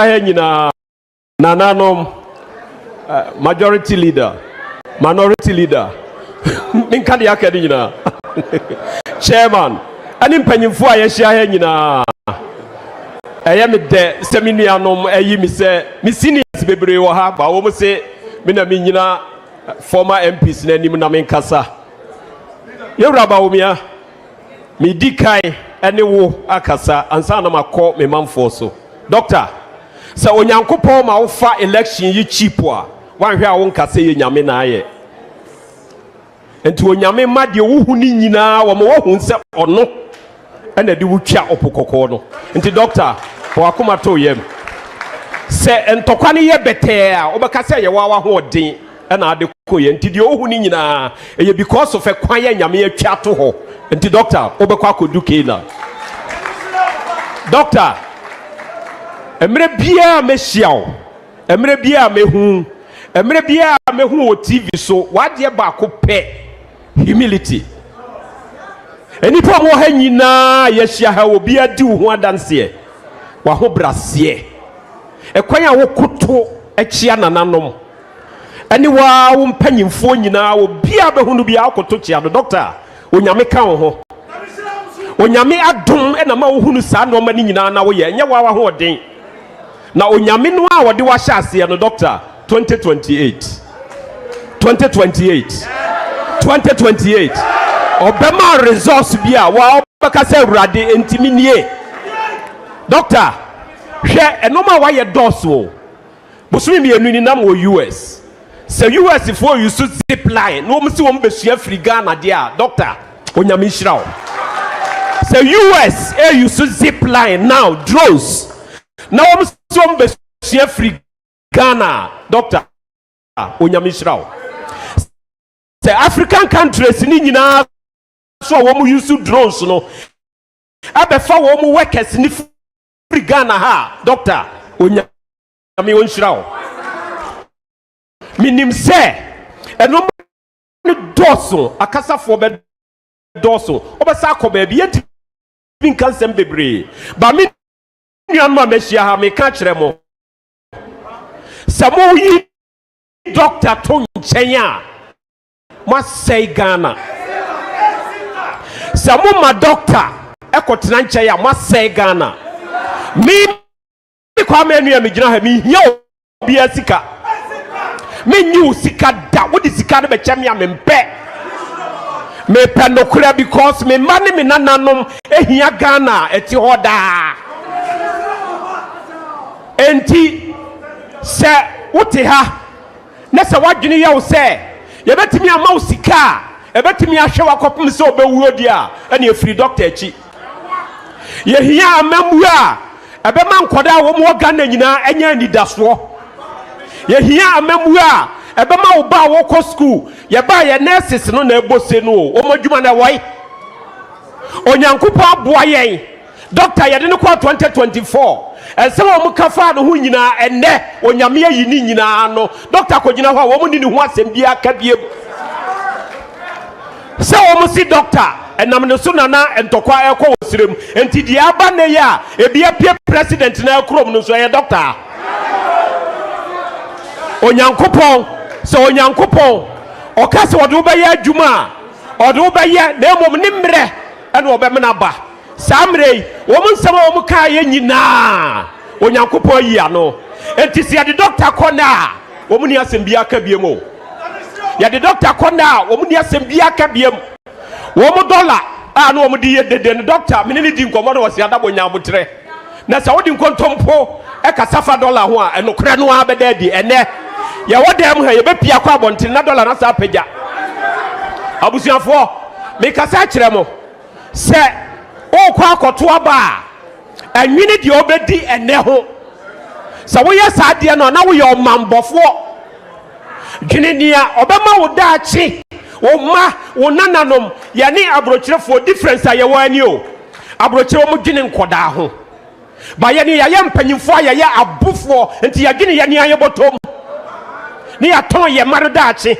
nyina nananom majority leader minority leader minka de akadi nyina chairman ani mpanyimfo a yehia nyina me de seminuanom ayi mi se mi seniors bebre wo ha ba wo mo se me na mi nyina former MPs na nim na men kasa yewra ba wo mia mi dikai ene wo akasa ansa na makọ me manfo so doctor sa onyankopon ma wo fa election yi cheap a wanhwe a wo nkasa ye nyame na aye enti onyame ma de wo hu ni nyina wo mo wo hu se ono ena de wo twa opokoko no enti doctor wa akoma to yem se entokwa ne ye bete a obekasa ye wa ho odin ena ade koye enti de wo hu ni nyina eye because of ekwan ye nyame atwa to ho enti doctor obekwa kodu keila doctor emre bia mehyiaw emre bia mehu o TV so wade ba ko pe humility enipa mo ha nyina yehia ha obi adi ho adanse wa ho brase ekwan a wo koto echia nananom eni wa wo mpanyimfo nyina obi abehunu bia akoto chia do doctor onyame ka ho onyame adom ena ma wo hunu sa no ma ni nyina na wo ye nya wa ho odin na onyame no a wode wa hya ase no doctor 2028 obema resource bia wa obeka se urade entimi nie doctor hwe enoma wa ye doso busumi mienu ni nam wo US se US for you so zip line no mo se wo mbesua Africa na dia doctor onyame hira se US you so zip line now drones now wo se wo mbesua Africa na doctor onyame hira the African countries ni nyina so wo mu use drones no abefa wo mu workers ni free Ghana ha doctor onyame wonhira minim se eno ni doso akasafo be doso obesa akoba bi yenti bin kansem bebre ba mi nuanu ma mehia ha me ka kire mo samo yi doctor to nchenya masai Ghana samu ma doctor ekotena nche ya masai Ghana mi kwa menu ya migina ha mi hia obi asika mi nyu sika da wodi sika de be chem ya me mpe me penokura because me mane me nananom ehia Ghana eti hoda enti se wote ha na se wadwene ya wo se yebetimi ama usika ebetimi ahwe wakopum se obewuo dia ene free doctor echi yehia amamu a ebema nkoda wo mo Ghana nyina enya nidaso yehia amamu a ebema wo ba wo ko school ye ba ye nurses no na ebose no o modwuma na woi onyankopo aboa yen doctor ye de ne kwa 2024 ese wo mo kafa no hu nyina enne onyame ayi ni nyina no doctor kogina ho wo mo ni hu asem bia ka biem se wo mo si doctor enam ne so nana entokwa ekọ wosirem enti di aba ne ya ebia pie president na ekrom no so ye doctor onyankopon so onyankopon okase wo do be ya adwuma o do be ye na emom ne mre ene wo be mena ba samre wo mo nsema wo mo ka ye nyina onyankopon yi ano enti se de doctor kona wo mo ni asem bia ka biem o ya de doctor kona wo mo ni asem bia ka biem wo mo dollar no wo mo di ye de doctor me ni di nkomodo wo se adabo nyabotre na sa wo di nkontompo e ka safa dollar ho a enokre no abeda di ene ya wo dem ha ye be pia kwa bontin na dollar na sa pagya abusuafo me kasa kire mo se o kwa akoto aba anwini de obedi ene ho sa wo ye sa de no na wo ye omambofo dweninia obema wo daachi wo ma wo nananom ya ni abrochirefo difference aye wo ani o abrochire wo dwene nkoda ho ba ye ni ya ye mpanyimfo aye ya abufo enti ya dwene ye ni aye botom ni ya ton ye mare daachi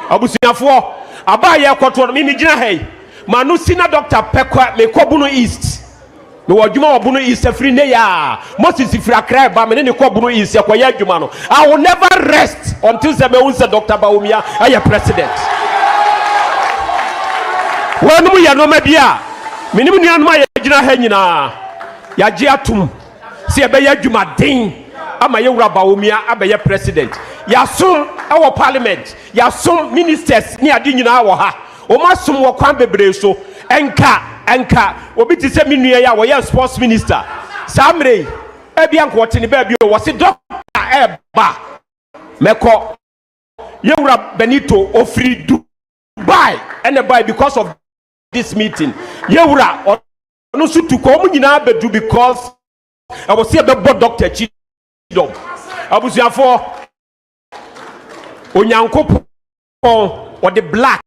abusuafo aba ye koto mi gina hey manu sina doctor pekwa me kobuno east me wajuma obuno is free ne ya Moses free akra ba me ne ko obuno is yakoya adwuma no. I will never rest until se me unse Dr. Bawumia aye president. Wanu ya no ma bia me nim nuanu ma ya gina ha nyina ya je atum se e be ya adwuma den ama ye wura Bawumia abeye president. Ya sum e wo parliament, ya sum ministers ni ade nyina wo ha. O ma sum wo kwan bebre so enka obi ti se minua ya wo ye sports minister samre e bia nko wote ne ba bi wo se doctor e ba meko ye wura Benito ofri Dubai and buy because of this meeting ye wura no sutu ko mu nyina bedu because I was here be doctor Chidom abusuafo onyankopon or the black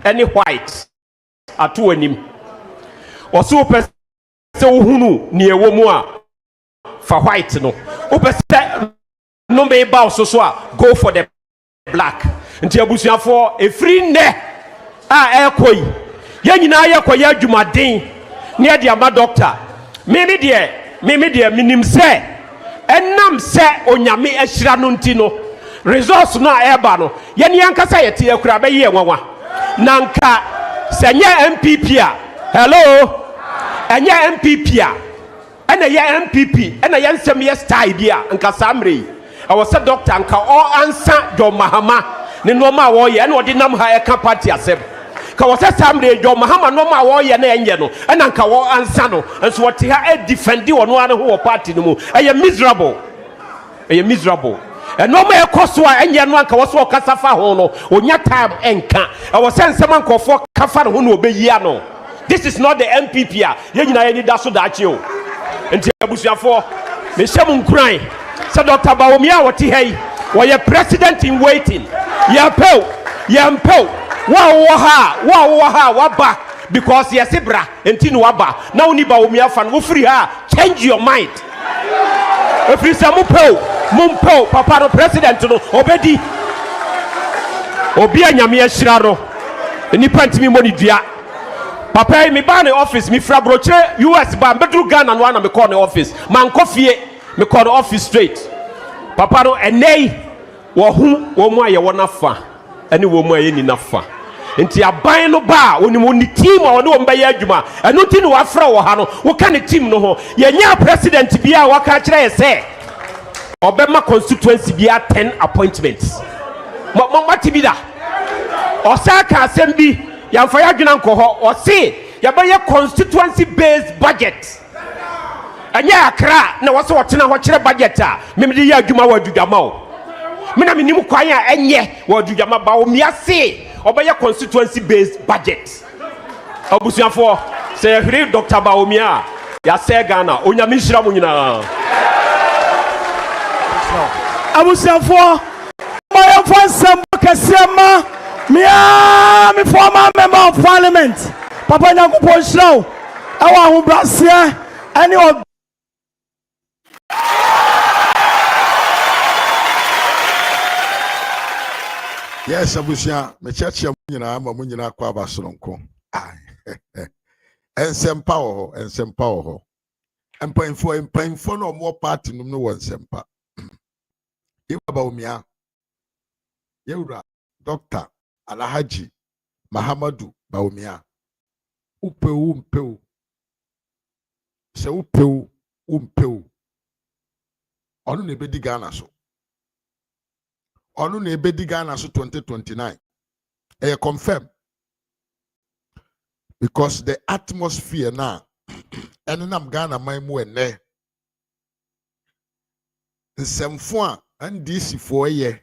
any white ato anim oso pese ohunu ne ewo mu a fa white no o pese no be ba so a go for the black nti abusuafo efri nne a ekoi ye nyina ye koya adwumaden ne de ama doctor mimi de minim se enam se onyame ahyira no nti no resource no a eba no ye ne yankasa yete yakura be ye nwanwa nanka senye MPP a hello enye MPP a ena ye MPP ena ye nsem ye style bia nka samre awo se doctor nka o ansa John Mahama ne no ma wo ye ena odi nam ha e ka party asem ka wo se samre John Mahama no ma wo ye na enye no ena nka wo ansa no enso wo te ha e defend ono ane ho party no mu eye miserable no me ekoso a enye no anka wo so kasafa ho no onya time enka e wo se nsem ankofo kafa ho no obeyia no. This is not the MPP a ye nyina ye ni da so da achi o enti abusuafo me hyem nkran se Dr. Bawumia wote hei wo ye president in waiting ye pew wo ha waba because ye sebra enti no waba na woni Bawumia fan wo free ha change your mind if you say mumpo papa no president no obedi obi anyame ahyira no nipa ntimi mo ni dua papa me ba ne office me fra broche US ba bedru Ghana no ana me call ne office man kofie me call the office straight papa no enei wo hu wo mu aye wo nafa ene wo mu aye ni nafa enti aban no ba oni team a oni wo mba ye adwuma eno ti ni wa fra wo ha no wo ka ne team no ho ye nya president bia wa ka kire ye se obema constituency bia 10 appointments mati bi da osaka asem bi yamfa ya dwena nko ho o se ya ba ye constituency based budget anya akra na wo se wotena ho kire budget a memde ye adwuma wa adwuma o mina minim kwan a enye wa adwuma ba o mia se oba ye constituency based budget abusuafo se hiri Dr. Bawumia ya se Ghana onyame hira mu nyina abusuafo my fansem kasema me former member of parliament papa nyankopon hiraw awa ho brase ani o yes abusia me church nyina ma mu nyina kwa basoronko ensempa ho empanfo no mo party no won sempa Iwa Bawumia Yewura Dr. Alhaji Mahamadu Bawumia upeu se upeu onu na ebedi Ghana so 2029 confirm because the atmosphere now enenam Ghana maimu ene nsemfo a NDC for ye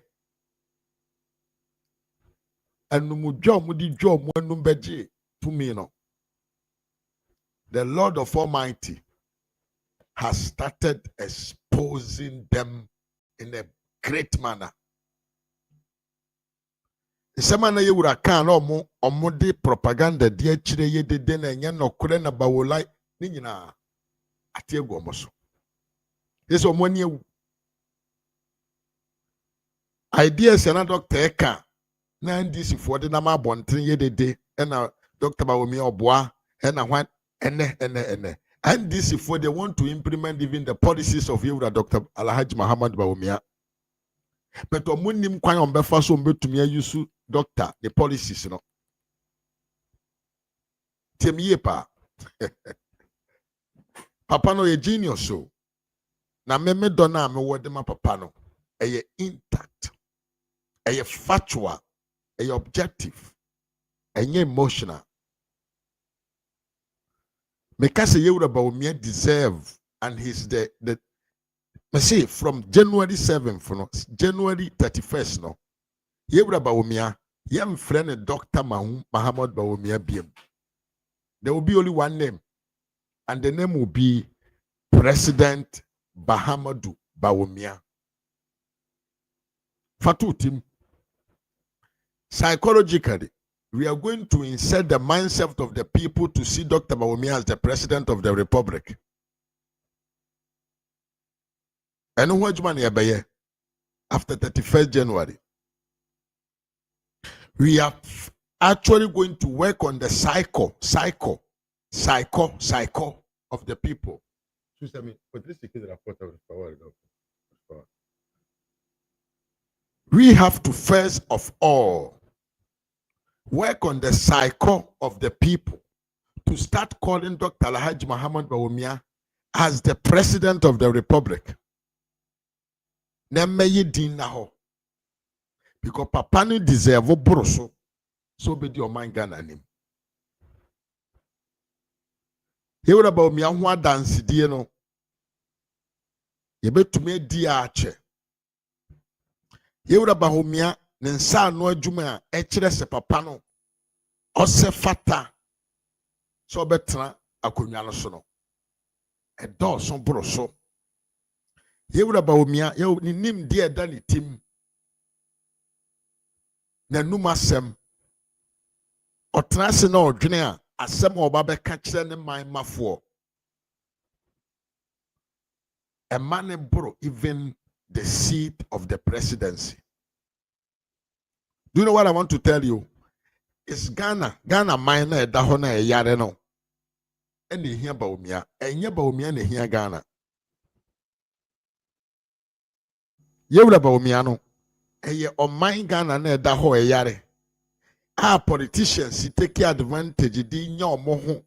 anumudwa mudi dwa mu anum beje to me no. The Lord of Almighty has started exposing them in a great manner. Isemana ye wura kan na omo de propaganda de akire ye de na nya nokore na bawolai ni nyina atiegu omo so. Yeso omo ni ewu ideas na Dr. Eka na NDC for the nama bonten ye de na Dr. Bawumia oboa na hwan ene And this if they want to implement even the policies of Yewura Dr. Alhaji Muhammad Bawumia. But omunim kwan on befa so mbetumi ayusu doctor the policies no. Temie pa. Papa no a genius so. Na me dona me wode ma papa no. Eye intact. Eye factual. Eye objective. Eye emotional. Because Yewura Bawumia deserve, and he's the me say from January 7th, no, January 31st, no, Yewura Bawumia, young friend Dr. Muhammad Bawumia BM. There will be only one name, and the name will be President Bahamadu Bawumia. Fatu team. Psychologically, we are going to insert the mindset of the people to see Dr. Bawumia as the president of the republic. And what you after 31st January, we are actually going to work on the psycho of the people. We have to first of all work on the psycho of the people to start calling Dr. Alhaji Muhammad Bawumia as the president of the republic. Nemmeye din na ho. Because papa no deserve broso so be di oman Ghana nim. Yewura Bawumia ho adansidie no. Yebetumi di ache. Yewura Bawumia ne nsa no adwuma a ekire se papa no ose fata so betra akonwa no so no edo so broso Yewura Bawumia ye nim de da ne tim na numasem otrase na odwene a asem oba be ka kire ne man mafo a man bro even the seat of the presidency. Do you know what I want to tell you? It's Ghana minor dahona e yare no. And the here Bawumia, and ye Bawumia ne here Ghana. Yewura Bawumia no. E ye o mine Ghana ne daho e yare. Our politicians take advantage di nya omo ho.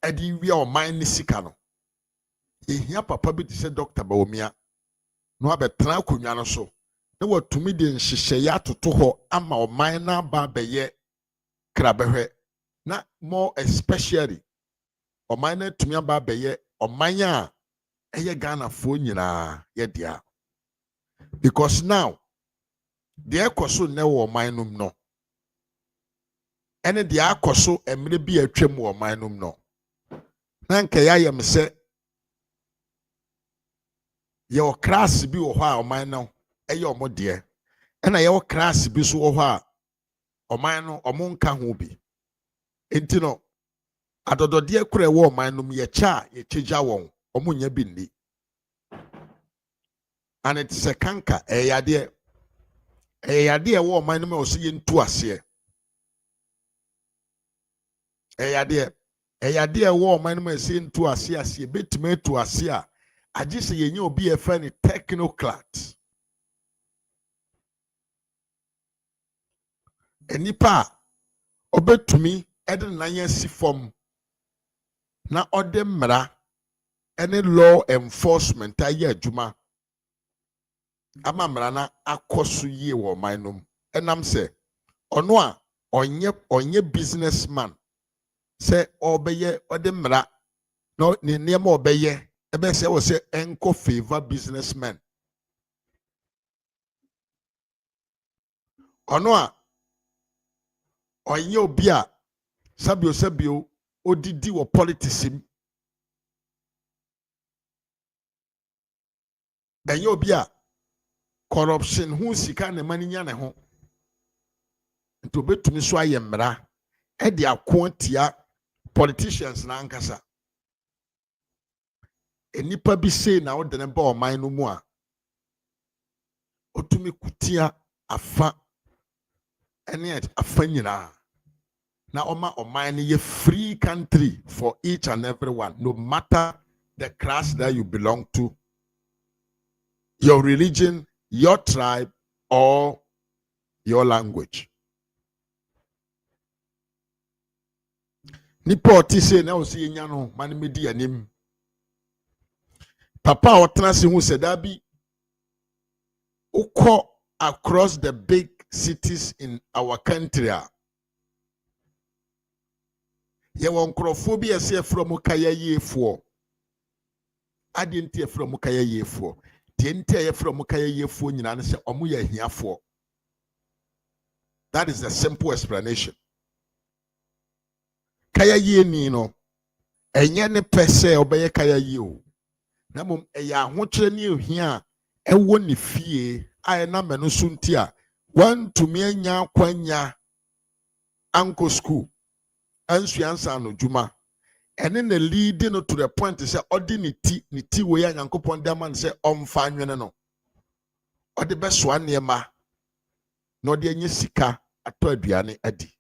E di wi o mine ni sika no. E here papa bi say Dr. Bawumia. No abetra akonwa no so. Na watumi de nhyehyɛ ya toto hɔ ama ɔman na ba bɛyɛ krabɛhwɛ na more especially ɔman na tumi aba bɛyɛ ɔman a ɛyɛ Ghana fo nyinaa yɛ dia because now deɛ ɛkɔ so na wɔ ɔman nom no ɛne deɛ akɔ so mmerɛ bi atwam wɔ ɔman nom no na nka yɛ ayɛ me sɛ yɛ ɔkras bi wɔ hɔ a ɔman no eyo mo de na ye wo class bi so wo ho a oman no omo nka ho bi enti no adodode kura wo oman no ye cha ye chegya won omo nya bi ni and it's a kanka eyade wo oman no me so ye ntu ase eyade wo oman no me se ntu ase betime tu ase a agye se ye nya obi e fa ni technocrat. Enipa obetumi ede nanya si form na ode mra ene law enforcement aye adwuma ama mra na akoso yie wo manum enam se ono a onye businessman se obeye ode mra no ne niam obeye ebe se wo se enko favor businessman ono a onye obi a sabio odidi wo politics im enye obi a corruption hu sika na mani nya ne ho nto betumi so aye mmra e de akoantia politicians na ankasa enipa bi sei na wo de ne ba oman no mu a otumi kutia afa ene afa nyina na oma oman ye free country for each and every one, no matter the class that you belong to, your religion, your tribe, or your language. Nipo ti se na osi nya no man medi anim. Papa otrase hu se da bi ukọ across the big cities in our country. Ye won krofo bi ese from kaya yefo. Ade nti from kaya yefo. Tie nti ye from kaya yefo nyina ne se omo ye hiafo. That is the simple explanation. Kaya ye ni no enye ne pese obeye kaya ye o. Na mom eya ahokyere ne ohia ewo ne fie aye na menu so nti a wan tumi anya kwanya anko school ansuansa no dwuma ene na lead no to the point say odi ne ti we ya Nyankopon de man say omfa anwene no odi beso anema na odi anya sika ato aduane adi.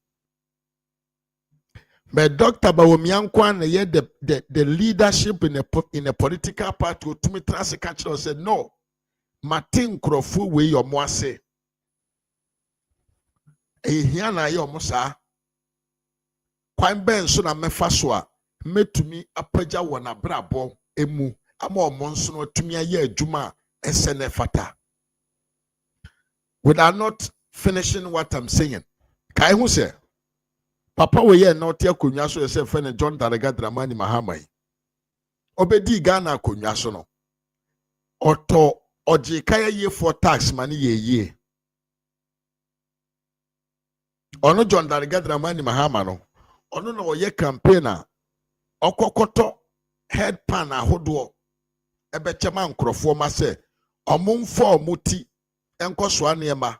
But Dr. Bawumiankwa na ye the leadership in a political party to me trans catcher said no Martin Krofu we your moase ehia na ye omosa kwan ben so na mefa so a metumi apagya wona brabo emu ama omonso no tumi aye adwuma esene fata. Without not finishing what I'm saying, kai hu say Papa we ye na otia konwa so yese fe John Darega Dramani Mahama yi obedi Ghana konwa so no oto oje kaya ye for tax mani ye ono John Darega Dramani Mahama no ono na oye campaigner okokoto head pan ahodo ebe chema nkrofo ma se omumfo omuti enkoso anema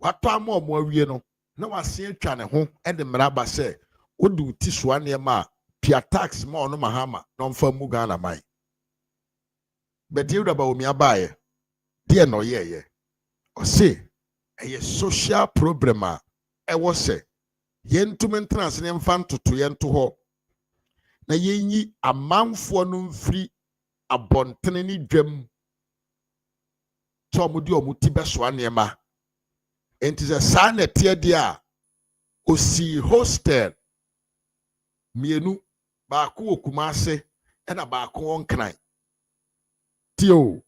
wato ama omo awie no na wase atwa ne ho e de mraba se wodi uti so anema pia tax ma ono Mahama no mfa mu Ghana mai bedi Dr. Bawumia baaye de no ye o se eye social problem a e wo se yentum trans ne mfa ntoto yento ho na yenyi amanfo no mfiri abontene ni dwam to omudi omuti beso anema enti se sa na tie dia osi hostel mienu baako okumase ena baako onkran tio.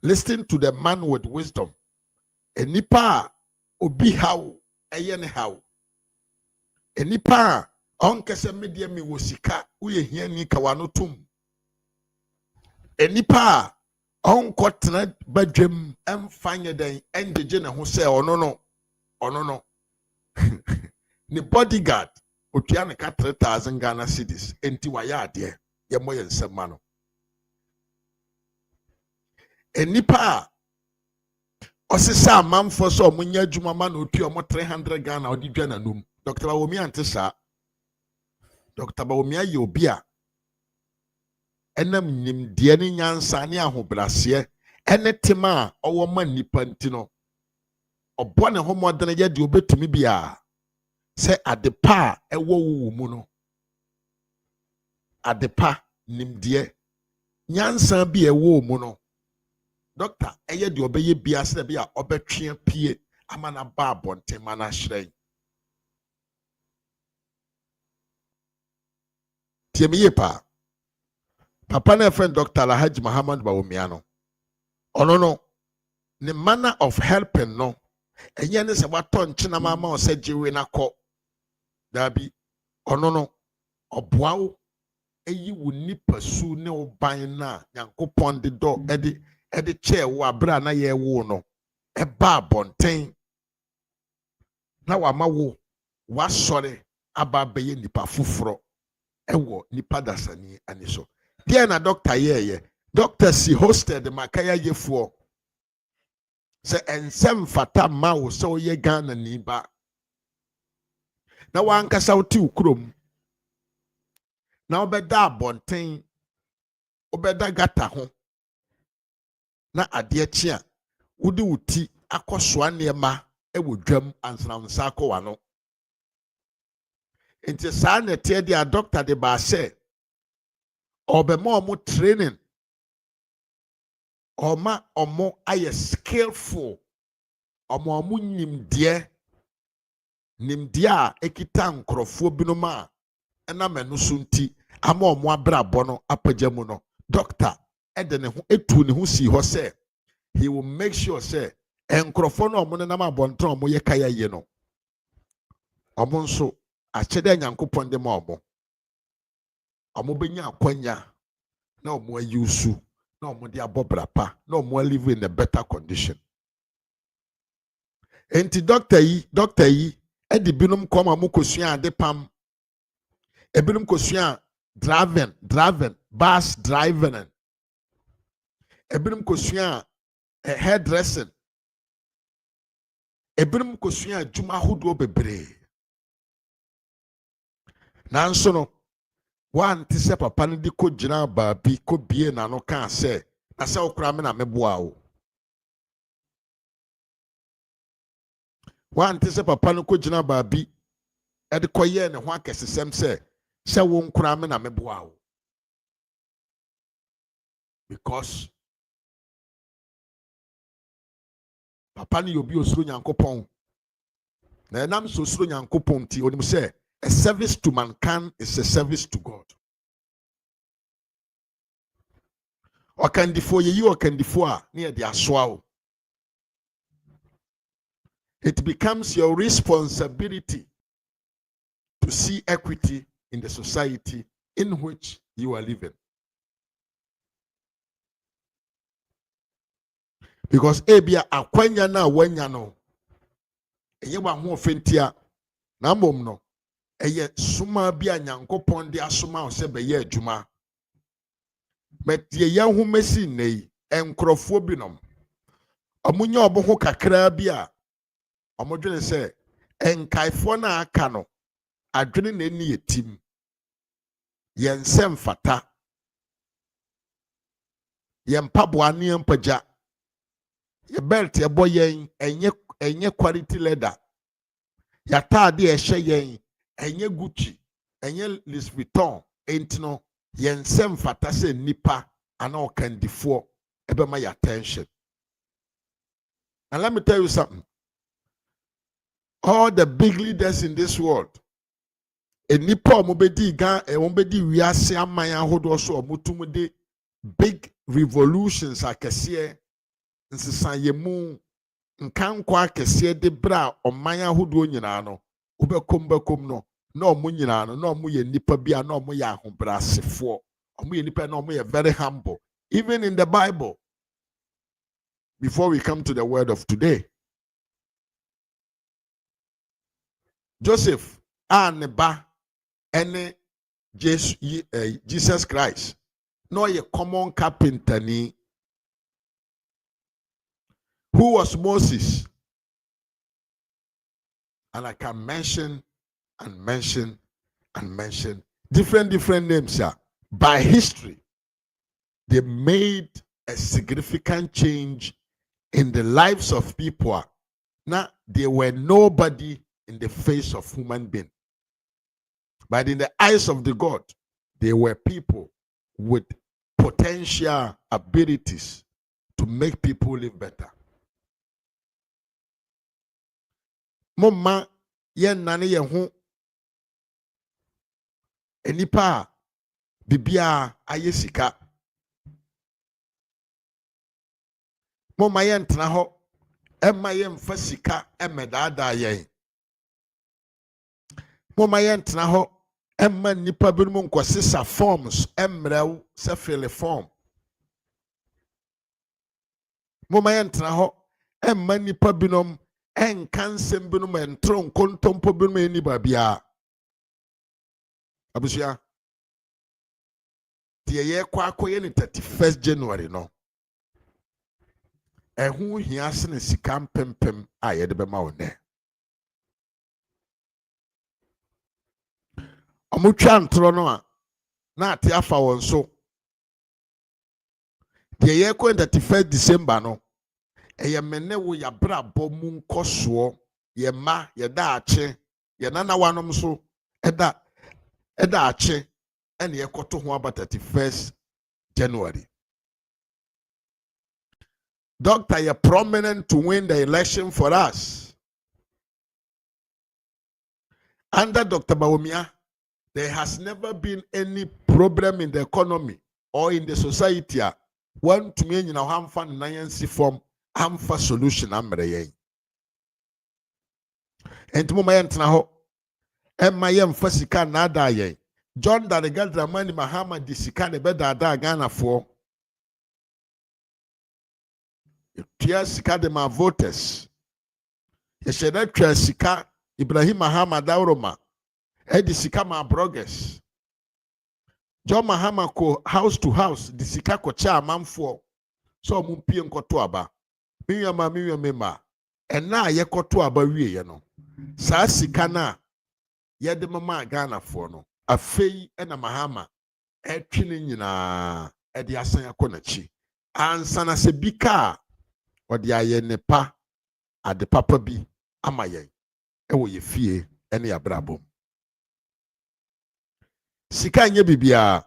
Listen to the man with wisdom. Enipa obi how eye ne how enipa onkese media mi wosika uye hiani kawano tum enipa onkotena badwem emfanye den enjeje ne ho se ono no ni bodyguard otua ne ka 3000 Ghana cedis enti waya ade ye moye nsema no enipa osisa amamfo so omunya adwuma ma na otua omo 300 Ghana odi dwa na num. Dr. Bawumia antesa Dr. Bawumia ye obi a enam nimde ne nyansa ne ahobrase ene tema owo ma nipa ntino obo ne homodene ye de obetumi bia se adepa ewo wo mu no adepa nimde nyansa bi ewo mu no doctor eye de obeye bia se bia obetwe pie amana ba bonte mana hire tiemiye pa papa na friend Dr. Alhaji Muhammad Bawumia no ono no the manner of helping no enye ne se wato nchena mama o se jiwe na ko dabi ono no oboawo eyi wo nipa su ne oban na Nyankopon de do edi che wo abra na ye wo no e ba bonten na wa ma wo wa sore aba beye nipa fufuro ewo nipa dasani aniso dia na doctor ye doctor si hosted makaya yefo se ensem fata ma wo so ye Ghana ni ba na wankasa wuti ukrom na obeda bonten obeda gata ho na ade achi a wudi wuti akoso anema ewo dwam ansana nsa akọ wano Nti saa na tie dia doctor de ba say obema omo training oma omo aye skillful omo nimdie a ekita nkrofo binom a na menu so nti ama omo abrabọ no apagya mu no doctor ede ne ho etu ne ho si ho say he will make sure say nkrofo no omo nam abonton omo ye kaya ye no omo nso akyede nyankopon de ma omo benya akwanya na omo ayusu na omo de abobrapa na omo live in a better condition. Enti doctor yi edi binum koma mu kosua ade pam ebinum kosua driving bus driving ebinum kosua hairdressing ebinum kosua adwuma hodo bebre nanso no wan ti se papa no di ko gina baabi ko bie na no kan se na se okura me na meboa o wan ti se papa no ko gina baabi e de koye ne ho akesesem se wo nkura me na meboa o because papa no yobi osuro nyankopon na enam so osuro nyankopon ti onim se a service to mankind is a service to God. Okandifo yeyi okandifo a na de asoa o. It becomes your responsibility to see equity in the society in which you are living. Because ebia akwanya na wanya no eye wa ho ofentia na mom no eye suma bia nyankopon de asoma o se be ye adwuma metie ye ho mesi nei enkrofo binom omunya obo ho kakra bia omodwene se enkaifo na aka no adwene na ni yetim yensem fata yempaboa ne yempaja ye belt ye boyen enye quality leather ya taade e hye yen enye Gucci enye Louis Vuitton entino yensem fata se nipa ana okandifo ebe ma your attention. And let me tell you something, all the big leaders in this world enipa omobedi gan omobedi wiase aman ahodo so omutum de big revolutions akese nsesanyemu nkanko akese de bra oman ahodo nyina no obekom no na omu nyina no na omu ye nipa bia na omu ya ahobrasefo omu ye nipa na omu ye very humble. Even in the Bible, before we come to the word of today, Joseph aneba ene Jesus Christ no ye common carpenter ni. Who was Moses? And I can mention different names here. By history, they made a significant change in the lives of people. Now, they were nobody in the face of human being. But in the eyes of the God, they were people with potential abilities to make people live better. Mama yen nane ye ho enipa bibia ayesika. Mama yen tena ho emma yen fa sika emedada yen. Mama yen tena ho emma nipa binom nkosesa forms emrew se fill form. Mama yen tena ho emma nipa binom en kansem binom entron kontompo binom eni babia. Abusia tie ye kwa akoye ni 31st January no. Ehu hiase ne sika pempem a ye de bema one. Omutwa ntro no a na ate afa won so. Die ye kwa 31st December no. Eye mene wo ya brabo mu nkoso ye ma ye daache ye nana wanom so Eda ache and ye koto ho about 31st January. Doctor, you're prominent to win the election for us. Under Dr. Bawumia, there has never been any problem in the economy or in the society. One to me, you know, I'm fan Nancy form, I'm for solution. I'm ready. And to my aunt now, and my young Fasika Nada ye. John Darigal Mani Mahama Disika Beda Ghana for. Tia Sika de my voters. Yesheda Sika Ibrahim Mahama Dauroma. Edi Sika ma broggers. John Mahama ko house to house. Di Sika ko cha manfo. So mumpi nkoto aba. Miya mema. And na ye koto aba wie ye no. Sa Sika na ye de mama Ghana for no. Afei ena Mahama. Etwini nyina. Edi asan yakona chi. Ansana se bika. Odi aye nepa. Ade papa bi. Ama yen. Ewo ye fie. Ene abrabom. Sika nye bibia.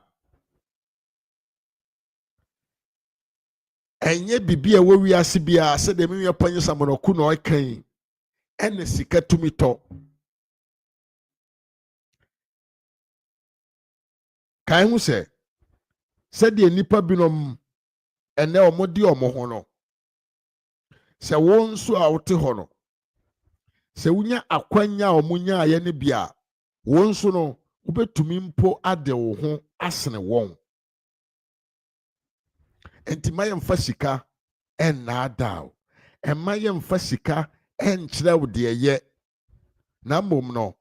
Enye bibia wo wiase bia se de me panyi samonoku na okan. Ene sika tumito. Kan hu se de nipa binom ene omodi omo no. Se wo nso a wote ho no. Se wunya akwanya omunya aye ne bia. Wo nso no ubetumi mpo ade wo ho asene won. Enti mayem fasika en na adaw. En mayem fasika en kyerɛ wo de ye. Na mmom no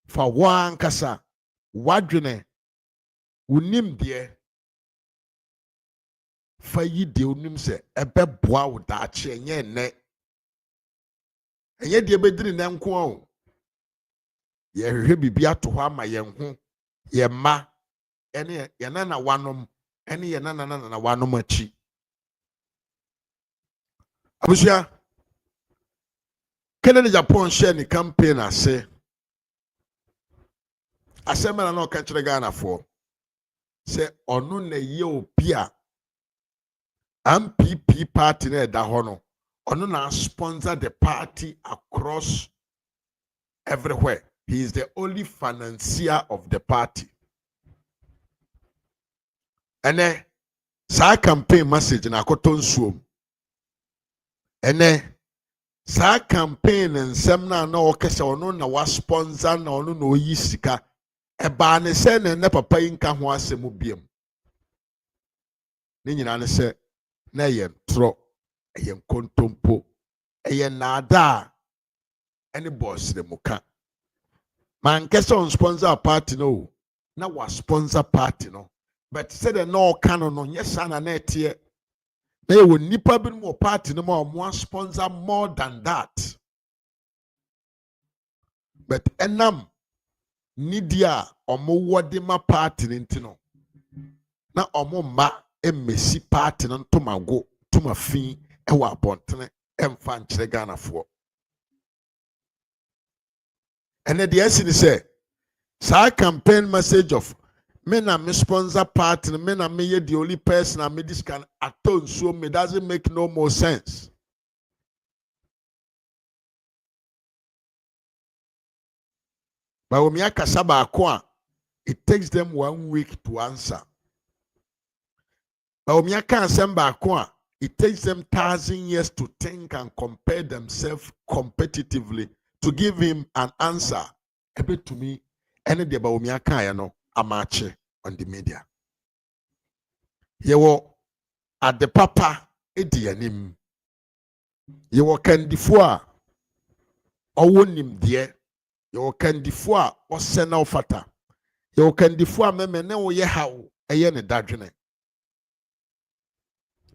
fa wan kasa wadwene unim de fa yi de unim se ebeboa wo da kye enye ne. Enye de bediri na nko o. Ye hwehwe bibia to ho ama ye ho. Ye ma ene ye nana wanom ene ye nana wanom achi. Abusia Kennedy Japan share ni campaign ase mena na oka kire Ghana for se onu na ye obi a MPP party na da ho no onu na sponsor the party across everywhere. He is the only financier of the party. Ene sa campaign message na akoto nsuom. Ene sa campaign nsem na okese ono na wa sponsor na ono na oyi sika eba ne se ne papa yi nka ho asem biem. Ne nyina ne se na ye ntro ye nkontompo ye nada any boss de muka. Man kese on sponsor party no na wa sponsor party no. But said the no canon no yes na etie. They will nipa bi mo party no more sponsor more than that. But enam nidia omo wode ma party ntino. Na omo ma emesi party no to mago to mafin e wa abontene emfa nkyere Ghana fo. And the essence say sa campaign message of me na me sponsor party, me na me the only person I made this can atone so me doesn't make no more sense. But when me kasaba akwa, it takes them 1 week to answer. But when me kasamba akwa, it takes them 1,000 years to think and compare themselves competitively to give him an answer. Ebe to me, any day ba me akaya no. Amache on the media. Yewo at the papa edi anim. Yewo kandifo a owonim de. Yewo kandifo a osena ofata. Yewo kandifo a meme ne wo ye hawo eye ne dadwene.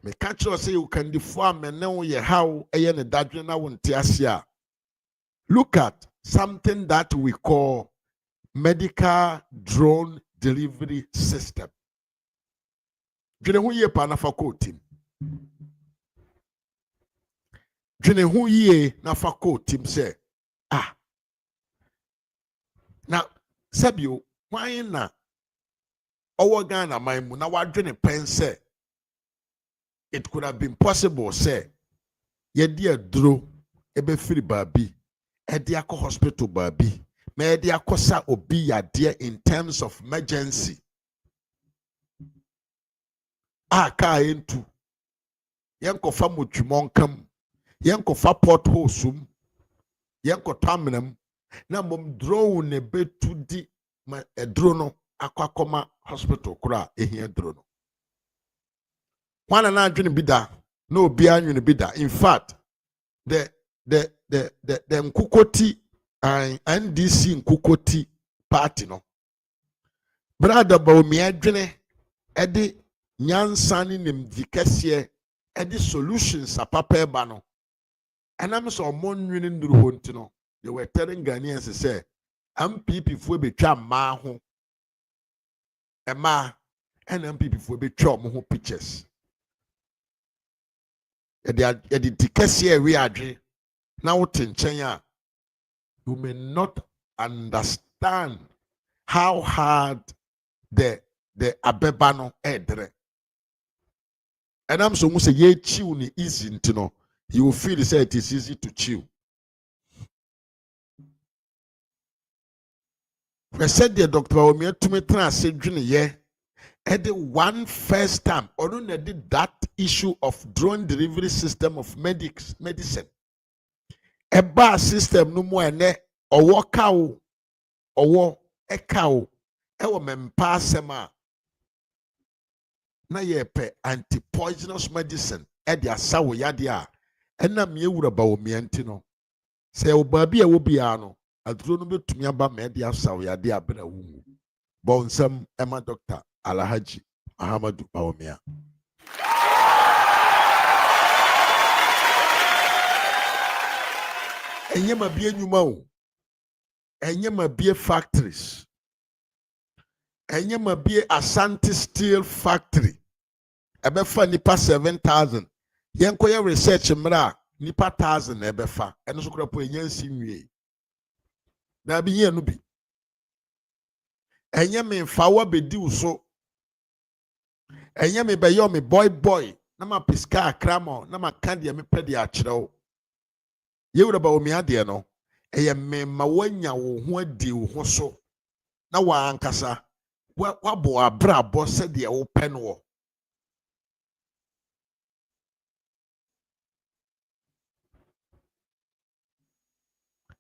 Me ka kire say yewo kandifo a me ne wo ye hawo eye ne dadwene na wo nte ase a. Look at something that we call medical drone delivery system. Dwene hu ye pa na fa ko team. Dwene hu ye na fa ko team say na Sabio, why na our Ghana my muna wadwene pen say it could have been possible say ye dear dro ebe free baby edi akọ hospital baby me edi akosa obi ya dear in terms of emergency aka into yenko fa motwumonkam yenko fa pothole sum yenko tamenam na mom drone ne betu di ma edro no akwakoma hospital kura ehia dro no wana na adwene bida na obi anwene bida. In fact the Nkukoti NDC Nkukoti party no brother Bawumia adwene edi nyansa ni nimdikese edi solutions apapa eba no enam so omonwene nduru ho ntino they were telling Ghanaians say MPP fo betwa ma ho ema MPP fo betwa mo ho pictures edi dikese we adwe na wote nchen ya you may not understand how hard the abeba no edre. And I'm so say ye chew ni easy ntino you will feel say it is easy to chew. We said the Dr. Bawumia to me translate dwene ye and the one first time or no did that issue of drone delivery system of medicine eba system no mo ene owo kawo owo ekawo ewo mempa asema na ye pe anti-poisonous medicine e de asawo yade a ena me ewura Bawumia ntino se obabi e wo bia no aduro no betumi aba me de asawo yade abena wu bonsam ema Dr. Alhaji Ahmadu Bawumia. Enye ma bie nyuma o. Enye ma bie factories. Enye ma bie Asante Steel Factory. Ebefa nipa 7,000. Yenko ye research mra nipa 1,000 ebefa. Eno so kura po enye nsi nwie. Na bi ye no bi. Enye me fawa bedi uso. Enye me be yo me boy na ma piska akramo na ma kandia me pedi a kyerɛw. Yewura Bawumia de no eye me ma wanya wo ho adi wo ho so na wa ankasa wa bo abra bo se de wo pɛ no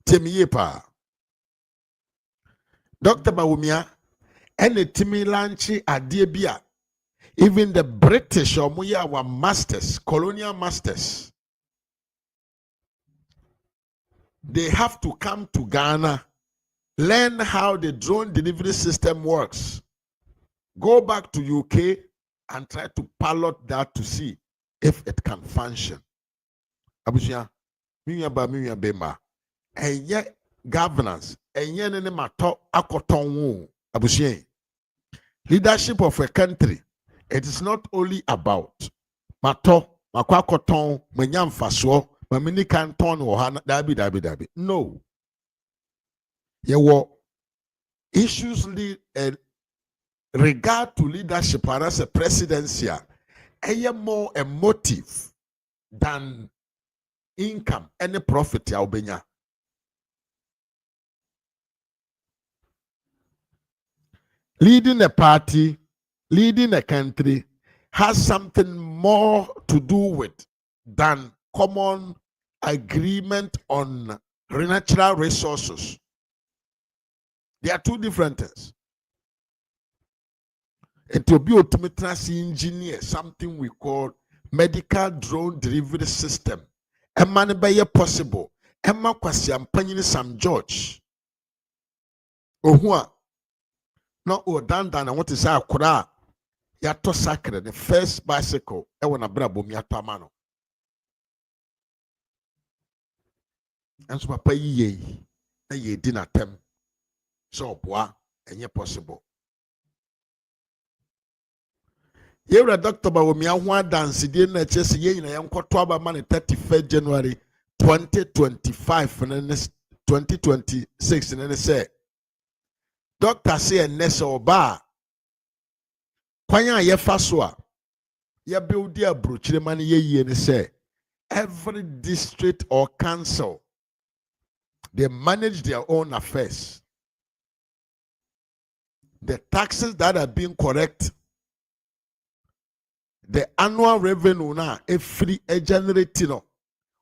temiye pa Dr. Bawumia ene timi lanchi ade bia even the British omoya our masters colonial masters they have to come to Ghana, learn how the drone delivery system works, go back to UK and try to pilot that to see if it can function. Abusia, minya bema, enye governance, enye nene mato akoton wo. Abusia, leadership of a country, it is not only about mato, makwakoton, menyam faswo, mamini canton or dabi. No. There were issues regard to leadership and as a presidency, more a motive than income, any profit ya obenya. Leading a party, leading a country has something more to do with than common agreement on natural resources. They are two different things. It will be autonomous engineer, something we call medical drone delivery system. A man by possible. Emma Kwasiam Panini Sam George. Ohua. No, dan I want to say Akura. Yato Sacre, the first bicycle. I want to brabo miatamano. And so papa ye na ye dinner tem so boy enye possible yewra Dr. Bawumia ho dance die na chese ye nyina yenkoto aba ma 31st January 2025 and 2026 and say doctor say a nurse or bar. Kwanya ye faswa. Ye build their brooch, money ye say. Every district or council, they manage their own affairs. The taxes that are being correct, the annual revenue now, every generating no.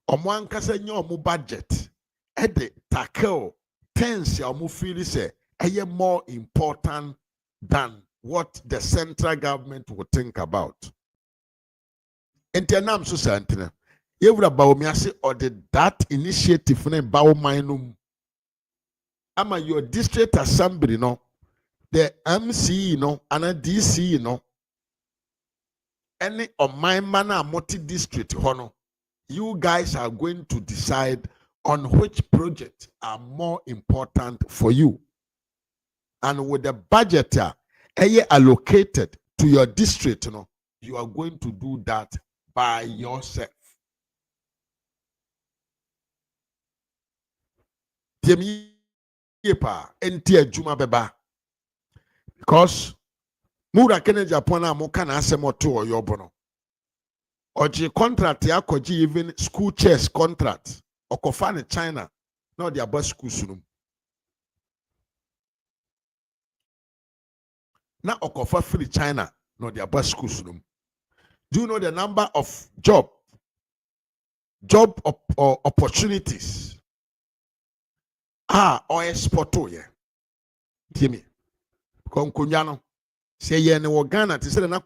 Omo ankasa nya omo budget. The tackle things ya omo feel say more important than what the central government would think about. Entenam so santina. Yewura Bawumia say or that initiative na Bawumainum. Ama your district assembly no, the MC no, and a DC no, any of my manner multi district hono, you guys are going to decide on which projects are more important for you. And with the budget allocated to your district, you know, you are going to do that by yourself. Because Mura Kene Japan Mokana Asemoto or Yobono. Oji contract ya koji even school chess contract. Okofane China, not their bus school sunum. Now Okofa free China, not their bus school sunum. Do you know the number of job opportunities? Or exporto ye. Timmy. Konkunyano. Say ye ne Ghana to say na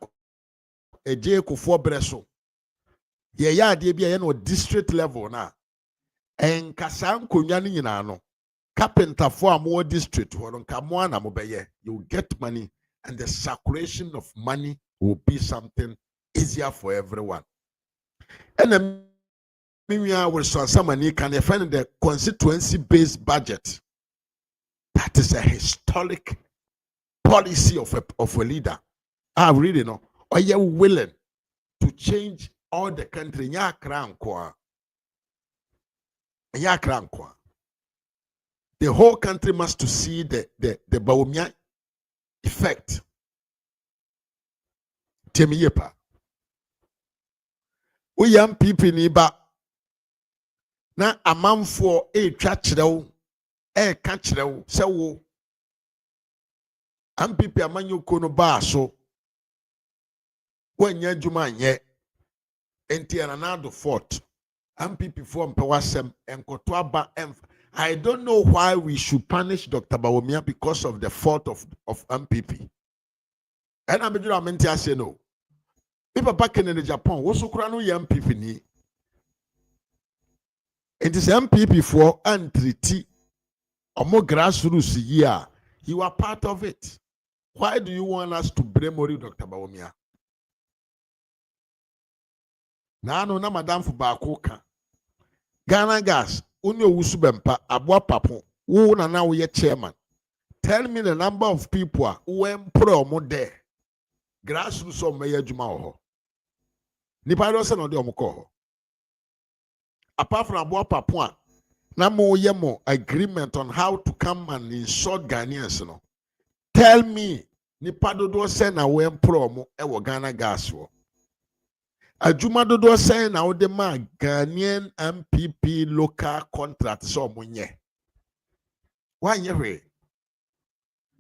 eje kufo breso. Ye ya de bia ye no district level na. En kasa nkunyano nyina no. Carpenter for more district ho nka mo ana mo beye. You get money and the circulation of money will be something easier for everyone. And we will some money can find the constituency based budget. That is a historic policy of a leader. I really know. Are you willing to change all the country? The whole country must to see the Bawumia effect. Temiyepa. We young people niba na amanfo twa kyerɛw ka kyerɛw sɛ wo ampipi amanyoko no baa so wanya adwuma anyɛ enti ananado fort ampipi fo mpɛ wasɛm enkoto aba I don't know why we should punish Dr. Bawumia because of the fault of MPP. And I'm going to say no. People back in Japan, what's so crano MPP ni? It is MPP for treaty or more grassroots year. You are part of it. Why do you want us to blame Dr. Bawumia? Na no na madam for Bakoka. Ghana Gas, Unyo Usubempa, Abwa Papo, who na now ye chairman. Tell me the number of people who employ more there. Grassroots or Mayor Juma. Nipadosa no de omoko. Apart from Abwa Papua, na mo yemo agreement on how to come and insult Ghanaians. No. Tell me, Nipadodo send a way promo ewo Ghana Gas. Ajuma dodo say na ode ma Ghanaian MPP local contract so munye. Why ye?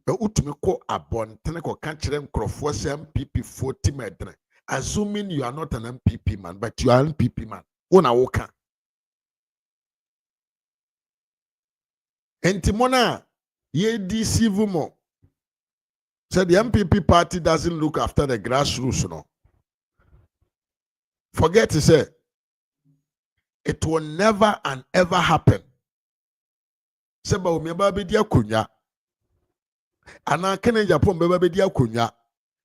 The utumi ko abon tene ko kanchire nkrofo se MPP 40 medre. Assuming you are not an MPP man, but you are an MPP man. Una woka. Entimona ye deceive mo. So the MPP party doesn't look after the grassroots, no. Forget to say, it will never and ever happen. Seba umeba bedia kunya. Ana kene Japan beba bedia kunya.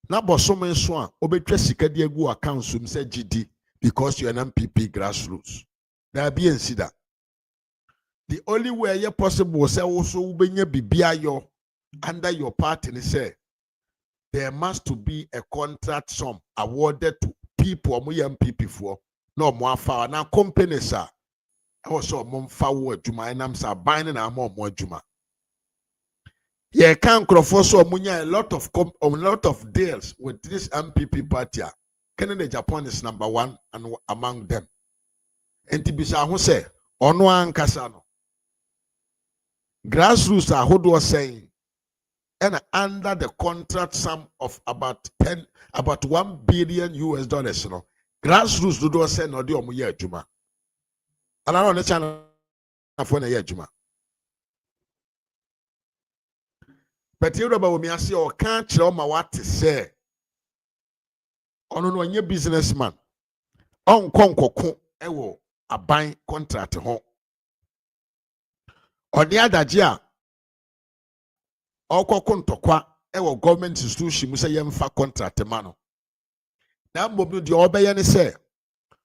Na bosome so obetwa sika de agu account sum say GD because you are an MPP grassroots. There be ensida. The only way you possible say also ubenya bibia yo under your party ni say there must to be a contract sum awarded to people mo MPP for no mo afa na companies are also mo mfa wo adwuma enam sa ban na mo adwuma Yeah, can Crawford so munya a lot of deals with this MPP party. Canada Japan is number 1 and among them. And Tibisa who say ono ankasa no. Grassroots are who was saying and under the contract sum of about 1 billion US dollars, you know. Grassroots do say no di omu ye adwuma. Ana no ne channel afo na ye adwuma. But you about me ase o kan kire ma what say. Ono no nye businessman. On konkoko ewo aban contract ho. Odi adaje a okoko ntokwa ewo government institution mu say yemfa contract ma no. Na mbom de obeye ne say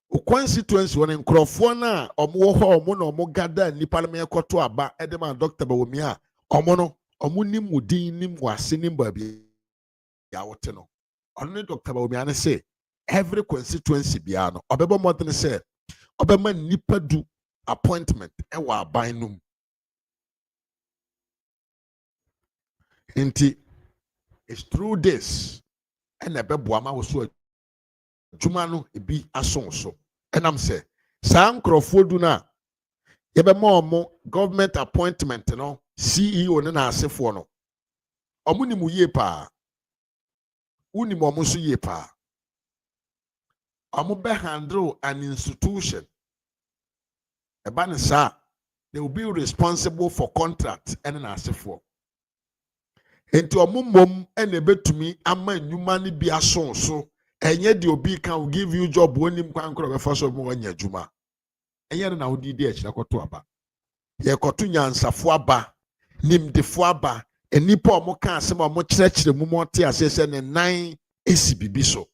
o constituency won nkrofo na omo ho omo na omo gada nipa na yekoto aba edema Dr. Bawomi a omo no omo nim mudin nim wase nim ba bi ya wote no. Ono Dr. Bawomi an say every constituency bia no obebo modern say obema nipa du appointment ewa aban num. Inti it's through this and ebebo ama wo so adwuma no ebi asonso enam say san krofo du na yebe mo government appointment no CEO ne na asefo no omo ni mu ye pa uni mo so ye pa omo be handle an institution eba ne sa they will be responsible for contract and na asefo enti omo mom ene betumi ama nnwuma ne bi asonso enye de obi can give you job wonim kwankro be faso mo wanya adwuma enye na wodi de akira koto aba ye koto nyansafo aba nimdefo aba enipa omo ka asem omo kirekire mu mo te asese ne nan esi bibi so.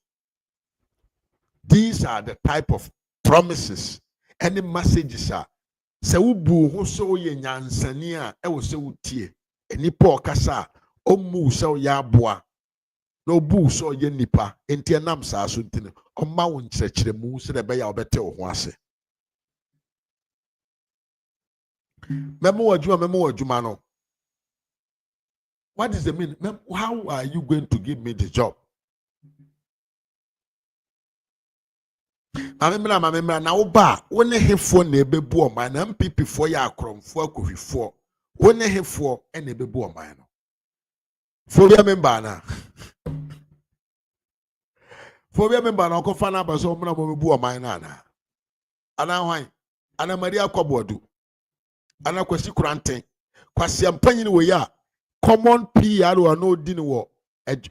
These are the type of promises and the messages are se ubu ho so ye nyansani a e wo se wutie enipa okasa omu se ya aboa no bu so ye nipa enti enam sa so ntine omma wo nkyerɛkyerɛ mu se de be ya obete wo ho ase memo wadwuma no. What is the meaning? How are you going to give me the job? Mamemra na oba wone hefo na ebebu oman na MPP fo ya akromfo akohwifo wone hefo e na ebebu oman no phobia member na phobia member na okofa na abaso omna mo bebu oman na ana hwan ana Maria Kwabodu ana kwasi kuranten kwasi ampanyin we ya common PR or no din wo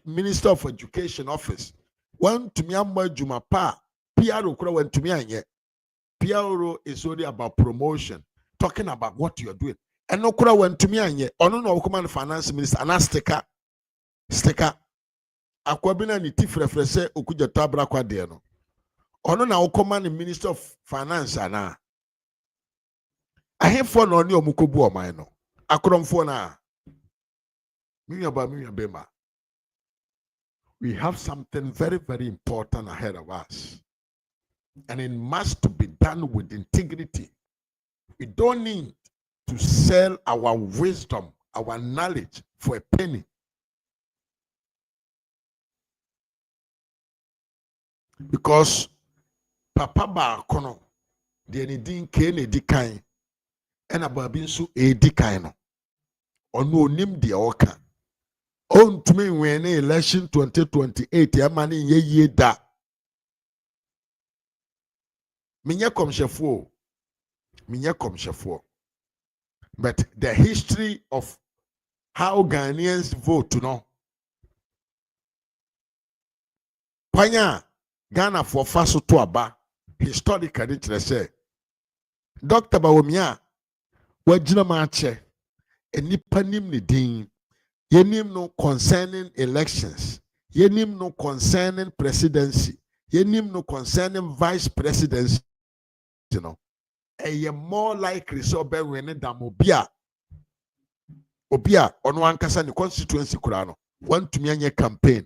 Minister of Education office want to me amma juma pa PR okura want to me anye PR is only about promotion talking about what you are doing and no kura want to me anye ono no command finance minister anastika sticker akwabina ni tifrefre se okuja tabra kwa de no ono na command minister of finance ana ahefo no ni omukobu oman no akromfo na bema. We have something very, very important ahead of us. And it must be done with integrity. We don't need to sell our wisdom, our knowledge for a penny. Because Papa Bakono, the anything can edikan, and a babinsu edikano. Or no nim the oka. On to me when election 2028 ya mani ye da minya komshefo but the history of how Ghanaians vote no panya Ghana for faso to aba historically tire say Dr. Bawomi a wagina ma che enipa nim ni din yenim no concerning elections, yenim no concerning presidency, yenim no concerning vice presidency, you know. And you're more likely so be winning than obia ono ankasa ni constituency kurano want to me anye campaign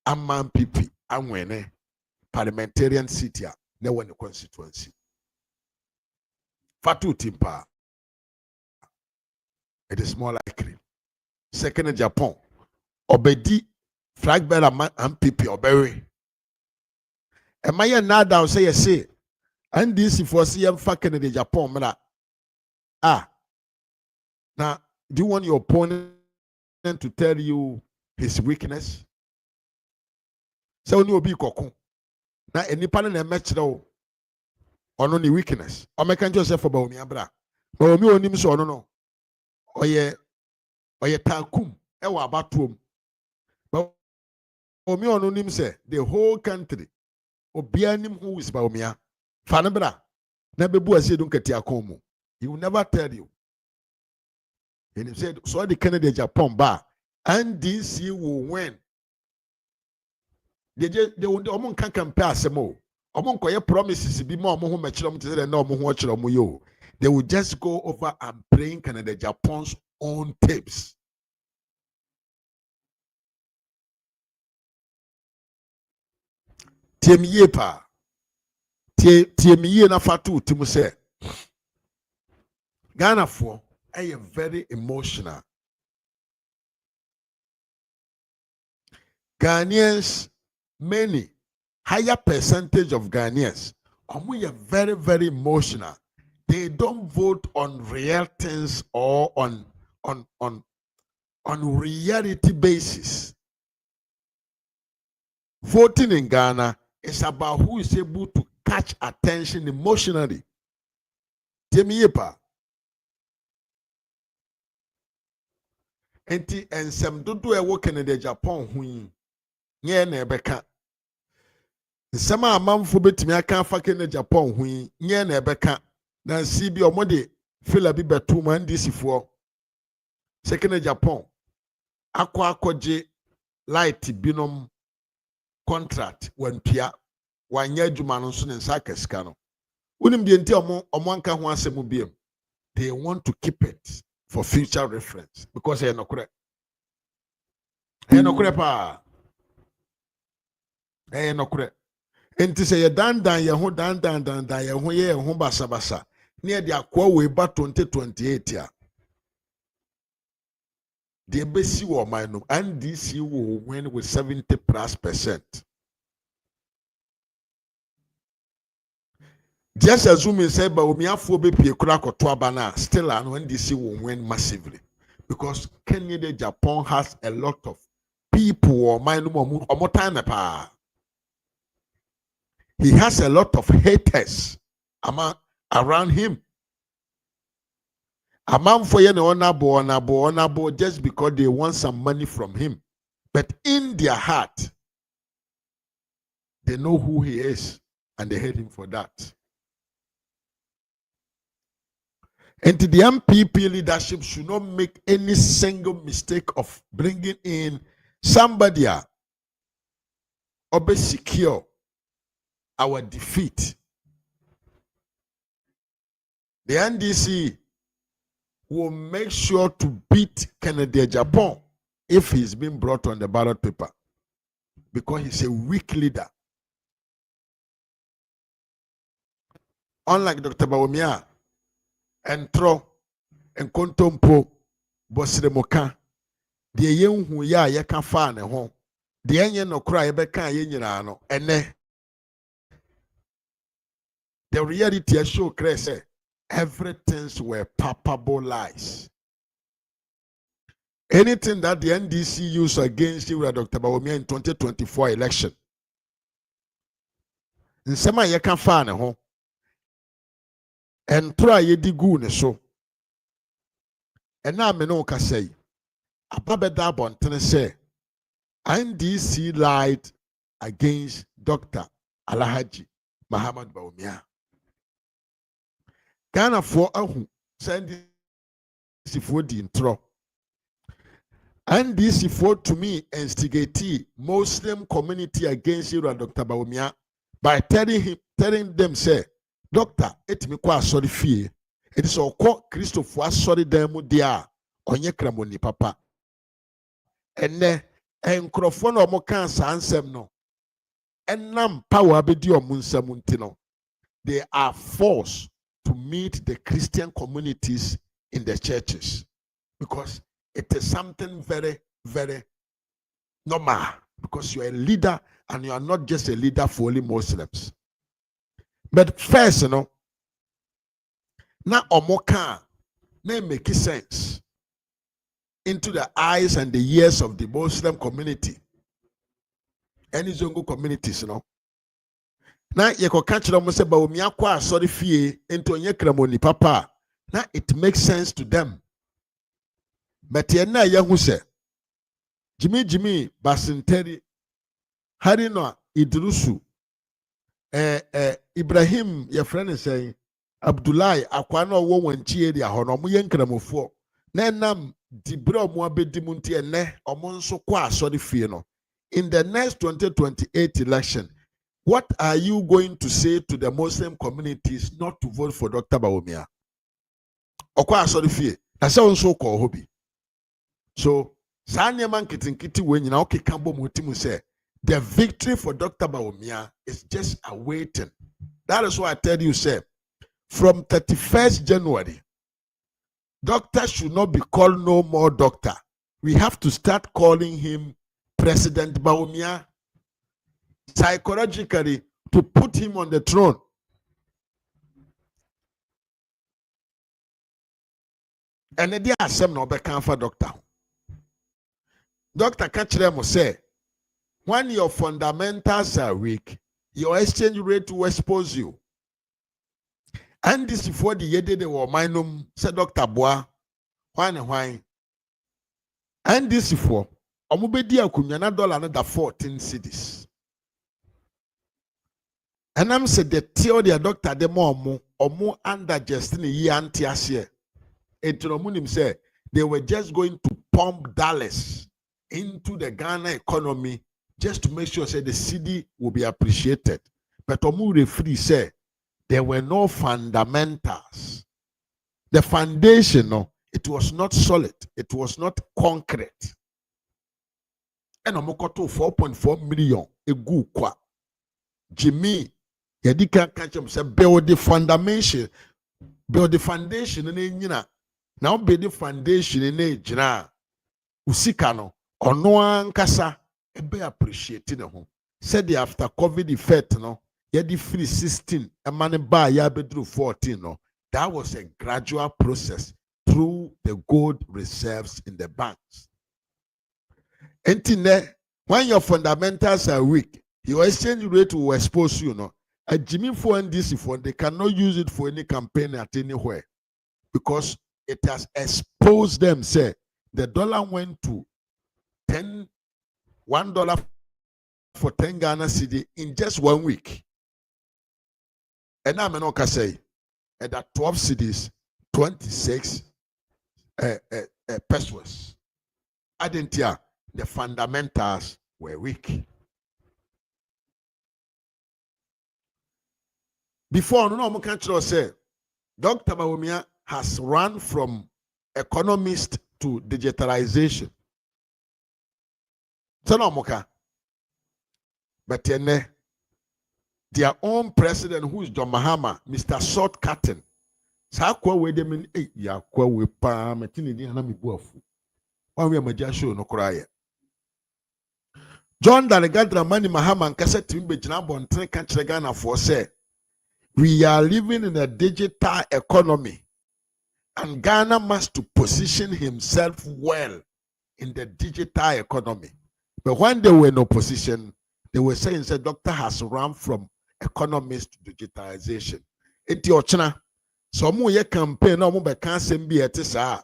amman PP anwene parliamentarian seat ya na wone constituency fatu timpa it is more likely. second Japan. Obedi flag bearer MPP obere. Am I now down say you say and this if was see fucking the Japan mera. Now do you want your opponent to tell you his weakness? So when you be koko. Now any panel na match though on the weakness. Or make yourself about me abra. But me onim so no. Oye takum ewa abatom. But me onim say the whole country obianim who is about me. Fanabra. Na bebu ase don kati akomo. He will never tell you. And he said, so the Canada Japan bar and DC will win. They will can't compare some more. Promises be more much no. They will just go over and bring Canada Japan's own tapes. Tiemiye pa. Tiemiye na fatu timu se. Ghana for I am very emotional. Ghanaians, many higher percentage of Ghanaians, we are very, very emotional. They don't vote on real things or on reality basis. Voting in Ghana is about who is able to catch attention emotionally. Temiyepa. Enti ensem dodo ewo Canada Japan hui nye na ebeka nsem amanfo betimi aka afa Canada Japan hui nye na ebeka na CB omode fila bi betu man disifo se Canada Japan akwaje light binom contract wantua wanya adwuma no so ne nsa kasika no unim de enti omo anka ho asemu biem. They want to keep it for future reference because they no correct. They no correct pa. They no correct. Enti say dan ye ho dan ye ho ye ho basa. Near the akwa we ba 2028 ya. The besi wo man no and this you will win with 70%+. Just assuming say but we have be crack or twabana still and when DC will win massively because Kenya Japan has a lot of people or mind more time. He has a lot of haters around him. A man for you honorable just because they want some money from him, but in their heart they know who he is and they hate him for that. And the MPP leadership should not make any single mistake of bringing in somebody or be secure our defeat. The NDC will make sure to beat Canada Japan if he's been brought on the ballot paper because he's a weak leader. Unlike Dr. Bawumia, Entro and Kontompo Bosremoka, the young who ya can find a home, the onion no cry beka yenano, and the reality I show Cresse, everything's were palpable lies. Anything that the NDC used against you, Dr. Bawumia, in 2024 election, in some you can find a home. And try ye digu so. And now me no ka say. Ababeda bontene say. NDC lied against Dr. Alhaji Muhammad Bawumia. Ghana for ahu send NDC for the intro. NDC for to me instigate Muslim community against you, Dr. Bawumia, by telling them say. Doctor, etimi kwa sorry fee. It is all called Christopher sorry demo dia onye kramoni papa. Ene enkrofo no mo kan sansem no. Enam power be di omunsamunti no. They are forced to meet the Christian communities in the churches because It is something very, very normal because you are a leader and you are not just a leader for only Muslims. But first, now omoka na make sense into the eyes and the ears of the Muslim community. Any zongo communities, na yeko catch them say ba omi akwa sorry fie into onye kramoni papa. Now it makes sense to them. But ye na yahu se Jimmy Basinteri Harino Idrusu Ibrahim your friend is saying Abdullahi akwano wo wanchi area hono mo yenkramofo na nam dibra mo abedimunti ene omo nso kwa asori fie no. In the next 2028 election, what are you going to say to the Muslim communities not to vote for Dr. Bawumia? Okwa asori fie na se nso ko hobi. So Sanya man kitinkiti when you know Kikambo Mutimu say the victory for Dr. Bawumia is just awaiting. That is why I tell you, say, from 31st January, doctor should not be called no more doctor. We have to start calling him President Bawumia psychologically to put him on the throne. And then there are some no for doctor. Dr. Kachremo say, when your fundamentals are weak, your exchange rate will expose you. And this before the year they were minum, said Dr. Bois, why. And this before, Omubedia kunyana dollar another 14 cedis. And I'm said the theory doctor de more under just in a year anti-asia. Etromunim say they were just going to pump dollars into the Ghana economy just to make sure say the city will be appreciated. But Omu referee said there were no fundamentals. The foundation, no, it was not solid. It was not concrete. And Omokoto 4.4 million egu kwa. Jimmy, yadika catch him say build the foundation. Build the foundation in now build the foundation in jina. Usikano. Ono ankasa ebe appreciate ne ho said the after COVID effect no ye di free 16 emane ba ya bedru 14 no. That was a gradual process through the gold reserves in the banks. When your fundamentals are weak, your exchange rate will expose you. A Jimmy for NDC fund, they cannot use it for any campaign at anywhere because it has exposed them. Say the dollar went to $1 for 10 Ghana cedi in just 1 week. And now I'm not say at that 12 cedis, 26 pesos. I didn't hear the fundamentals were weak. Before, no can't say Dr. Bawumia has run from economist to digitalization. So no moka. But their own president, who is John Mahama, Mr. Shortcutting. Sa kwa we dem in ya kwa we pa matini di na mi buafu. One we maja show no cry. John Dalegadra Mani Mahama and Kasa Timbe Jinabon Trenka Ghana for say we are living in a digital economy and Ghana must to position himself well in the digital economy. But when they were in opposition, they were saying the doctor has run from economist to digitalization. It's your china. So mu ye campaign no mu be kan sem bi ete saa.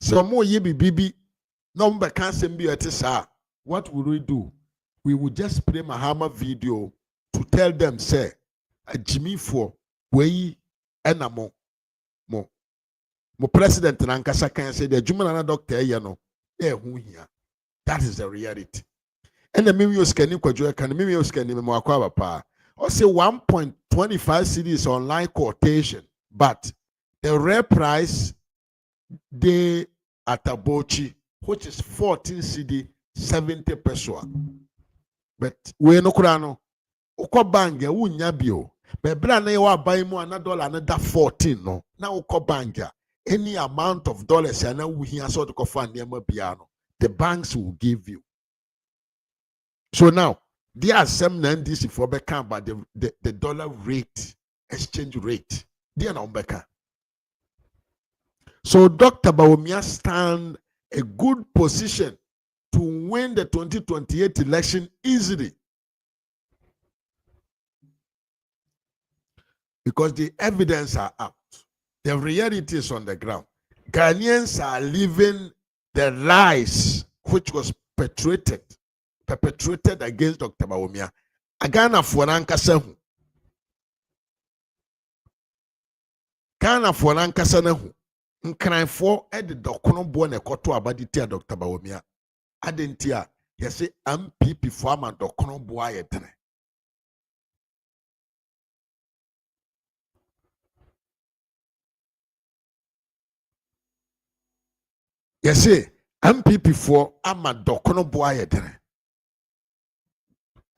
So mu ye bibi no mu be kan sem bi ete saa. What will we do? We will just play Mahama video to tell them say a Jimmy for we enamo mo president nankasa kan say the juma na doctor ye no hu hia. That is the reality. And the mimi oskani kwadwo kan mimi oskani me mo akwa pa. Or say 1.25 cedis online quotation, but the rare price they at Abochi, which is 14 cedi 70 pesos. But we no kurano uko bange unya bio. But brand na wa buy mo another $14 no. Na uko banga any amount of dollars and now we hear sort of fund piano, the banks will give you. So now there are some NDC for Becca, but the dollar rate, exchange rate, they are not Becca. So Dr. Bawumia stand a good position to win the 2028 election easily. Because the evidence are out. The reality is on the ground. Ghanaians are living the lies which was perpetrated against Dr. Bawumia. Ghana for nankasa hu. Ghana for nankasa na hu. Nkranfo e de dokono bo na ekoto abaditi a Dr. Bawumia. Adentia yesi MPP for ama dokono bo ayetene. Yesi MPP for ama dokono bo ayetene.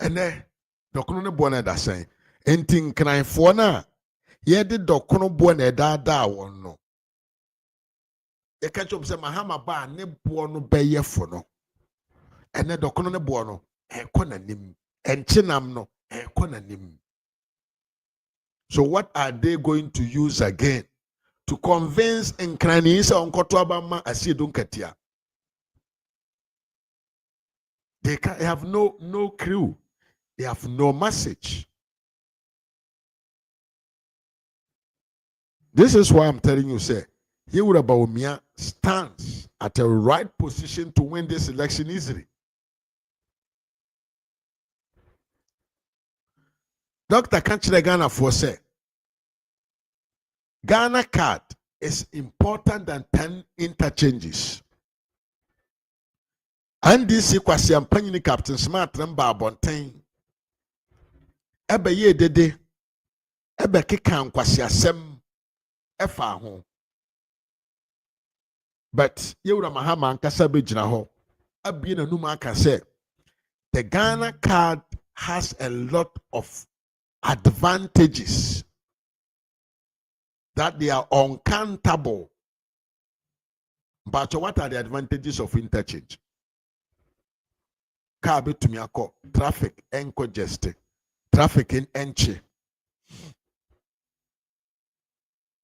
Ene dokono ne bo na da sen. Enti nkranfo na ye de dokono bo na da won no. Ye catch up say mahama ba ne bo no beye fo no. Ene dokono ne bo no ekọ na nim. Enchinam no ekọ na nim. So what are they going to use again to convince Nkrani say onkoto abama asiedu nkatia? They have no clue. They have no message. This is why I'm telling you, say, Yewura Bawumia stands at a right position to win this election easily. Dr. Kanchile Ghana for say, Ghana card is important than 10 interchanges. And this kwasi ampanyini Captain Smart namba abonten. Ebe ye dede. Ebe keka kwasi asem efa ho. But Yewura Mahama ankasa bejina ho. Abi na numa aka say the Ghana card has a lot of advantages that they are uncountable. But what are the advantages of interchange? Car to me traffic and congested, traffic in enche.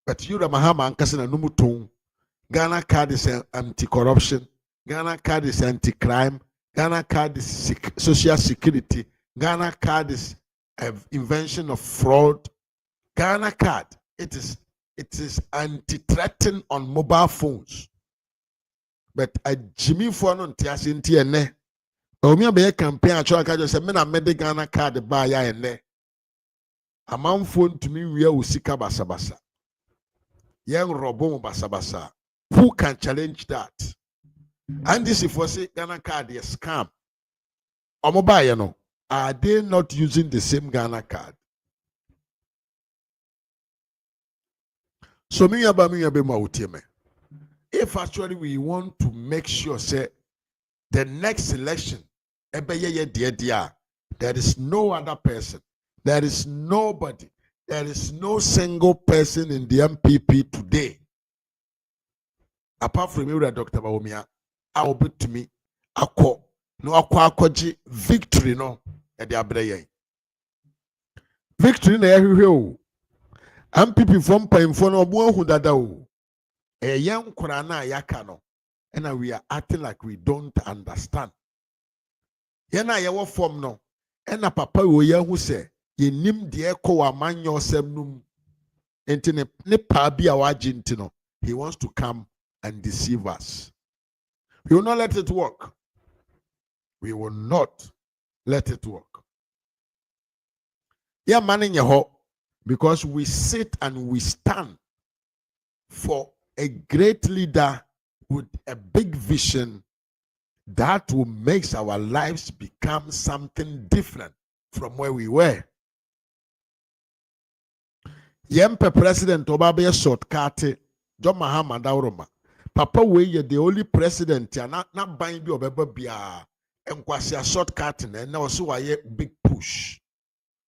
But Yewura Mahama ankasa na numutun. Ghana card is anti-corruption. Ghana card is anti-crime. Ghana card is social security. Ghana card is invention of fraud. Ghana card, it is anti-threatening on mobile phones. But a Jimmy Fono Tiasinti and ne. Omi be campaign a choka just say me na me de Ghana card buy ya and ne. A man phone to me we usika basabasa. Young robom basabasa. Who can challenge that? And this if we say Ghana card is scam. Or mobile, you know, are they not using the same Ghana card? So if actually we want to make sure say the next election, there is no other person, there is nobody, there is no single person in the MPP today, apart from you, Dr. Bawumia, I will be to me, victory no at the abreye. Victory na everywhere. MPP from Painfo no bo hu dada o. E yan kura na yaka no. And we are acting like we don't understand. Yana ye wo form no. And papa wo ye hu se ye nim de ekọ wa manyo sem num. Enti ne pa bi a waji nti no. He wants to come and deceive us. We will not let it work. We will not let it work. Yeah, man in your home. Because we sit and we stand for a great leader with a big vision that will make our lives become something different from where we were. Yempe President Obabe shortcut John Mahama Dauroma. Papa we the only president ya not buying bi obeba bia enkwasi a shortcut and now so a big push.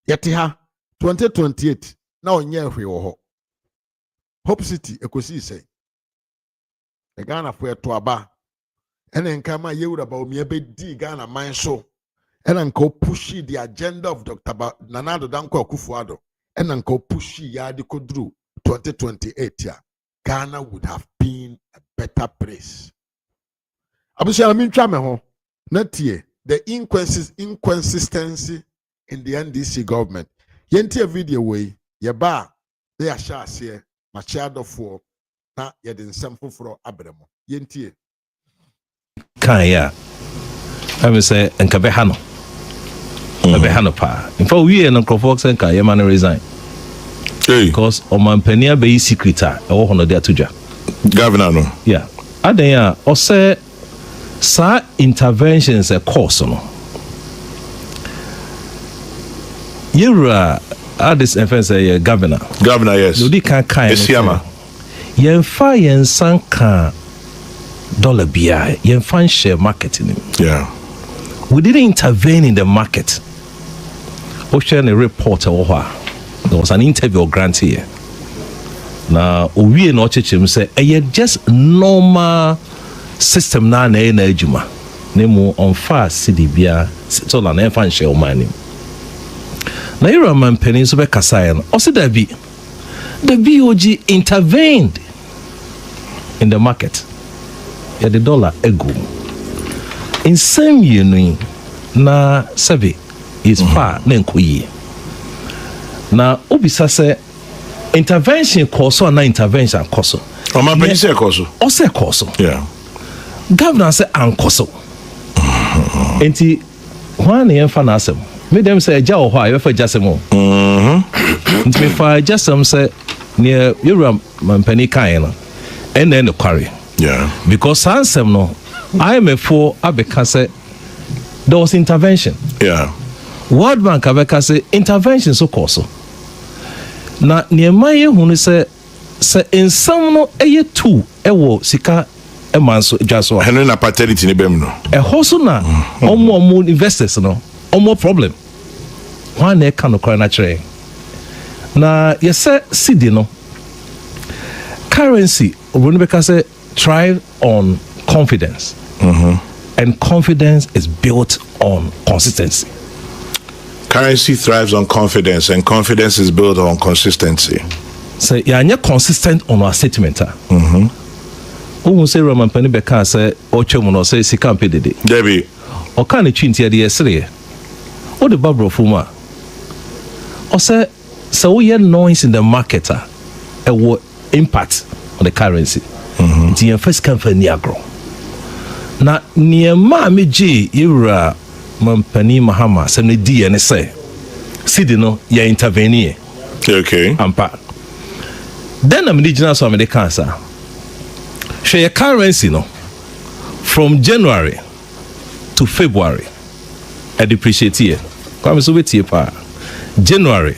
Yeti ha 2028 na onye hwe wo ho. Hope City ekosi say the Ghana for to aba and then come a year about me a bit d Ghana mine so and then go pushy the agenda of Dr. Nana Addo Dankwa Akufo-Addo and then go pushy yadi kodru 2028 year Ghana would have been a better place. Abusia mi ntwa me ho na tie the inconsistency in the NDC government. Yentie video way ye ba they are share Machado for na ye den nsem foforo abremo. Yentie kan ya I say enka be ha no be ha no pa in fact we no crofok say kan ye man resign because omanpania be secret e wo hono de atodwa governor no yeah adan ya o say sa interventions a course no yura this offense a governor yes no di kan Esiama yen fa yen sanka dollar bia yen fan share marketing yeah we didn't intervene in the market ocean a report there was an interview grant here na owie na ochechim say just normal system na ejuma nemu on fast bia so na fan share money na yura man penny so be kasaya no o say the BOG intervened in the market the dollar ego in same year na survey is far na nkoyi na obisa say intervention course or na intervention course o man penny say course o say course yeah governor say an course enti when yen fa na asem me dem say ja o ho a fa jasem enti me fa jasem say near yura man penny kan no and then the quarry yeah because ansem no IMF abeka say there was intervention yeah World Bank abeka say intervention so course na niema ye hunu say ensam no eye two ewo sika emanso dwaso Henry na paternity ne bem no hoso na omo investors no omo problem one na ka no kwara na kire na yese cedi no currency obunu beka say thrive on confidence and confidence is built on consistency. Currency thrives on confidence and confidence is built on consistency. So you're consistent on our statement. Who say Roman Penny Beka say Ochemuno say Sikampe Dede. Debbie. Or can it chin the yesterday? Or the Barbara Fuma? Or say so we had noise in the market a what impact on the currency. The first company agro. Na niema meji yura Mampani Mahama se ne di ene say sidi no ya intervene okay ampa then am di gina so am de cancer share currency no from January to February I depreciate here come so wetie pa January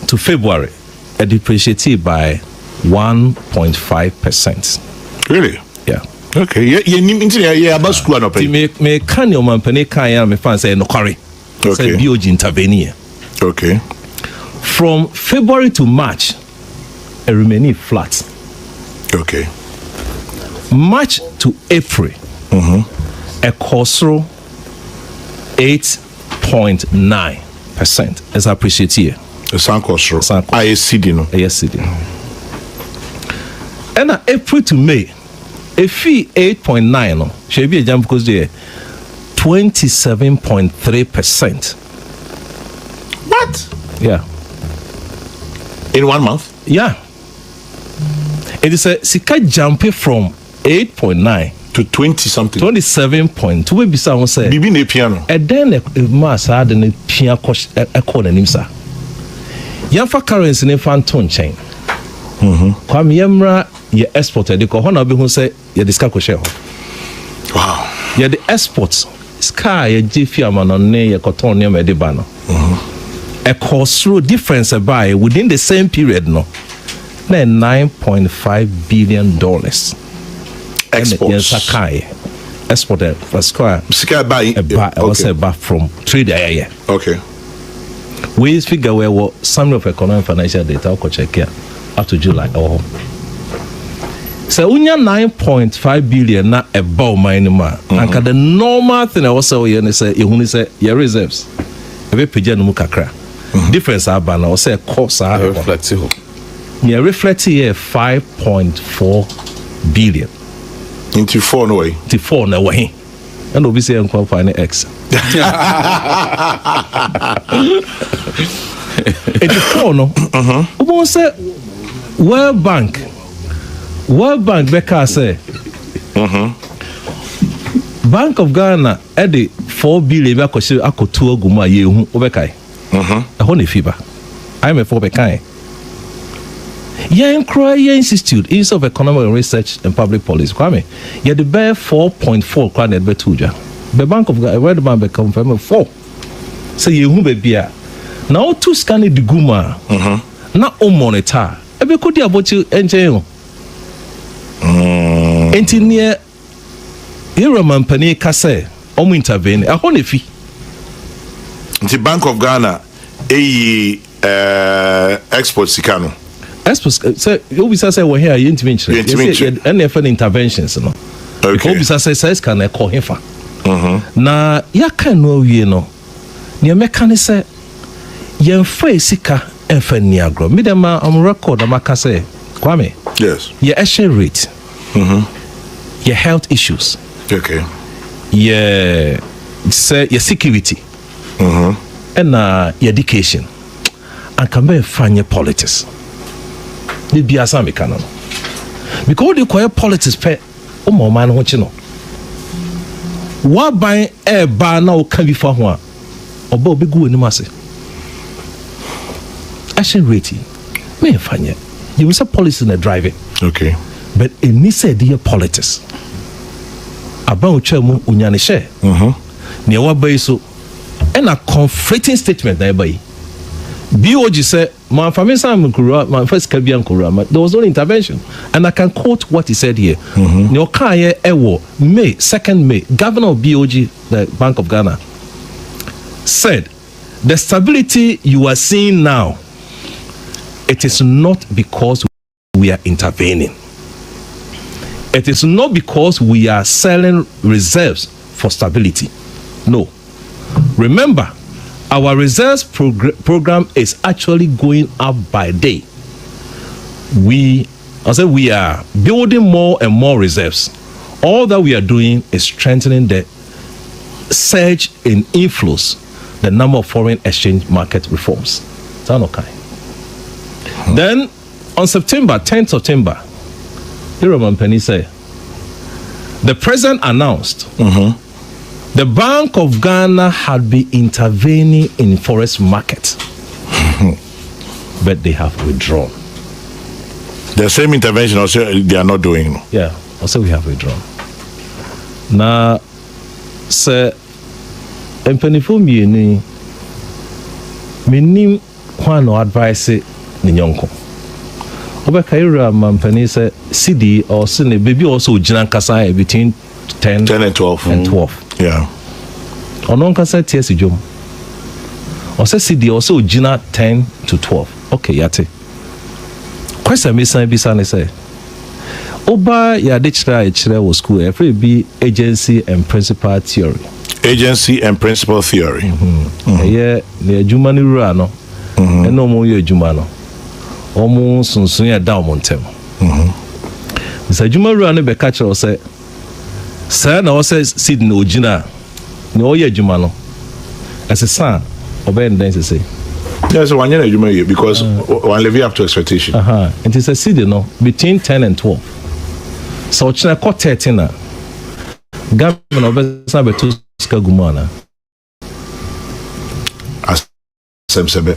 to February I depreciate by 1.5%. Really? Yeah. Okay, yeah, about school no pay. Me can your man penny can me fan say no carry. Say BOG intervene. Okay. From February to March, it remained flat. Okay. March to April, a coastal 8.9% as I appreciate here. The San coastal. ISCD no. ISCD. And April to May. A fee 8.9 no should be a jump because there 27.3%. What? Yeah. In 1 month? Yeah. It is a sika jump from 8.9 to 20 something. 27.2 we be say say. Bibi na piano. And then a mass had the piano cost a corner nimsa. Yanfa currency ne fanton chain. Kwame yemra ye exported the corner be who say ye disca ko share. Wow. Ye the exports sky ye gfia man on ye cotton ne me de ba no. A cost through difference by within the same period no. Na $9.5 billion. Exports. Yes, Sakai exported for square. Sika buy was a back from trade area. Okay. We figure where what summary of economic financial data ko check here up to July. So unya 9.5 billion na about mine ma. Anka the normal thing I was saying is say you say your reserves. Ebe page no mu kakra. Difference aba na o say cost a reflect ho. Me reflect here 5.4 billion. Into 4 no way. Into 4 na way. And obi say enko find X. Into 4 no. Obo say World Bank Becca say Bank of Ghana edi 4 billion akoshi akotu ogumu aye hu obekai ho ne fiba IMF obekai yen institute of economic research and public policy kwame ye the bear 4.4 kwa net betuja the Bank of Ghana World Bank be confirm 4 say ye hu be bia na o tu scan the guma na o monitor ebe kodi abochi enchen enti near Roman Penny Kase omu intervene ho ne fi The Bank of Ghana export sikano export say you say we here intervention and interventions no okay you say can e ko hefa na ya kan no wie no ne meka ne say yen fa sika enfa ni agro me dem am record am aka say Kwame yes your exchange rate your health issues okay your say your security and your education and can be find your politics ni bia sa me kana no because the quiet politics pe o mo man ho chi no wa ban e ba na o ka bi fa ho a oba obegu ani mase action rating me fanya you say policy na driving okay but it needs a dear politics about chairman unyane share ne wa bai so and a conflicting statement na bai BOG said my family my first Caribbean Kurama there was no intervention and I can quote what he said here ne okaye ewo May 2nd May governor of BOG the Bank of Ghana said the stability you are seeing now it is not because we are intervening. It is not because we are selling reserves for stability. No. Remember, our reserves program is actually going up by day. We are building more and more reserves. All that we are doing is strengthening the surge in inflows, the number of foreign exchange market reforms. Sound okay? Then on 10th September, Roman Penny said, the president announced the Bank of Ghana had been intervening in forest market, but they have withdrawn. The same intervention also they are not doing. Yeah, also we have withdrawn. Now, sir, and Penny for me, me no advice ni nyonko. Oba kaira mampani say CD or sine baby also ujina kasa between 10 and 12 yeah onon kasa TS jom or say CD also ujina 10 to 12 okay yate kwesa me bisa ne say oba ya de chira wo school every be agency and principal theory yeah the adwuma ni rura no eno mo ye adwuma no omo sunsun ya da omontem Mr. Juma Ruane be catch or say sir na o say seed no ogina ne o ye adwuma no as a son obey den say yes one year adwuma here because one live up to expectation and it's a seed no between 10 and 12 so china ko 13 na government obesa be to skagumana as sebe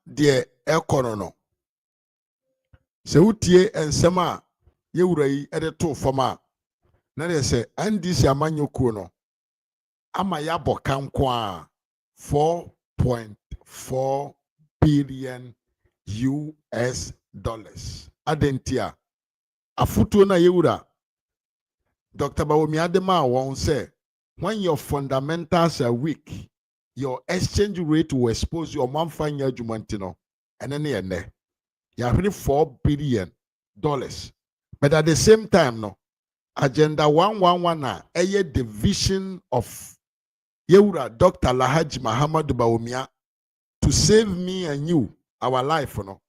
deɛ ɛkɔ no sɛ wotie nsɛm a yɛwura yi ɛde to fam a na deɛ sɛ NDC amanyokuo no ama yabo kankwa 4.4 billion US dollars. Adentia afutuo na yewura Dr. Bawomi Adema won't say when your fundamentals are weak, your exchange rate will expose your manfanya jumantino and then you have $4 billion. But at the same time, no agenda 111 a division of Yewura Dr. Lahaji Muhammad Bawumia to save me and you, our life, no.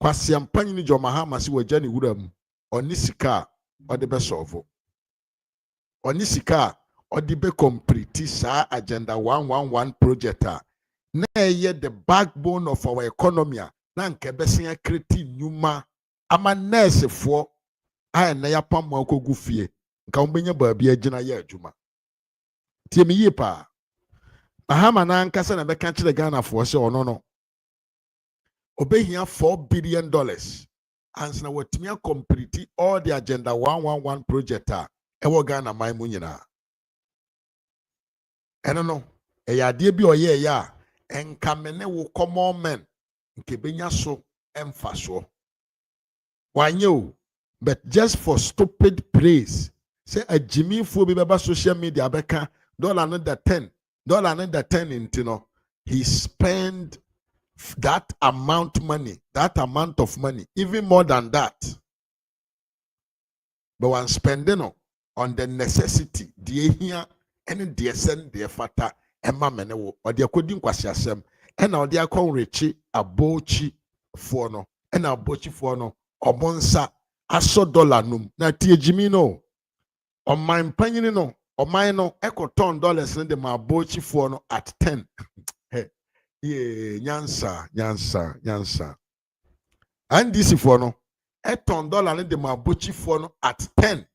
Kwasi ampanyi ni jo Mahama si wajani wuram onisika odibe solve. Onisika odibe complete sa agenda 111 project na the backbone of our economy na nkebesi ya kreti nyuma ama nurse fo a na ya pam akogu fie nka mbenya baabi agina ya adwuma tie me yie pa Mahama na nkasa na beka kire Ghana fo se ono no obehia $4 billion and na watimi complete all the agenda 111 project ewo Ghana man mu nyina eno no eya de bi oye ya enkamene wo common men nke benya so emfa so wanyo but just for stupid praise say a Jimmy fo bi beba social media beka $10 into no he spent that amount of money, even more than that. But when spending on the necessity, the here and the send the fata emma menewo or the according kwasiasem and now they are called Richie abochi for no and abochi for no obonsa aso dollar num na tie Jimmy no on my opinion no on my no echo $10 in the abochi for no at 10. Yeah, nyansa. And this for no, $10 in the mabuchi for no at 10.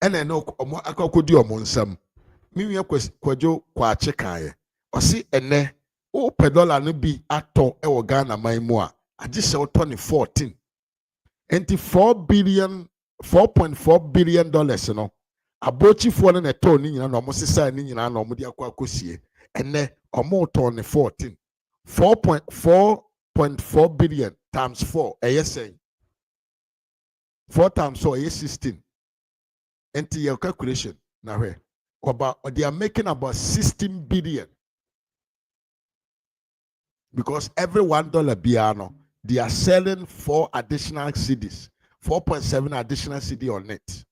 And I know akakudi omonsam. Mi kwajo kwa chekaye. Osi ene o $1 no bi ato ewo Ghana man mu a agi se 2014. Enti $4.4 billion no. Abochi for no neto ni nyina no mo sesa ni nyina no mo di akosie. And then almost on the 14 4.4 billion times 4 saying 4 times 4 is 16 into your calculation now about they are making about 16 billion because every $1 piano they are selling 4 additional CDs 4.7 additional CD on it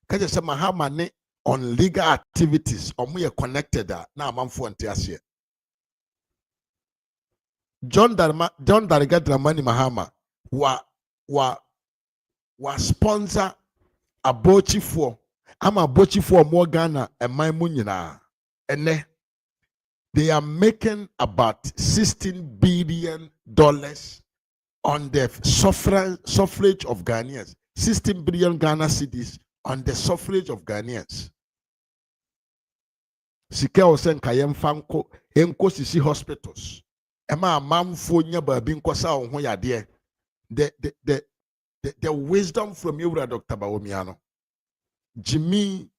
because you say Mahama on legal activities, or we are connected now. I'm for Antiasia. John Dariga Dramani Mahama wa sponsor abochi for. I'm abochi for more Ghana and my munina. And they are making about $16 billion on the suffrage of Ghanaians. 16 billion Ghana cedis on the suffrage of Ghanaians. Sika osen kayem fanko enko sisi hospitals. Ema amamfo nya baabi nkosa wo ho yade. The wisdom from you, Dr. Bawomiano. Jimmy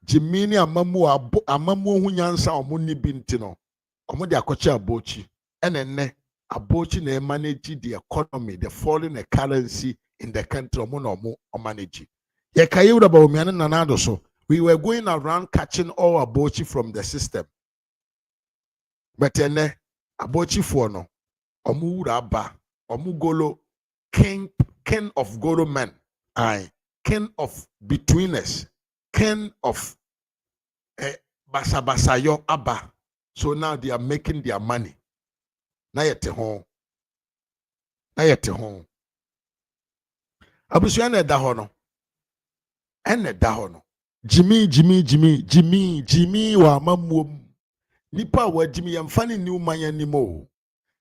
ni amamu ho nyansa omo ni binti no. Omo de akoche abochi. Enenne abochi na manage the economy, the foreign currency in the country omo na omo manage. Ye kayi Bawomiano nanado so. We were going around catching all abochi from the system. But then abochi for no omu raba omu golo king of golo men king of betweeners king of basabasayo abba. So now they are making their money. Na yete hon abusuana dahono ene dahono Jimmy wa mamuom nipa wa Jimmy yamfani ni umanya nimo.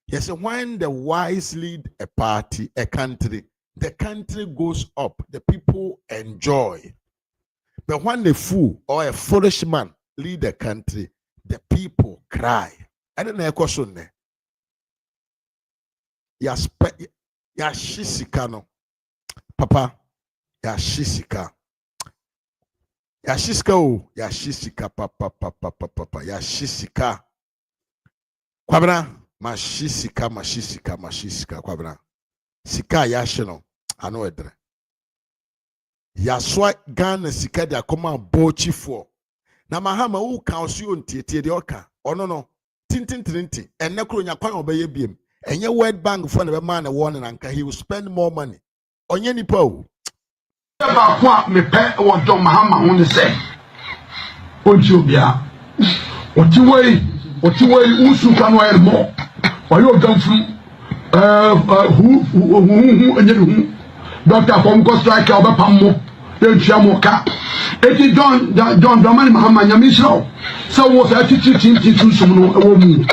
Yes, when the wise lead a party, a country, the country goes up, the people enjoy. But when a fool or a foolish man lead a country, the people cry. I don't know a question there. Ya shisika no. Papa, ya shisika. Yashiska o, yashisika papa, yashisika. Kwabra, mashisika, kwabra. Sika yashino, ano edre. Yaswa Ghana sika de akoma bochi for. Na mahama u kausi ontie de oka. Ono no, tintin. Enne kuro nya kwan obeye biem. Enye World Bank for the man one and anka he will spend more money. Onye nipa o. Ba kwa me pe won John Mahama ho ne se. Onti obia. Oti wei usu kan wa elmo. Oyo damfu hu enye hu. Doctor from go strike oba pammo. Entua mo ka. Eti John Dramani Mahama nyamisho. So wo sa titi sum no ewo mu.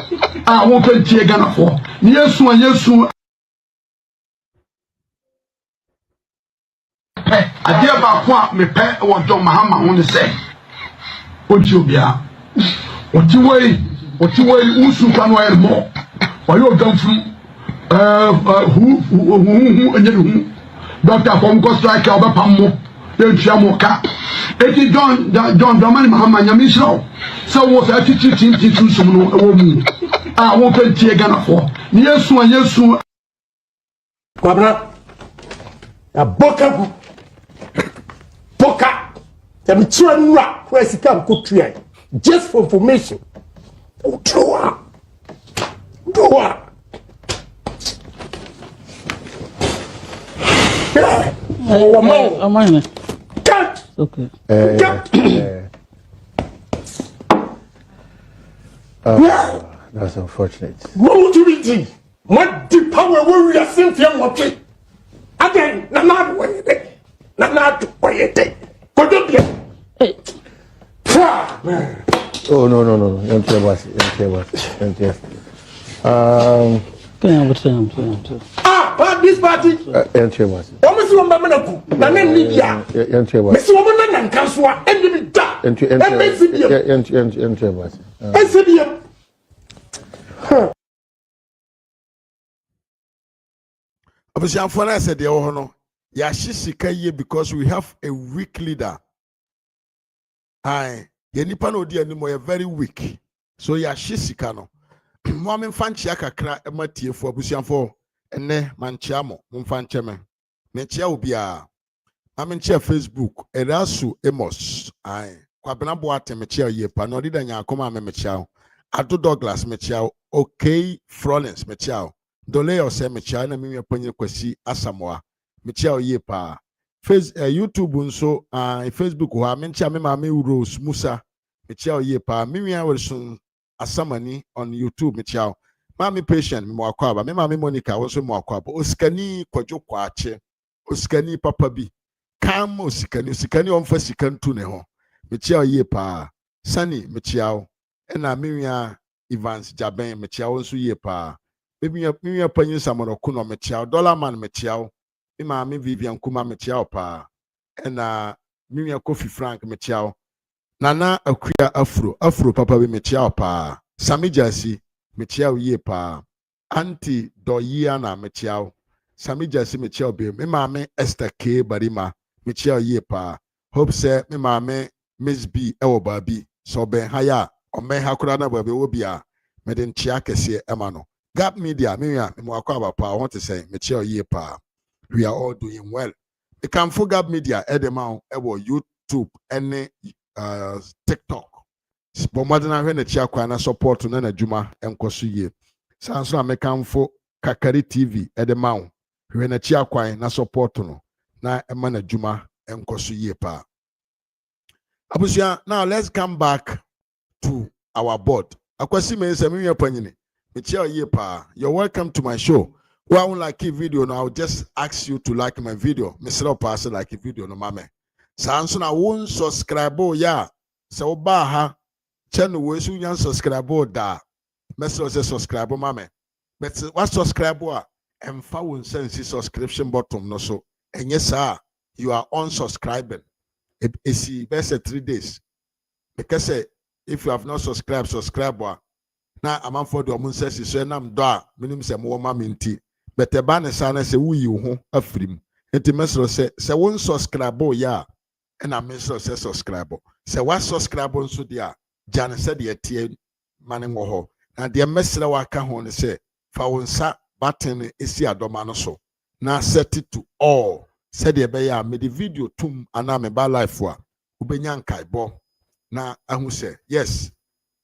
Ah wo pe tie Ghana for. Yesu adia ba kwa me pe won John Mahama ho ne se. Onti obia. Oti wei usu kan wa elmo. Oyo damfu hu enye hu. Doctor from go strike oba pammo. Entua mo ka. Eti John Dramani Mahama nyamisho. So wo sa titi sum no ewo mu. Ah wo pe tie Ghana for. Yesu Kwabra. Ya boka I'm trying to just for information. Do Okay. That's unfortunate. What do we do? What the power we are seeing from what? Again, not what you think. Hey. Oh no. Don't care about it. But this party. Don't care about it. Almost one Mamanaku. Nanan Libya. Don't care about it. Miss Woman and Kanswa and the da. Don't care about it. Obviously, I said the Ohono. Yashisika ye because we have a weak leader. Aye. Yenipa no di animo very weak. So yashisika no. Mwame mfanchia kakra ematie for abusianfo ene manchia mo mfanche me. Menchia obia. Amenchia Facebook Erasu Amos. Aye. Kwabena boate mechia ye pa no dida nya akoma me mechia. Ado Douglas mechia. Okay Florence mechia. Dole ose mechia na mimi aponye kwasi Asamoah. Mechia ye pa. YouTube nso Facebook ho amenchia me mama Rose Musa. Mechia ye pa. Mimi awelsun Asamani on YouTube mechia. Mami patient me mwakwaba. Me mami Monica also mwakwaba. Oskani kwajo kwache. Oskani papa bi. Kam osikani omfa sikantu ne ho. Mechia ye pa. Sani mechia. Ena mimi Evans Jaben mechia nso ye pa. Mimi panyin samono kuno mechia. Dollar man mechia. Mami Vivian Kuma mechia pa. Ena mimi Kofi Frank mechia. Nana Akuya Afro papa we mechia pa. Sami Jasi mechia ye pa. Auntie Doyiana mechia. Sami Jasi mechia be. Me mame Esther K Barima mechia ye pa. Hope say me mame Miss B ewo babi. So ben haya ome hakura na babi obia. Meden chia kese emano. Gap Media me mwakwa pa. I want to say mechia ye pa. We are all doing well. You can forget media edema ewo YouTube any TikTok. Spomadana when the chiakwana support na na juma enkoso ye. Sanso amekanfo Kakari TV edema when the chiakwan na support no na ema na juma enkoso ye pa. Abusia, now let's come back to our board. Akwasi me se me panyini. Me chia ye pa. You're welcome to my show. Well, I won't like a video now. I'll just ask you to like my video. Mr. Pass like a video no mame. Sanson I won't subscribe ya. So baha channel we soon yan subscribe da. Mr. say subscribe mame. But what subscribe and found sense subscription button no so. And yes sir, you are unsubscribing. It's best 3 days. Because if you have not subscribed, subscribe now I'm for the moon says so nam da minimum say more maminti. But the banner sana say we you ho afrim. Enti mesro say won subscribe ya and I miss say subscribe. Say what subscribe nso dia. Jan said the tie manning wo ho. Na de mesra waka ho ne say fa wonsa button esi adoma no so. Na set it to all. Said the beya me the video tum ana me ba life wa. Ubenya nkaibo. Na ahu say yes.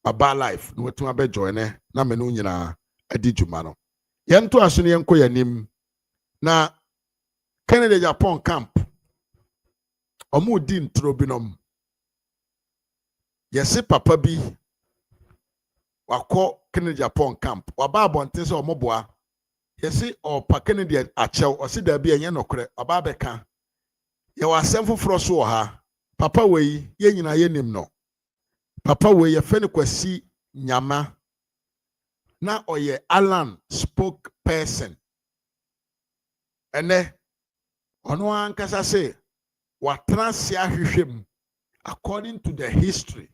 Aba life no wetu abejo ne na me no nyina adi dwuma no. Yento aso ne yenko yanim. Na Kennedy Japan camp. Omu di ntro binom. Yesi papa bi wako Kennedy Japan camp. Waba abonten se omoboa. Yesi opa Kennedy achew osi da bi enye nokre. Waba beka. Ye wasem foforo so ha. Papa wei ye nyina ye nim no. Papa wei ye fe ne kwasi nyama. Na oye Alan spokesperson. Ene ono ankasa say watrasia hwehwem according to the history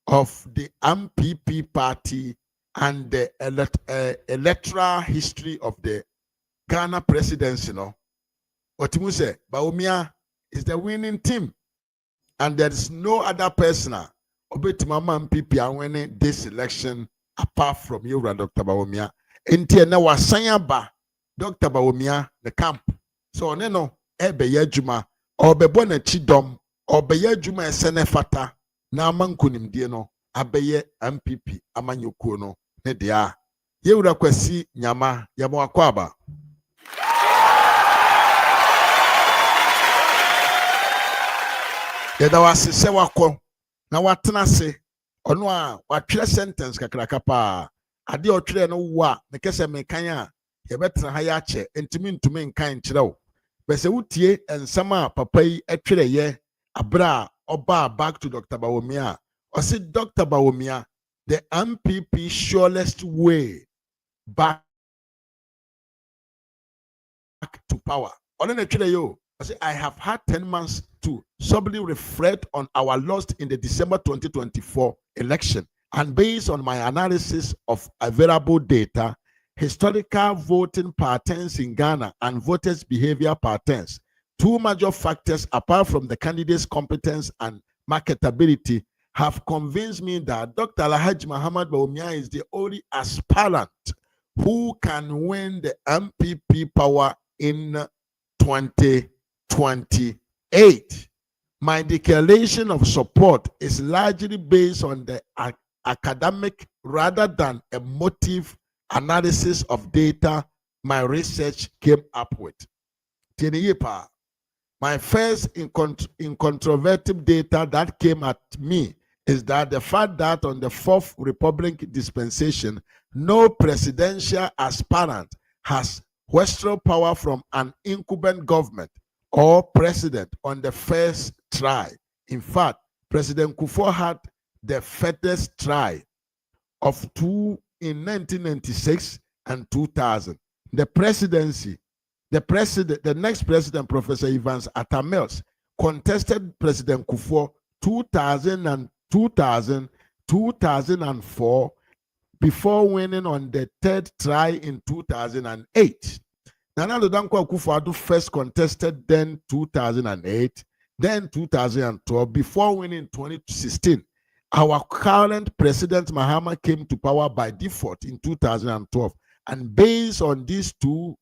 of the MPP party and the electoral history of the Ghana presidency, no. Otimu say Bawumia is the winning team, and there is no other person obetimama MPP are winning this election apart from you, Dr. Bawumia. Enti na wasanya ba Dr. Bawumia the camp. So no ebeye adwuma obebo na chidom obeye adwuma esene fata na amankunim die no abeye MPP amanyokuo no ne dia yewura kwasi nyama yamo akwaba yeda wasese wako na watena se ono a watwere sentence kakraka pa ade otwere no wo a ne kese mekan a yebetena ha ya che ntumi nkan kyerɛw bese wutie ensama papa yi etwere ye abra oba back to Dr. Bawumia or say Dr. Bawumia the MPP surest way back to power. I have had 10 months to soberly reflect on our loss in the December 2024 election, and based on my analysis of available data, historical voting patterns in Ghana and voters' behavior patterns, two major factors apart from the candidate's competence and marketability have convinced me that Dr. Alhaji Muhammad Bawumia is the only aspirant who can win the MPP power in 2028. My declaration of support is largely based on the academic rather than emotive analysis of data my research came up with. My first incontrovertible data that came at me is that the fact that on the Fourth Republic dispensation, no presidential aspirant has western power from an incumbent government or president on the first try. In fact, President Kufuor had the first try of two in 1996 and 2000. The next president, Professor Evans Atta Mills, contested President Kufuor 2004 before winning on the third try in 2008. Nana Dankwa Akufo-Addo first contested then 2008, then 2012 before winning in 2016. Our current President Mahama came to power by default in 2012, and based on these two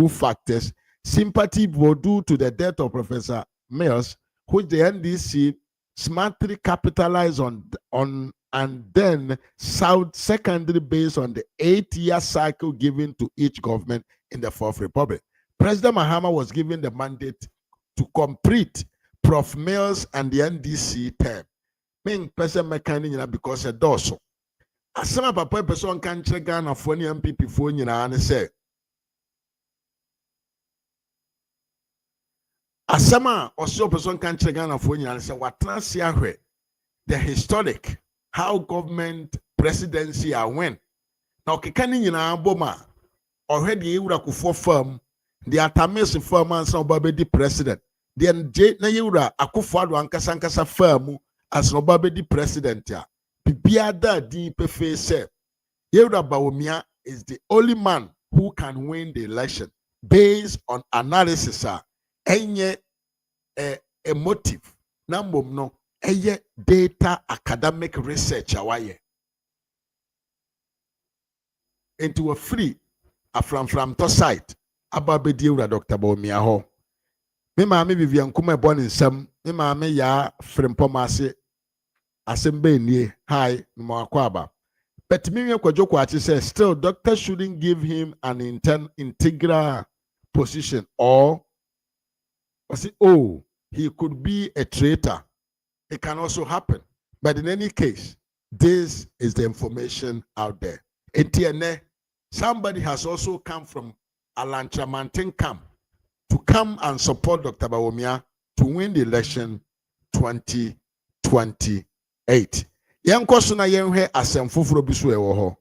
factors, sympathy vote due to the death of Professor Mills, which the NDC smartly capitalized on and then secondary based on the 8-year cycle given to each government in the Fourth Republic. President Mahama was given the mandate to complete Prof. Mills and the NDC term. Main person mechanic because a dorsal. As some of a person can check Ghana for any MPP for you and say, as some or so person can check Ghana for you and say, what the historic how government presidency are when. Now, Kikani in our boma already you would firm the Atamis firm and some baby president. Then J. Nayura Akufo-Addo Ankasa firm as no baby president. Bibiada deep face. Yewura Bawumia is the only man who can win the election based on analysis enye a motive na mbom no eye data academic research awaye into a free from to site ababedi ura Dr. Bawumia ho me maame Vivian kuma born in some me maame ya frimpomase asembe nie hi no akwaba but me Kwadwo Achi says still doctor shouldn't give him an integral position or say he could be a traitor. It can also happen. But in any case, this is the information out there. In TNA, somebody has also come from Alantramantin camp to come and support Dr. Bawumia to win the election 2028. Yanko suna yenhe asem foforo bisu ewo ho.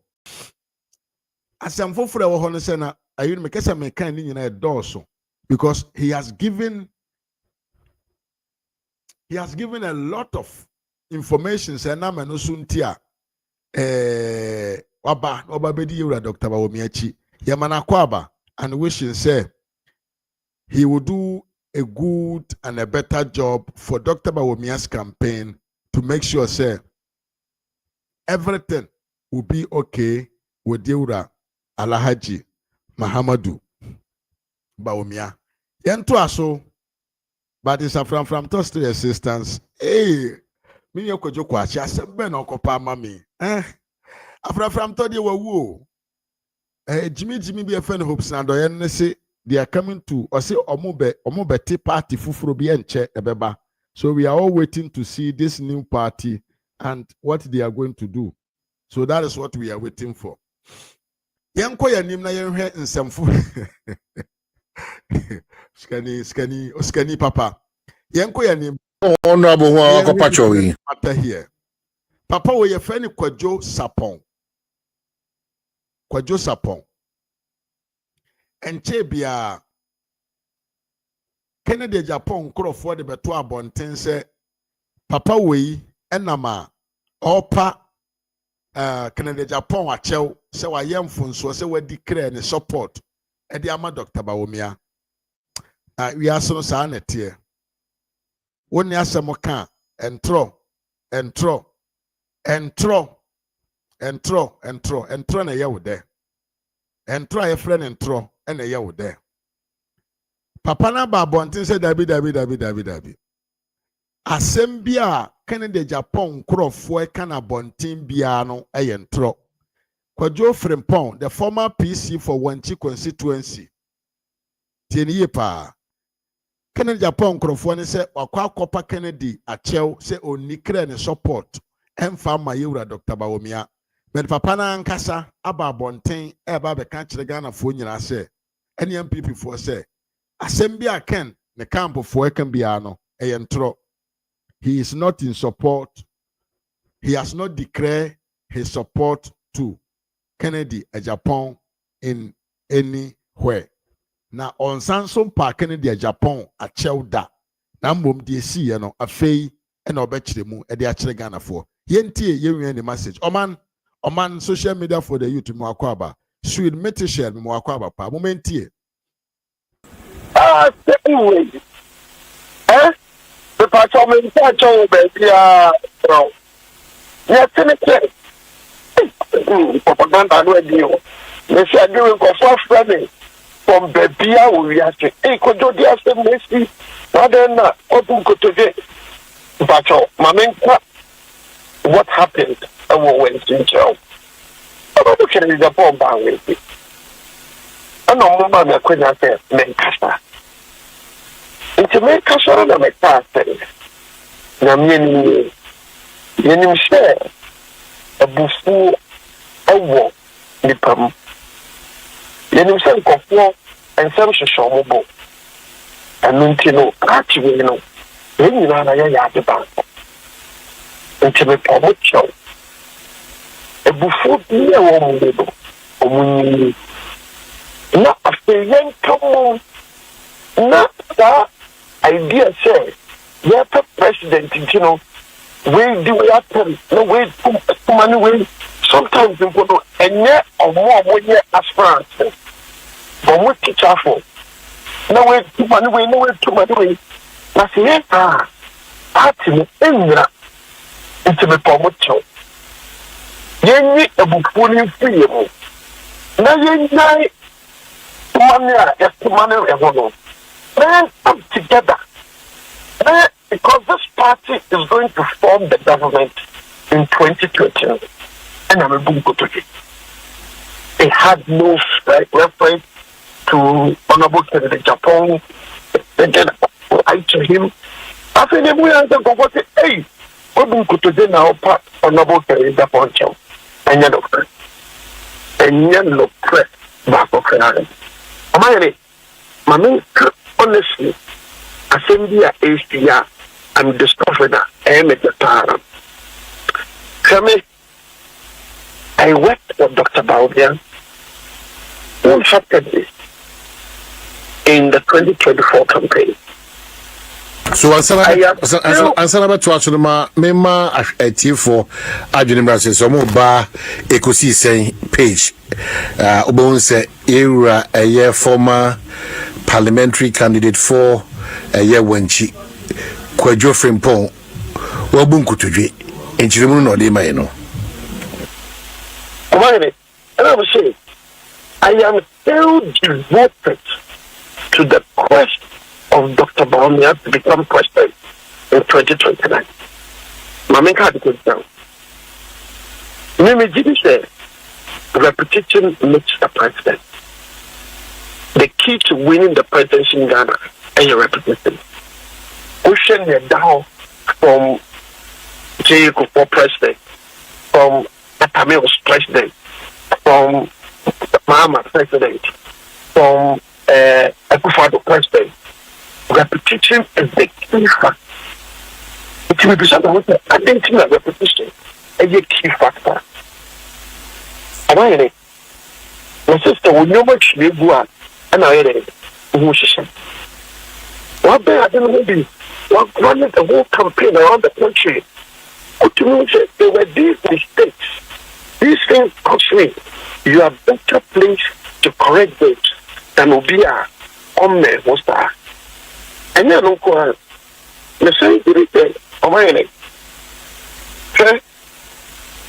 Asem foforo ewo ho no se na ayi me kesa me kan ni nyina edoso because he has given a lot of information say na me no suntia waba bedi yura Dr. Bawumia chi yamana kwaba and wishing say he will do a good and a better job for Dr. Bawumia's campaign to make sure say everything will be okay with Yura Alhaji Mahamadu Bawumia. Yento aso, but it's a from trusted assistance. Hey, me Kwadwo Achi asembe na okopa mami. From to dey wo. Jimmy be a friend hopes na do yen say they are coming to or say omobeti party fufuro bi enche ebeba. So we are all waiting to see this new party and what they are going to do. So that is what we are waiting for. Yanko yanim na yenhwe nsemfo. Skani papa. Yanko yanim. Honorable Okopachowi. Matter here. Papa we yefeni Kwadwo Sapon. Kwadwo Sapon. Enche bia Kennedy Japan krofo de beto abonten se papa we enama opa Kennedy Japan achew se wa yemfunso se wadi kra ne support e de ama Dr. Bawumia we aso sa na tie woni asem ka entro na ye wo de entro ye friend entro na ye wo de papa na ba bontin say dabi asem bia Kennedy Japan krofo e kana bontin bia no entro Kwadwo Frimpong, the former PC for Wanchi constituency tieni ye pa Kennedy Japan krofo ne say wakwa kopa Kennedy achew say onikre ne support emfa ma yewura Dr. Bawumia but papa na ankasa aba bontin e ba be ka kire Ghana fo nyina say NMPP for say assembly ken ne camp for ken bia no entro. He is not in support. He has not declared his support to Kennedy Japan in anywhere. Now on Samson pa Kennedy Japan a chewda. Na mbom die si ye no afei e na obechire mu e de a kire Ghana for. Yentie yenwie ne message. Oman social media for the youth mu akwaba. Sweet Metishel mu akwaba pa. Momentie. Anyway. The patrol in Pacho, baby, no. Yes, in propaganda, no deal. They said, doing for friendly from Babia, we have to. Hey, could you do the Messi? Rather than open to today. Patrol, Mamma, what happened? I went to jail. I'm looking at the bomb with it. I know Mamma couldn't say, Menkasta. Into make us on a metaphor. Namini, Yenim share a bufu, a walk, Nipam. Yenim send Kofu and some Shomobo. And Nuntino, actually, you know, when you are a yard bank. Into the public show. A bufu near woman, not a young come not that idea say yeah president you know we do happen no way too many ways sometimes people know and yet or more when you aspirants but what teacher for No way, too many way, no way, too many way. Na say party no enra into me promotion. Yenni ebufu ni free mo. Na yenni money ehono. Then come together. Because this party is going to form the government in 2020. And I'm a boom to it. They had no reference to Honorable President Japan. They get right to him. I think we are going to say, hey, what do you do now? Honorable President Japan. And yet, no press back of the I mean, honestly, Assembly ACR and discovered that I am at the time. I worked with Dr. Baobia. What happened is in the 2024 campaign. So answer about to actually mema for adwene so mo ba ekosi sen page obon say era a year former parliamentary candidate for a year wenchi Kwadwo Frimpong wabunku enchirimu no de mai no. And I was saying, I am still devoted to the quest of Dr. Baumia to become president in 2029. Mama can't put down. Mimi Jimmy said, repetition makes the president. The key to winning the presidency in Ghana is your repetition. Pushing you down from J. Kufuor president, from Atamil's president, from Mahama president, from Akufo-Addo president. Repetition is the key factor. It will be something with identity and repetition is a key factor. My sister will know much they go and I read it. What day I didn't be running the whole campaign around the country. What to me say there were these mistakes. These things cost me. You are better placed to correct those than will be a what's that? And you know, the same thing,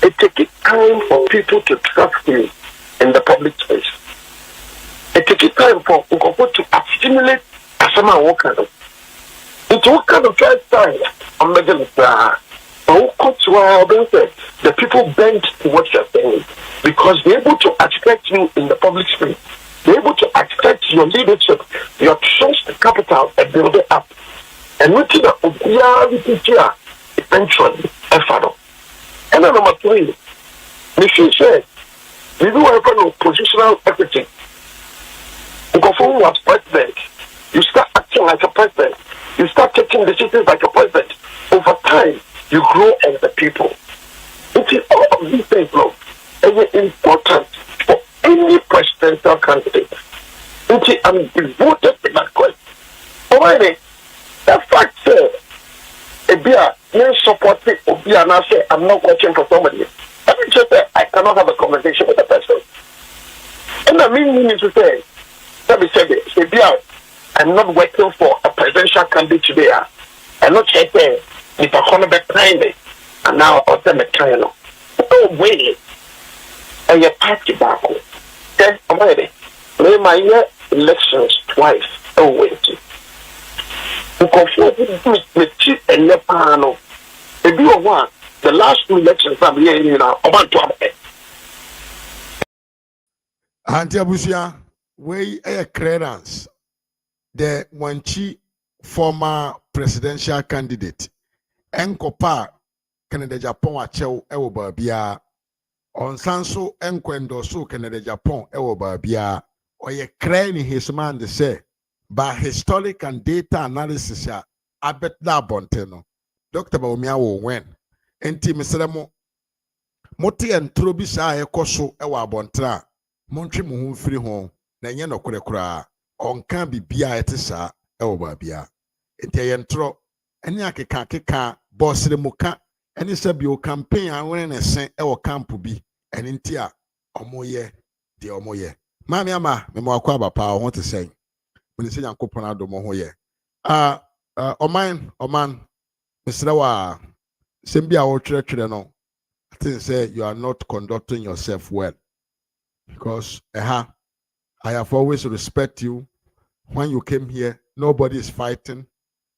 it takes time for people to trust you in the public space. It takes time for people to assimilate as someone worker. It's what kind of lifestyle I'm making the people bend to what you're saying because they're able to expect you in the public space. They're able to expect your leadership, your trust capital, and build it up. And we think that we are eventually a father. And then number three, Michelle said, we do have a positional equity. Because when you are president, you start acting like a president. You start taking decisions like a president. Over time, you grow as the people. It is all of these things, Lord, is important for any presidential candidate. I'm devoted to that question. Alright, the fact that supporting and say I'm not watching for somebody. Let me just say I cannot have a conversation with the person. And I mean to say, let me say this, I'm not working for a presidential candidate today. I'm not checking if I'm going to be kindly and now ultimate kind of no way. And your party back. Okay, I'm ready. May my year elections twice. Oh, wait. Because with cheap and the panel, if you want the last two elections, I'm here, you know, I want to have it. Auntie Abusia, we a clearance. The Wanchi former presidential candidate, Enkopa, Canada Japan, Achew, Ewo Babia, on Sanso, Enkwendo, so Canada Japan, Ewo Babia, or ye crane his man to say, by historic and data analysis, I bet that Bonteno. Dr. Baumia will win. Enti Miseramo Moti and Trobisa, a coso, Ewa Bontra, Montri Muhum free home, Nanyano Kurekura. On can be bia etisa ewo bia enti yentro eni akeka boss de muka eni se bi o campaign anwen ne sen ewo camp bi eni ntia omoye de omoye mami ama me mo akwa bapa ho te sen when you say Yankopon Adomo hoye. Oman, Mr. Wa, Sembia or church, no. I think say you are not conducting yourself well. Because I have always respect you. When you came here, nobody is fighting.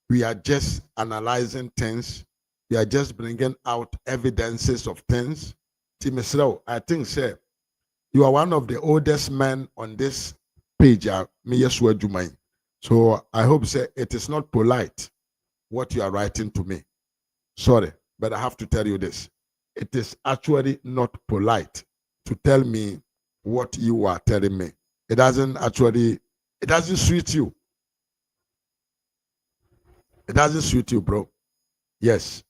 We are just analyzing things. We are just bringing out evidences of things. Timesrao, I think, sir, you are one of the oldest men on this page. So I hope, sir, it is not polite what you are writing to me. Sorry, but I have to tell you this. It is actually not polite to tell me what you are telling me. It doesn't suit you. It doesn't suit you, bro. Yes.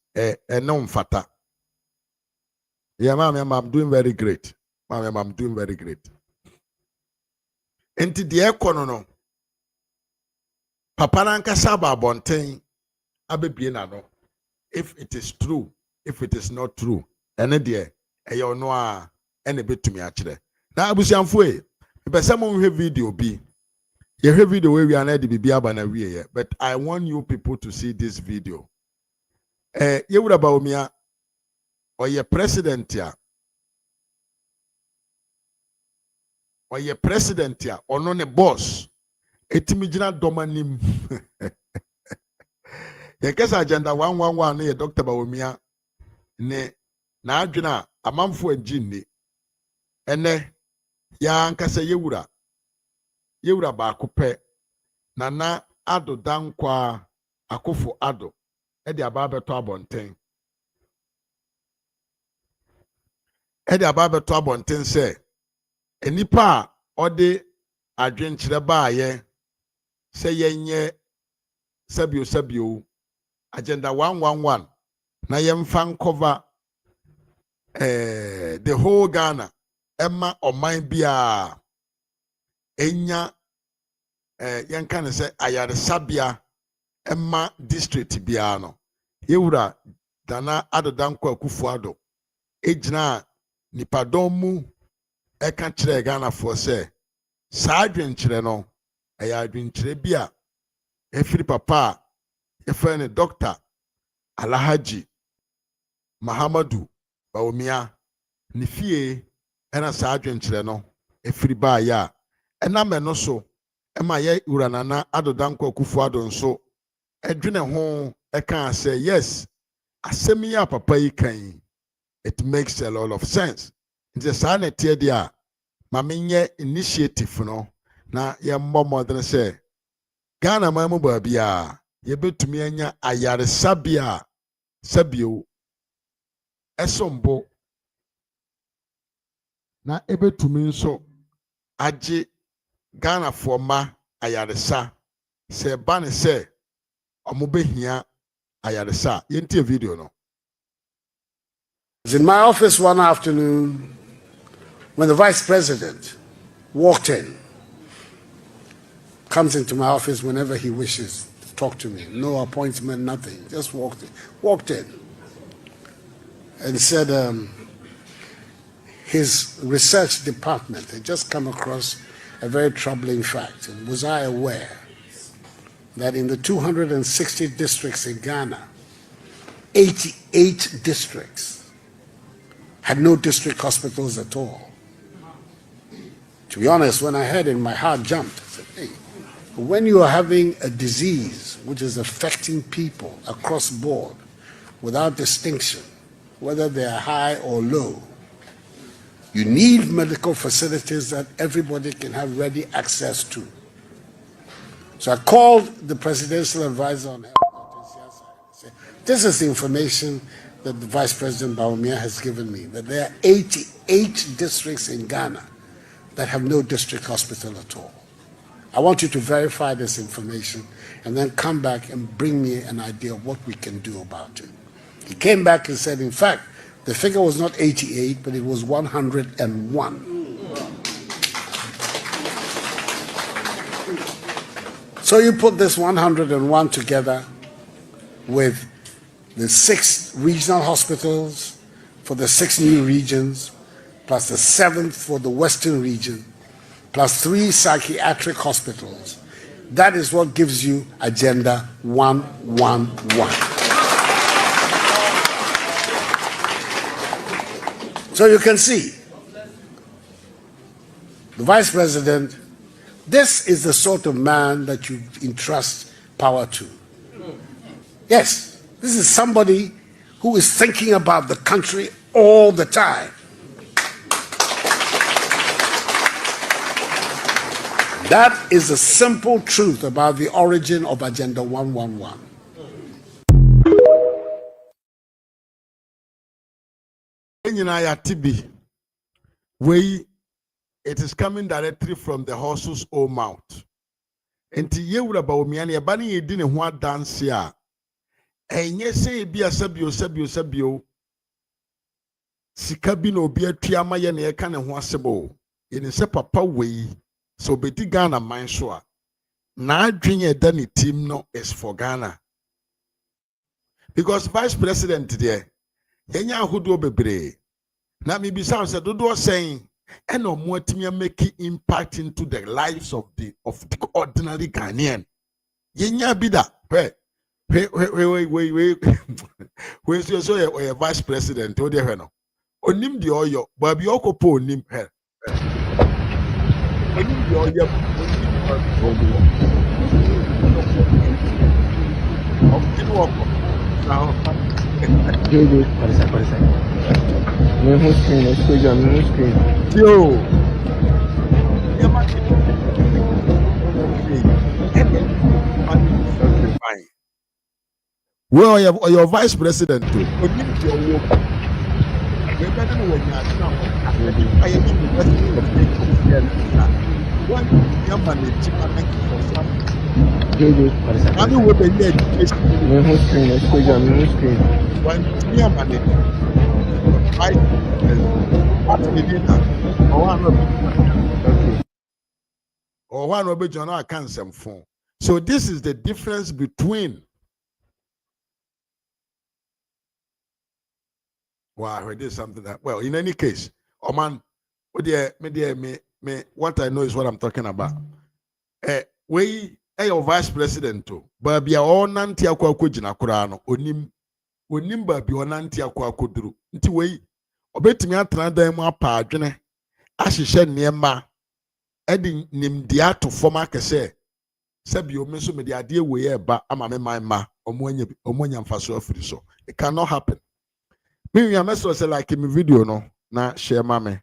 No fata. Yeah, ma'am, I'm doing very great. Ma'am, I'm doing very great. Enti the economy. Papa nanka saba bonten abebie na no. If it is true, if it is not true, ene de eyo no a ene betumi a kire. Na abusianfo e, be se mo hwe video bi. Ye hwe video we are na de bibia ba na wie, but I want you people to see this video. Ye wura ba omia oye president ya. Oye president ya, ono ne boss. Etimi gina domanim. Ye kesa agenda 111 ne Dr. Bawumia ne na adwena amamfo agini ene ya nkasa yewura ba akopɛ na ado dankwa akofo ado e de ababeto abonten sɛ enipa a ɔde adwenkyerɛ baayɛ sɛ yenye sabio agenda 111 na yemfa cover the whole Ghana emma oman bia enya yenka ne sɛ ayaresabia emma district bia no yewura dana adodankwa akufo ado ejina nipadon mu eka kyerɛ Ghana fo sɛ saa adwenkyerɛ no adwenkyerɛ bia efiri papa efene Dr. Alhaji Mahamadu Bawumia ni fie ena saa adwenkyerɛ no efiri ba ya ena me no so ema ye uranana adodankwa akufo ado nso edwene ho eka say yes asemi ya papa yi kan it makes a lot of sense. Nti saa na tie dia ma menye initiative no na ye mmɔ modern say Ghana ma mu ba bia ye betumi anya ayaresabia sabio esombo na ebetumi nso age Ghana for ma ayaresa se ba ne se omobehia ayaresa yentie video no. I was in my office one afternoon when the vice president walked in. Comes into my office whenever he wishes to talk to me. No appointment, nothing. Just walked in. And said his research department had just come across a very troubling fact. And was I aware that in the 260 districts in Ghana, 88 districts had no district hospitals at all. To be honest, when I heard it, my heart jumped. I said, hey, when you are having a disease which is affecting people across board without distinction, whether they are high or low, you need medical facilities that everybody can have ready access to. So I called the presidential advisor on health. I said, this is the information that the Vice President Bawumia has given me, that there are 88 districts in Ghana that have no district hospital at all. I want you to verify this information and then come back and bring me an idea of what we can do about it. He came back and said, in fact, the figure was not 88, but it was 101. So you put this 101 together with the 6 regional hospitals for the 6 new regions, plus the 7th for the Western region, plus 3 psychiatric hospitals, That is what gives you Agenda 111. So you can see, the Vice President, this is the sort of man that you entrust power to. Yes, this is somebody who is thinking about the country all the time. That is the simple truth about the origin of Agenda 111. It is coming directly from the horse's own mouth. Enti yewura ba omiani e ba ne yedi ne ho adanse a enye se bi asabio sika bi na obi atua ma ye ne ka ne ho asebo ye ne se papa wei so bedi Ghana man so a na adwenye da ne team no is for Ghana, because Vice President there yenya ahodo bebre na me bi sound say dodo saying and no more making impact into the lives of the ordinary Ghanaian. Yenya bida. Wait, so a vice president, o de no. Onim di oyo, but bi okopo onim he. Onim di oyo, Yo. Well, your vice president too. Or one of the cancer phone. So this is the difference between. Wow, I heard something that, well, in any case, oh man, me, what I know is what I'm talking about. Your vice president too, but be all nanti akwa kujina kurano, onimba bi onanti akwa kudru. Nti we, obetimi atranda emu apa adwene, ahihye niema, edi nimdia to forma kese, sebi o menso me de ade we eba ama me ma, omonya mfaso afiri so. It cannot happen. Me message say like in video no na share mame.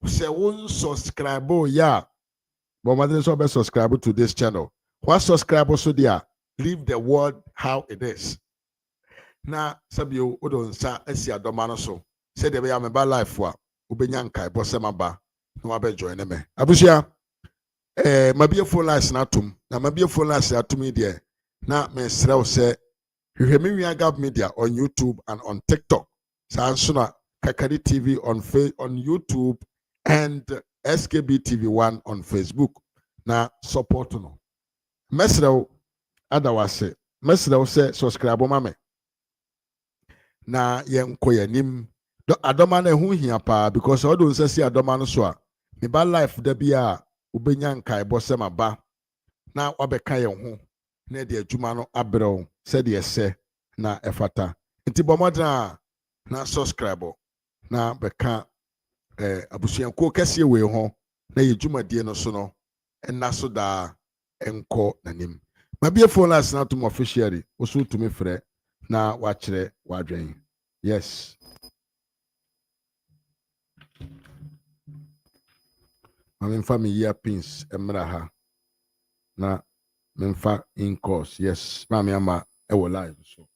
Say won subscribe yeah. But mother so be subscribe to this channel. What subscribe also there? Leave the word how it is. Na sabio odon sa esi adoma no so. Say the be am ba life wa obenya nkai bo se maba no abe join me. Abusia mabie phone lines na tum. Na mabie phone lines atum there. Na me srew say hwehwemi wi agab media on YouTube and on TikTok. Sansuna Kakari TV on YouTube and SKB TV1 on Facebook. Na support no. Mesrew adawase. Mesrew say subscribe mame. Na yenko yanim. Adoma na hu hia pa because all those say adoma no so a me ba life da bia ubenya nkai bose maba na wabeka ye ho na de adwuma no abrew se de ese na efata. Nti bomodra na subscribe na beka abusuanko kese we ho na yedwumadie no so no enna so da enko nanim mabie phone last na to officially oso to me frɛ na wachire wadwen. Yes, memfa me earpins emra ha na memfa in course. Yes, mama ama e wo live so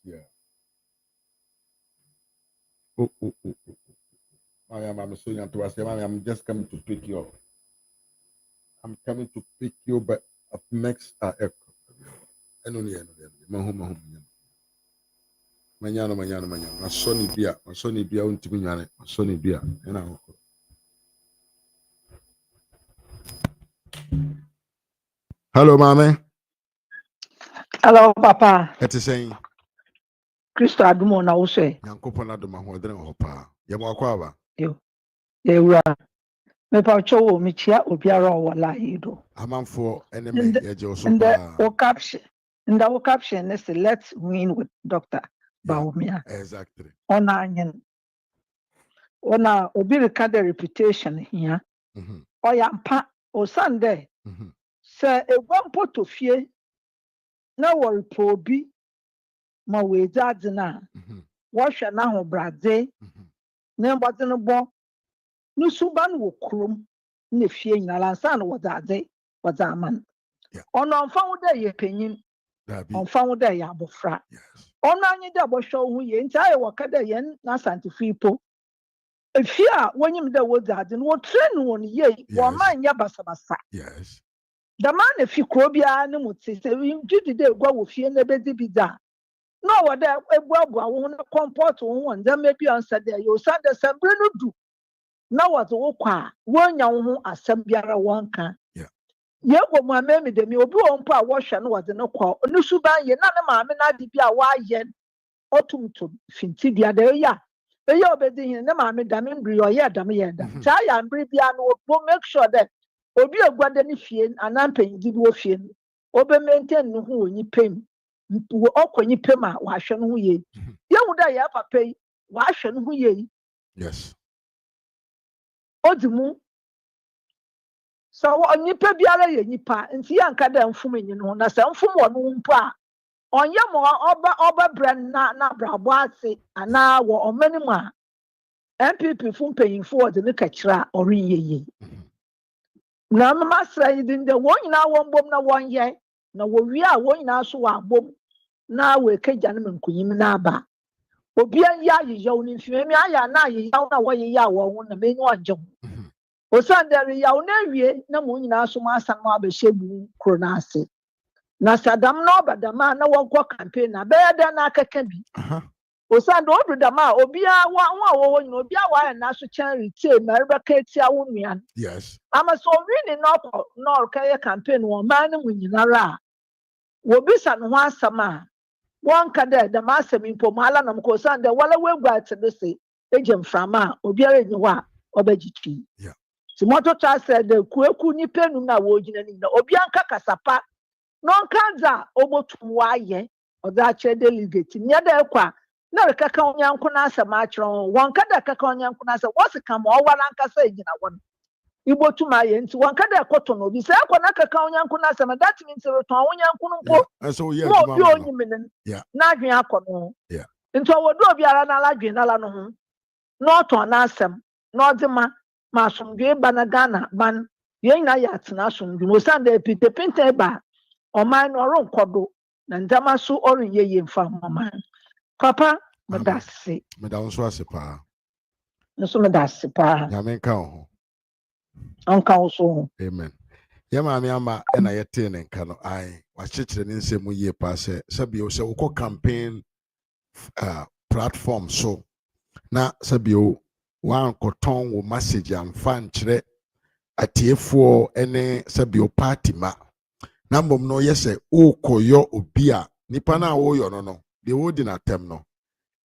yeah. Oh. I'm so young to ask you, I'm just coming to pick you up. I'm coming to pick you but up next echo. Manyano. My sonny beer, untiminyane, my sonny beer, and I Hello, mommy. Hello, Papa. What is saying? Christo Adumo na use. Yankopon Aduma ho dren ho pa. Yemo akwaba. Ewura. Me pa chowo me chia obiara wala yido. Amanfo enemy And yeje so and the pa. caption is let's win with Dr. Bawumia. Exactly. Ona obi reka the reputation here. Oyampa o Sunday. Se egwampo to fie na woripo obi ma we dadina. Wahwe na ho brade. Na mbade no bo. No suban wo krom na fie nyala ansa na wodade wodaman. Ono mfa wo da ye panyin. Onfa wo da ye abofra. Ono anyi da bohwe wo ye nti aye wakada ye na santifipo. Efia wonyim da wodade no train won ye wo man ya basabasa. Yes. The man fi kro bia ne muti se judi de gwa wo fie na bedi bi da. No woda ebuabua wo na comport wo won da mebi ansa da yo sa da sambre no du. Na wato wo kwa wonya wo ho asem biara wonka. Ye go mu amemi de mi obi wo mpo a wo hwe no wode no kwa onu suban ye na ne maame na de bia wa ye otumtum finti dia de ya eye obedi hin ne maame da me mbri yo ye da me ye da ta ya mbri bia no go make sure that obi egwade ne fie anampanyi di wo fie no obe maintain no ho onyi pem wo okonyi pem a wa hwe no ho ye ye hu da ya papa yi wa hwe no ho ye. Yes. Odimu so onipa biara ye nipa nti yanka da mfum nyi no na se mfum wo no mpo a onye mo oba brand na brabo ase ana wo omanimu a MPP fum panyinfo wo de ne kachira oriyeye na mama sra yi de wo nyina wo mbom na wonye na wo wi a wo nyina so wa bom na we kagya ne menkunyim na aba obi an ya yeyaw ni mfimi aya na yeyaw na wo yeya wo ho na menyu anje Osandere ya unewie na mu nyina so ma asan ma abehyebu kro na ase na sadam na obadama na wonko campaign na be da na akaka bi osando odudama obi a wo nyina obi a wa na so chan retain ma rebeka etia wo nua. Yes. Ama so wini no kay campaign wo ma na mu nyina ra wo bisa no ho asam a wonka da ma asam impo mala na mko osande wala wegwa atedese ejemframa obi ara nyi wa obagitwi. Yeah. Moto cha said the kueku ni penu na wojina ni na obi anka kasapa no nkanza obotum waye oda che delegate nya da kwa na rekaka onyanko na asema achro wonka da kaka onyanko na asema wosika ma owara nkasa ejina won ibotum aye nti wonka da ekoto no bi se akwa na kaka onyanko na asema that means reton onyanko no mpo so yeah no bi onyimene na adwen akono nti owodo obi ara na ladwen na la no ho no to na asem no dema masumdwe bana Ghana ban yenya ya tena asumdwe mo sande pite pinte ba oman no ron kodo na ndama so orin yeye mfa oman papa medase medanso asepa nso medase pa ya menka ho onka so amen ya maami ama na yete ne nka no ai wa chechire ne nsemu yie pa se sabio se ukọ campaign platform so na sabio wan koton wo message amfa nkyere atiefo ene sabio party ma na mbom no yese ukoyo obi a nipa na wo yo no the word na tem no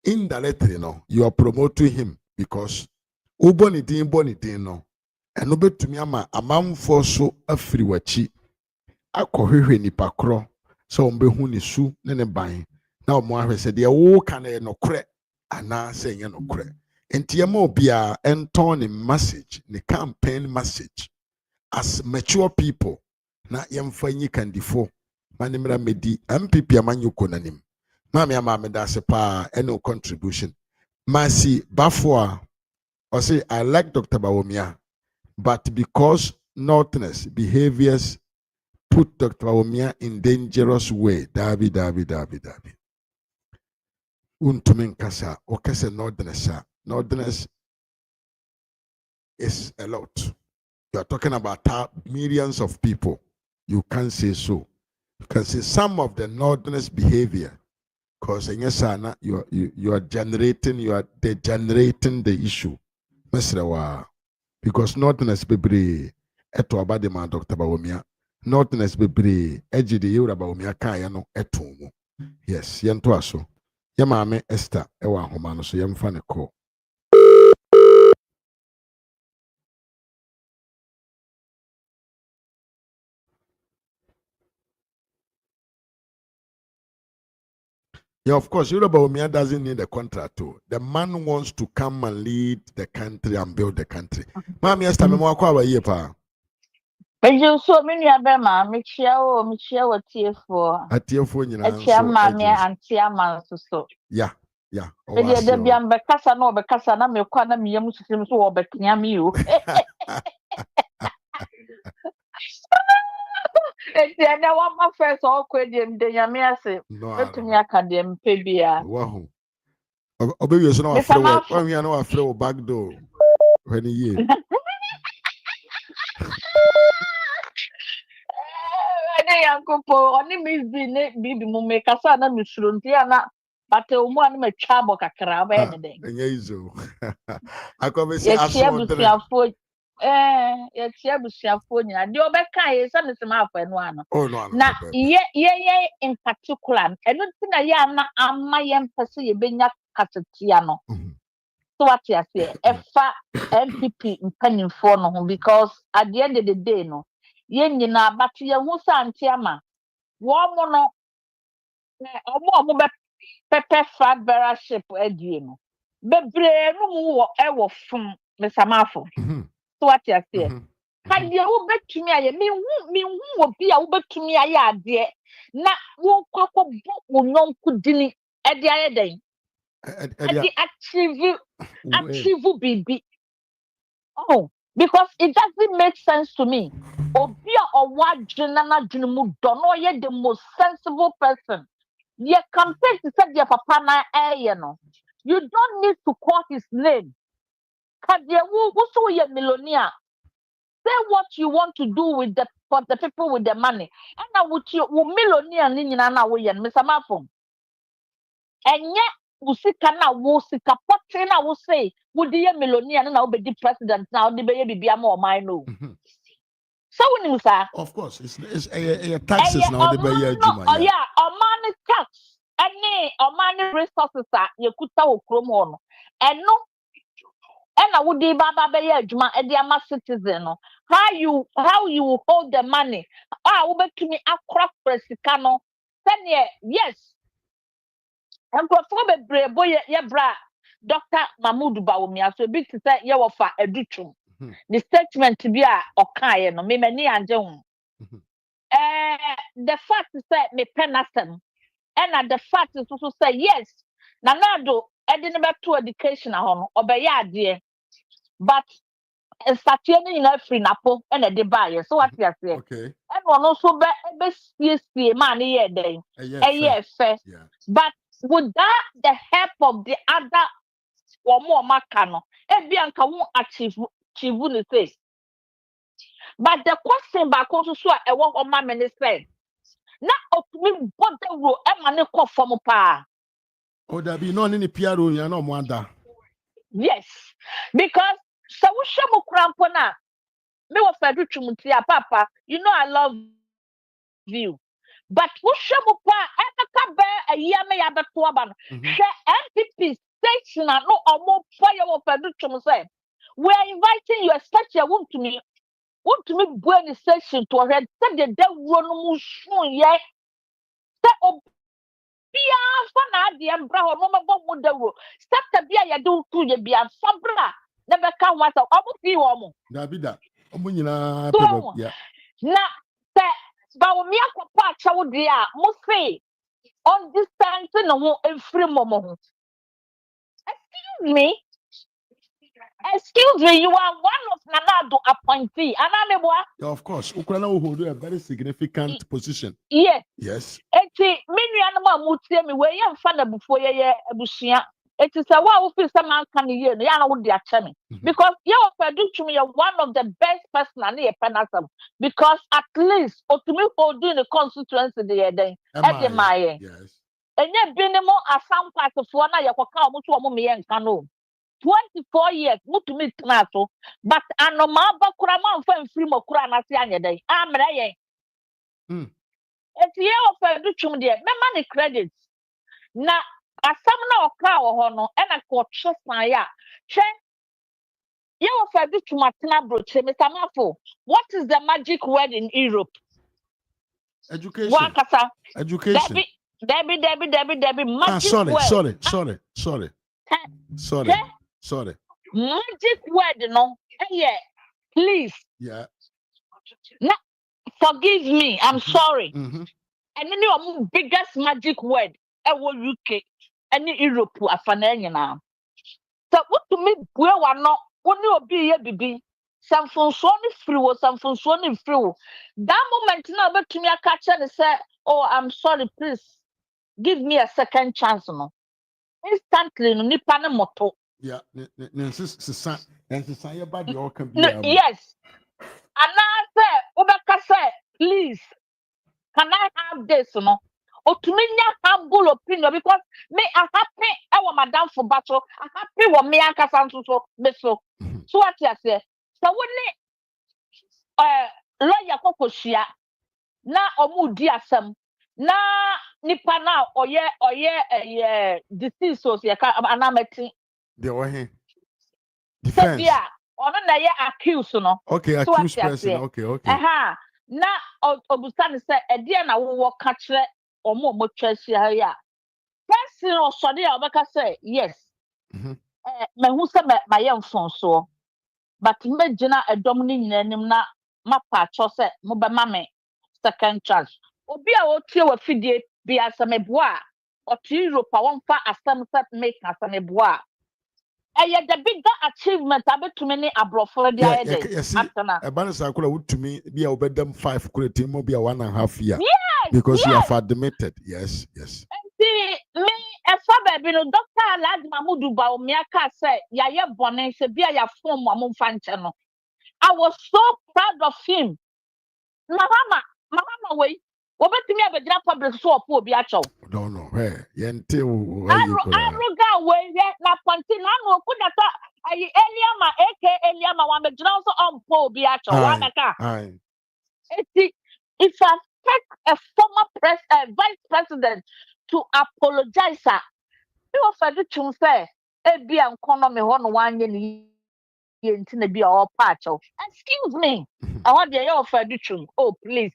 indirectly no you are promoting him because uboni din no eno betumi ama amamfo so afiri wachi akohwehwe nipa kro so ombehu ni su ne ban na omo ahwese de wo ka na enokre ana se enye nokre. Entiema obia enton ni message ni campaign message as mature people na yemfa nyi kandifo manimra medi MPP amanyuko nanim mami ama da se pa any contribution masi bafo or say I like Dr. Bawumia but because northness behaviors put Dr. Bawumia in dangerous way dabi untumin kasa o kase northerners is a lot. You are talking about millions of people. You can't say so. You can say some of the northerners' behavior, because in your you are degenerating the issue. Because northerners bebre eto abade man Dr. Bawumia. Northerners bebre eji de yura Bawumia kaya no eto. Yes, yento aso. Yamame Esther ewa homano so yemfa ne ko. Yeah, of course, Yoruba Omia doesn't need a contract too. The man wants to come and lead the country and build the country. Mami, yes, time mo akwa ye pa. Eju so me nua be ma me chia o tiefo. Atiefo nyina E chia so. ma me anti ama so. Yeah. Me de bia be kasa na obekasa na me kwa na me yam susim so obeknya me o. Eti na wa ma first o kwa dem de nyame ase. Betumi aka dem pe bia. Wow. Obewe so na wa frɛ wo. Wa hia na wa frɛ wo back door. When ye. Ene yankopo oni mi bi ne bibi mu me kasa na me suro nti na bate omu anu me twa bo kakra ba ye de. Enye izo. Akobesi aso busiafo ye tia busiafo nyina de obeka ye se ne sema afa no ano. Na ye in particular eno ti na ye na ama ye mpese ye benya katetia no. So what you say efa MPP mpanimfo no ho because at the end of the day no ye nyina batu ye hu santi ama wo mo no omo be pepe fat bearership adie no bebre no mu wo e wo fun mesamafo. So what you say kan ye wo betumi aye mi hu wo bi a wo betumi aye ade na wo kwakọ bu wo nyonku dini e de aye den e achieve bibi. Oh, because it doesn't make sense to me. Obia or what Jenana Junimu Dono, ye the most sensible person. Ye campaign to say your papa na you don't need to call his name. Cause ye also ye millionaire. Say what you want to do with for the people with the money. And now with you millionaire nina na we yen Mr. Mafum. And yet usika na wo sika potre na wo say would be a millionaire na obedi president now the baby be a more mine no. So when you say of course it's a taxes now the baby juma. Oh yeah, money tax any money resources you could tell krom and no and I would be baba be juma e dey ma citizen no how you hold the money wo betumi akra presika no yes. And for bebre boy ye bra Dr. Mahmoud Bawumia so big to say ye wofa edutum. The statement to be a okaye no me mani anje ho. The fact is that me penasem and the fact is also say yes nanado e dey never to education ho no obeye ade but statue ni na free napo and e dey buy so what you say okay and one also be see man ye den fair but without the help of the other or more makano, Ebianka won't achieve the face. But the question back also so I walk on my minister. Now of me what the rule and call from a pa. Oh, there be no any PRO, you know, Mwanda. Yes, because so we shamu crampona. Me was Fedru Chumutia, Papa. You know I love you. But we shamu pa a year may have a tuaban. MPP station and no more fire of Fedru Chumusa. We are inviting you, especially a woman to me. Want to me when the session to a red said the devil run soon, yeah. That Bia fana the embra or no more the rule. Stop the beer you do to your beer, Sabra. Never come once of almost you almost. Davida, Omunina, yeah. Now, that Bawumia Papa Chow dear, must say on this time to no free moment. Excuse me, you are one of Nanado appointee. Yeah, of course. Ukraine will hold a very significant position. Yes. Yes. Many animal would tell me where you are father before you Bushia. It is a wow for some man can hear the animal they are telling. Because you are one of the best person near Panasam. Because at least or to me for doing the constituency the day. Yes. And yet being more as some part of one I will come to me and canoe. 24 years, to me tnato, but anomaba kuraman fan free mokrana sianya day. I'm ready. It's year of a duchum dear, me money credits. Na a samna or cow honor and a court trust my ya. Chen, you of a duchumatina broche, Mr. Mafo. What is the magic word in Europe? Education. Wakasa. Education. Debbie. Magic sorry, word. Sorry. Magic word, no. Yeah, please. Yeah. No, forgive me. I'm sorry. Mm-hmm. And then your biggest magic word, UK, any Europe, now. So what to me, we are not only be a baby. Some from Sony free, some from Sony free. That moment now, but to me, I catch and say, "Oh, I'm sorry, please give me a second chance." No, instantly, no nipa moto. Yeah, yes. And I say, Obeka say, please, can I have this? No, or to me, humble opinion because me I happy. I want madam for battle. I happy with me. I can't so. So what you say? So when lawyer kokoshia na omudi asem na nipa na oye disease so ya ka anameti they were here. Defense. Sebia ono na ye accuse no. Okay, so accused person. Okay. Na obusan say ede na wo ka kire omo twahia ya. Person osode ya obeka say yes. Me hu say ma ye mfon so. But me gina edom ni nyinanim na mapa cho say mo be ma me second chance. Obi a o tie wa fidie bi asameboa o ti Europe won fa asem set make asameboa. The bigger achievement abetumi ni abrofo dia ede. Atana. Ebanisa kola wutumi bi a obedam 5 kola timo bi a 1.5 year. Yes. Because you have admitted. Yes. See me baby no Dr. Alad Mahmudu Bawumia say ya ye bone se bia ya form amomfa nche no. I was so proud of him. Mahama we obetumi abegina public so opo obi acho. No. Hey, yente o Aruga we na ponti na no kudata ayi Eliama Eliama wa megina so ompo obi acho wa meka. If I take a former vice president to apologize, he offered to say, "Ebi economy one ni yenti be all patch of." Excuse me, I want the offered to. Oh please,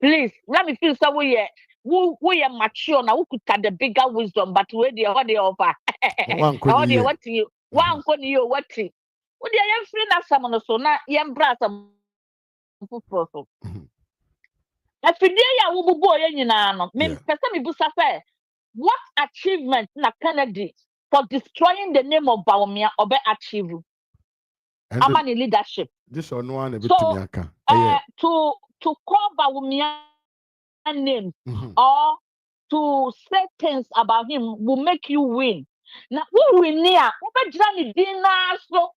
let me feel so we are mature now. We could have the bigger wisdom, but we the what they offer. What you oneคนyou what you? What they are free na some so na yembra some people. If you ya wububo ye nyina no me pese me busa fe what achievement na Kennedy for destroying the name of Bawumia obe achieve amani leadership this one one a bit to call Bawumia name or to say things about him will make you win na who win near obe jira ni dina so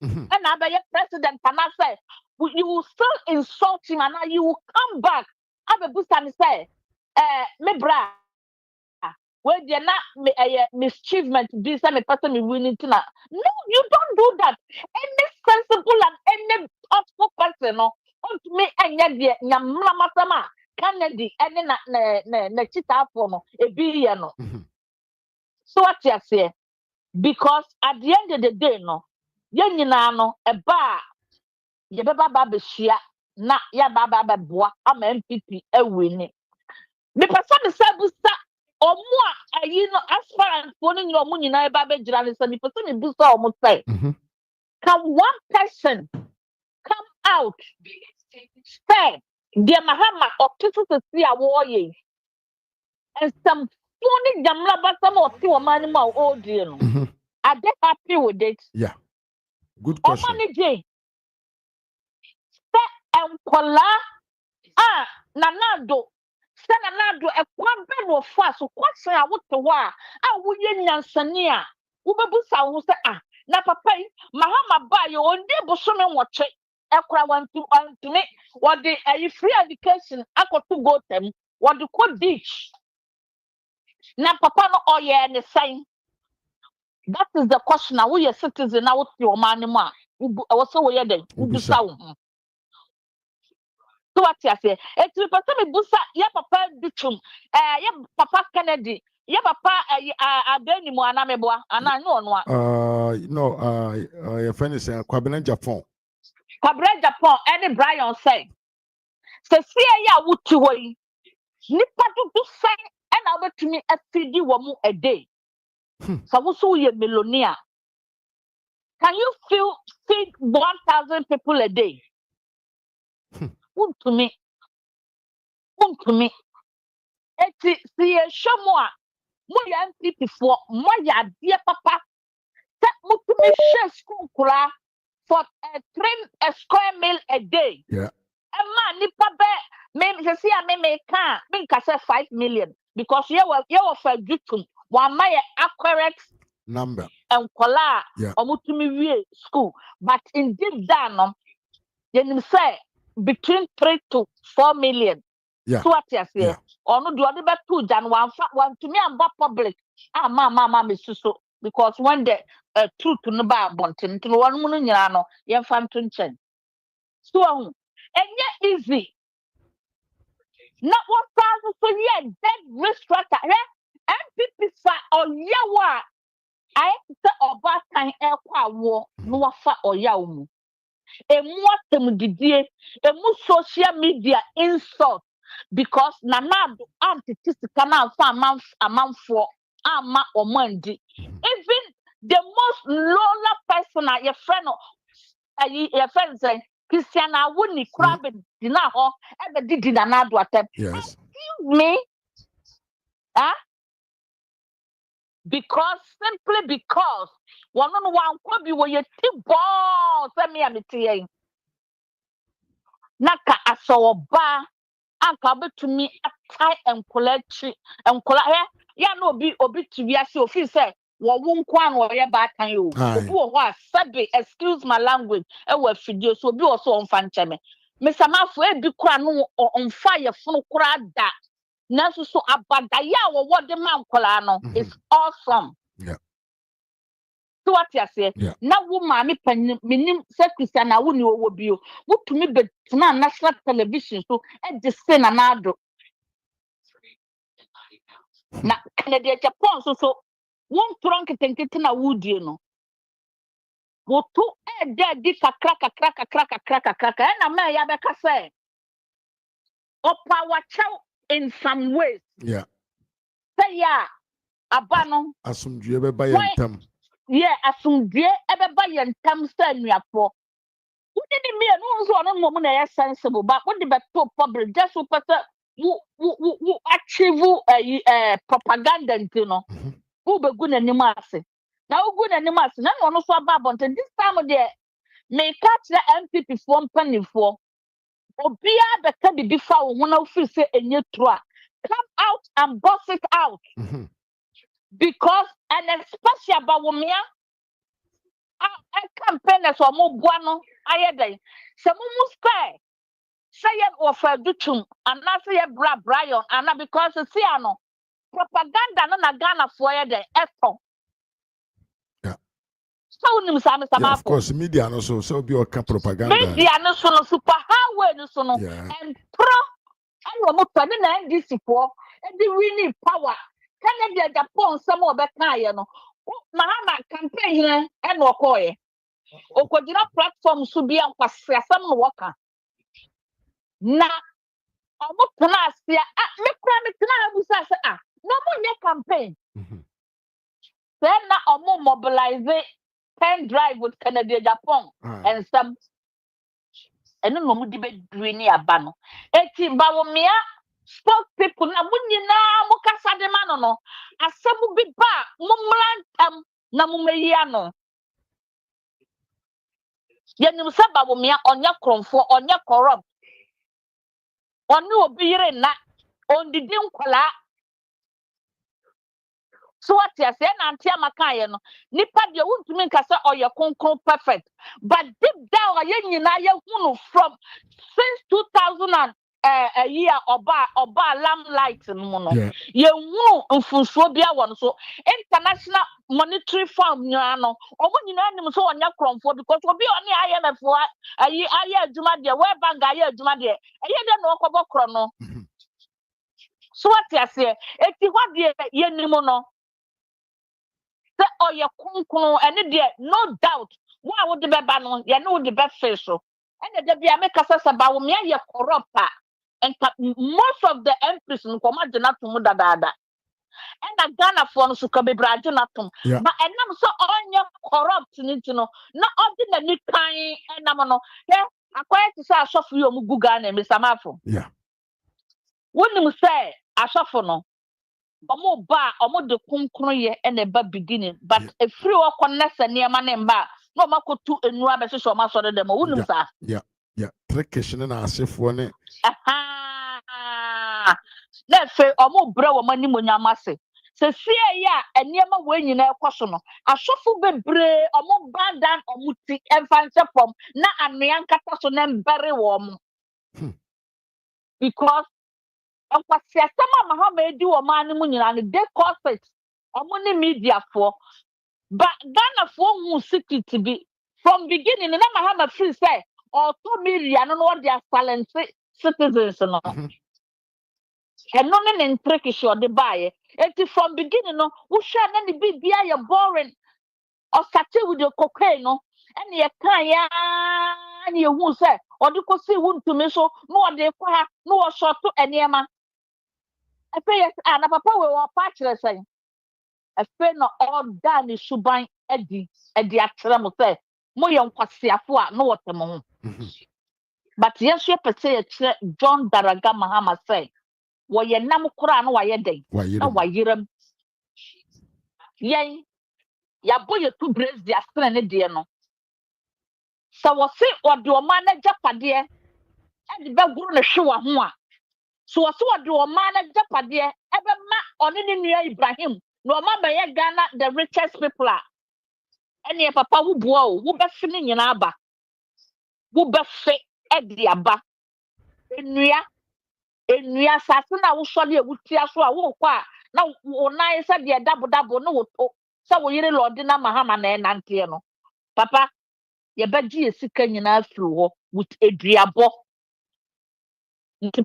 and abe president can say you will still insult him and now you will come back. Abe busa me say, me bra, where they not mischievement be say me person me winning tina. No, you don't do that. Any sensible and any thoughtful person, no, on to me and yet nyamla masama Kennedy any na chita for no e be no. So what you say? Because at the end of the day, no, yen nyina no e ba. Ye baba babeshia na ya baba babboa ama MPP ewini me pesa me sabusa omo a ayi no aspirant for no nyina omo nyina e baba gira ne se me pesa me busa omo say can one person come out say the Mahama otiso se si awo ye and some funny jamla basam oti o mani ma o die no are they happy with it? Yeah, good question. Enkola nanado ekwa no fa so kwase a wote ho a woye nyansane a wobebusa wo se na papa yi Mahama ba ye onde bosome nwoche ekra wantumi wode free education akoto go tem wode ko beach na papa no oye ne sign. That is the question. Now we are citizen now wote o manemu a wo we ye den wobusa wo. So what you say? It's the person busa ya papa duchum. Ya papa Kennedy. Ya papa abeni mo anameboa. Ana no no. No, your friend is Kwabena Japan. Kwabena Japan. Any Brian say. Se see ya wuti wo yi. Nipa do say and I'll bet to me a feedy woman a day. So what's so you millionaire? Can you feed 1,000 people a day? Won't to me. Eti see a show more. More MPP for more dear papa. That would to me share school for a square meal a day. Yeah. A man nipa be me see a me can make 5 million because you were for YouTube. One my accurate number and kola yeah. Omutumi school. But in deep down, you say between 3 to 4 million. Yeah. So what you say? Or no do I be 2 than one to me and public. Mama so because when the truth to no bar bontin to one moon yano, yan fan tunchen. So and yet easy. Not what thousand so yeah, dead restructure. MPP fa or yawa. I say about time air war no wafa or yawu. A more didie, a more social media insult because nanado antitisticana a month for ama or monday. Even the most lower person at your friend your friend say Christiana wouldn't crab it dinner or ever did another attempt. Yes. Excuse me. Huh? Simply because one could be where you tip balls. Let me have it. Naka asaw ba anka to me a tie and collect and collect ya no obi to be as ofi say wo nkwan wo ye ba tan yo obi wo ho sabe excuse my language e wa fidie so obi also on fa ncheme mesamafo e bi kura no on fire funu kura da nanso so abadaya wo de man kola no is awesome. Yeah. So what you say? Now, woman, minim say Christiana wuni owo bio. What to me be na national television so e de say na nado. Na Canada Japan so one trunk tenkete na wudie no. Wo to e de di kakra na me ya be ka say. Opa chow in some ways. Yeah. Say ya abano asumdue be ba yentam. Yeah, asumdue ebeba yentam say nuafo. Who didn't mean no woman is sensible, but what the better public just so better who achieve propaganda, you know, who be good animals. Now, good animals, none on so about this time of day may catch the MPP form penny for. Obia better be before one of you say a new come out and boss it out. Because and especially about women. A campaign as a more buono, I day. Some must say it offer dutum, and not say a Brian, and not because it's Siano. Propaganda na Ghana for a day, echo. Yeah. So, of course, media no so be propaganda. Media no so super highway no so and pro. I want to turn this for and the winning power. Can you get upon some more better, you know? Mahama campaign here and Wakoye. Okodina platform should be on some worker. Na almost last year, me cram no more campaign. Then now more mobilize pen drive with Canada, Japan, and some and no more debate doing abano. Eti bawomia spoke people na munyina mukasa de mano asemu bi ba mumlantam na mumeyiano yenim se bawomia onya kronfo onya corrupt oni obi yire na ondidi nkwala so what you say na antia makaye no nipa de wuntumi nkasa oye konkon perfect but deep down aye nyina ye hunu from since 2000 a year oba lamplight no ye hu mfunsuo bia won so international monetary fund no omo nyina anim so onya kromfo because obi oni IMF aye adwuma de World Bank aye adwuma de aye de no okobo kro no so what you say eti ho de ye nim no se oye konkon ene de no doubt wa wo de beba no ye no de be face so ene de bia make kasa ba wo me ye corrupt and most of the MPs in Komajina to Mudada. And a Ghana for Sukabe Brajanatum. But and I'm so on your corrupt, you know, not ordinary kind and Namano. Yeah, I quite to say I saw for you, Mugugan and Mr. Mafo. Yeah. Wouldn't you say I saw for no? Omo ba omo de kunkun and a bad beginning, but a free or connect near man and bar. No mako to a new abbess or master of them, wouldn't say? Yeah. Trickation and as one. Aha. Let's say omo bro money munyamase. Se see ya and near my way in a question. A shuffle be bre omo bandan or muti and fancy from na and young catason very warm. Because of what Sama Mohammed do a man and they cause it or money media for. But Ghana for who secret to be from beginning, and I'm have a free say or 2 million and what they are silent citizens. And none in Turkish or the buyer. It from beginning, no, who shall any be beer boring or satay with your cocaine, no, and your kaya and you who say, or you could see wound to me so, no, they no short to any man. I pay yes, and a papa will patch saying. I pay no all done is Subai Eddie, Atramo say, Moyon Quasiafua, no what the moon. But yes, you per se, John Daraga Mahama say, why ye Namukuran, why ye day, why ye yea, ya boy, two brace their stranded dear no. So was say, what do a man Japadia, and the bell grown a show of one. So what do a man Japadia, ever ma on any near Ibrahim, no man Ghana, the richest people are. And your papa who blow, who be finning in Abba, who be fit at the Abba. In Nia Sassana will show you with tears for a walk. Now, when I said the double, no, so we really Lord Dina Mahama and Antiano. Papa, your bedgy is sick in our through with a diabo.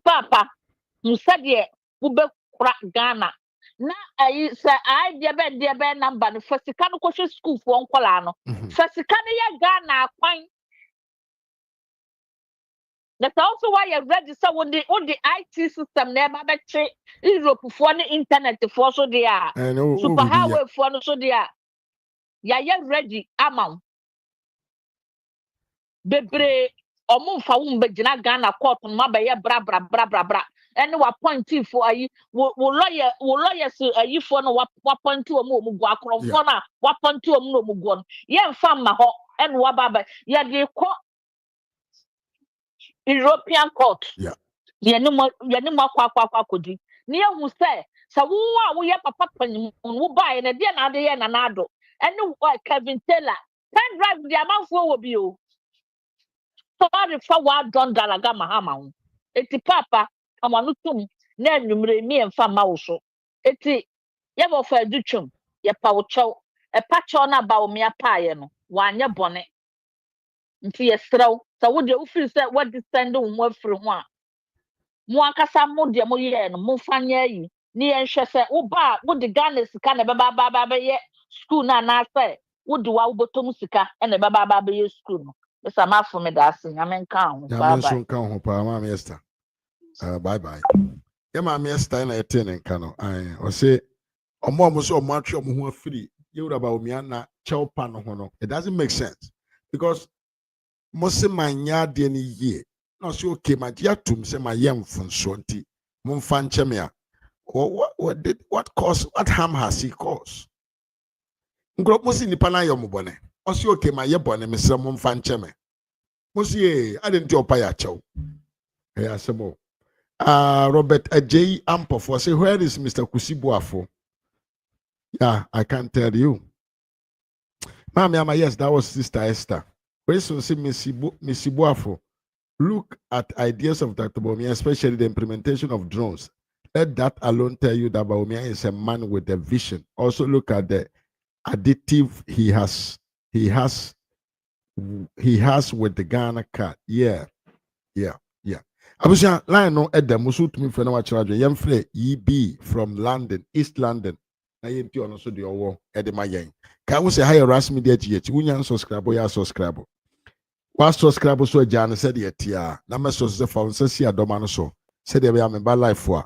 Papa, you said, yeah, who be crack Ghana. Now, I say, I dear bed number, the first question school for Uncle Lano. First, Ghana, fine. That's also why you're register on the IT system never check Europe for the internet for so they are superhighway for so they are. Yeah, ready, amount. Bebre or move for Ghana court on my bra. And what point for a lawyers a you for no what point to a more mugwa, what point to a more mugwan. Yeah, farmer and wababa. Yeah, they call European court. Yeah. Yanuma Kudi. Near who say, so we have a papa who buy and a dear and another. And no Kevin Taylor can drive the amount for you. So I for what Don Dalagama Hammer. It's papa, I want to name me and Fam Mauso. It's Yavo for a duchum, your poucho, a patch on about me a piano, one your bonnet. Nti throw so would you feel say what the send on what for one kasa mo de mo ye no mo fanya yi ni en hwe say wo ba wo de Ghana sika na baba ye school na na say wo de wa wo botom sika e na baba ye school no esa ma for me da asen amen kan ho bye bye kan ho pa ma Esther bye bye ya ma Esther na ete ne kan no o say omo so omo atwe omo ho afiri ye wura ba omi ana chewpa no ho no it doesn't make sense because Mose manya de ni ye no so okay ma dia tum se ma yem funso nti mumfa ncheme a what harm has he caused ngro Mose nipa na yom bone o so okay ma ye bone mesre mumfa ncheme Mose ye adenti opa ya chew asemo Robert Ajay Ampofo say where is Mr. Kusibuafo? Yeah, I can't tell you. Mama, yes, that was Sister Esther. Question say Misibuafo. Look at ideas of Dr. Bawumia, especially the implementation of drones. Let that alone tell you that Bawumia is a man with a vision. Also look at the additive he has with the Ghana card. Yeah. Abusha line no Edda musu to me for na children. Yemfre EB from London, East London. Na yenti ono so de owo edema yen. Ka wo say higher ras media GH. Wunya subscribe ya subscribe. Wa subscribe so agya na said ye tia. Na me so se fa so si adoma no so. said they be my life for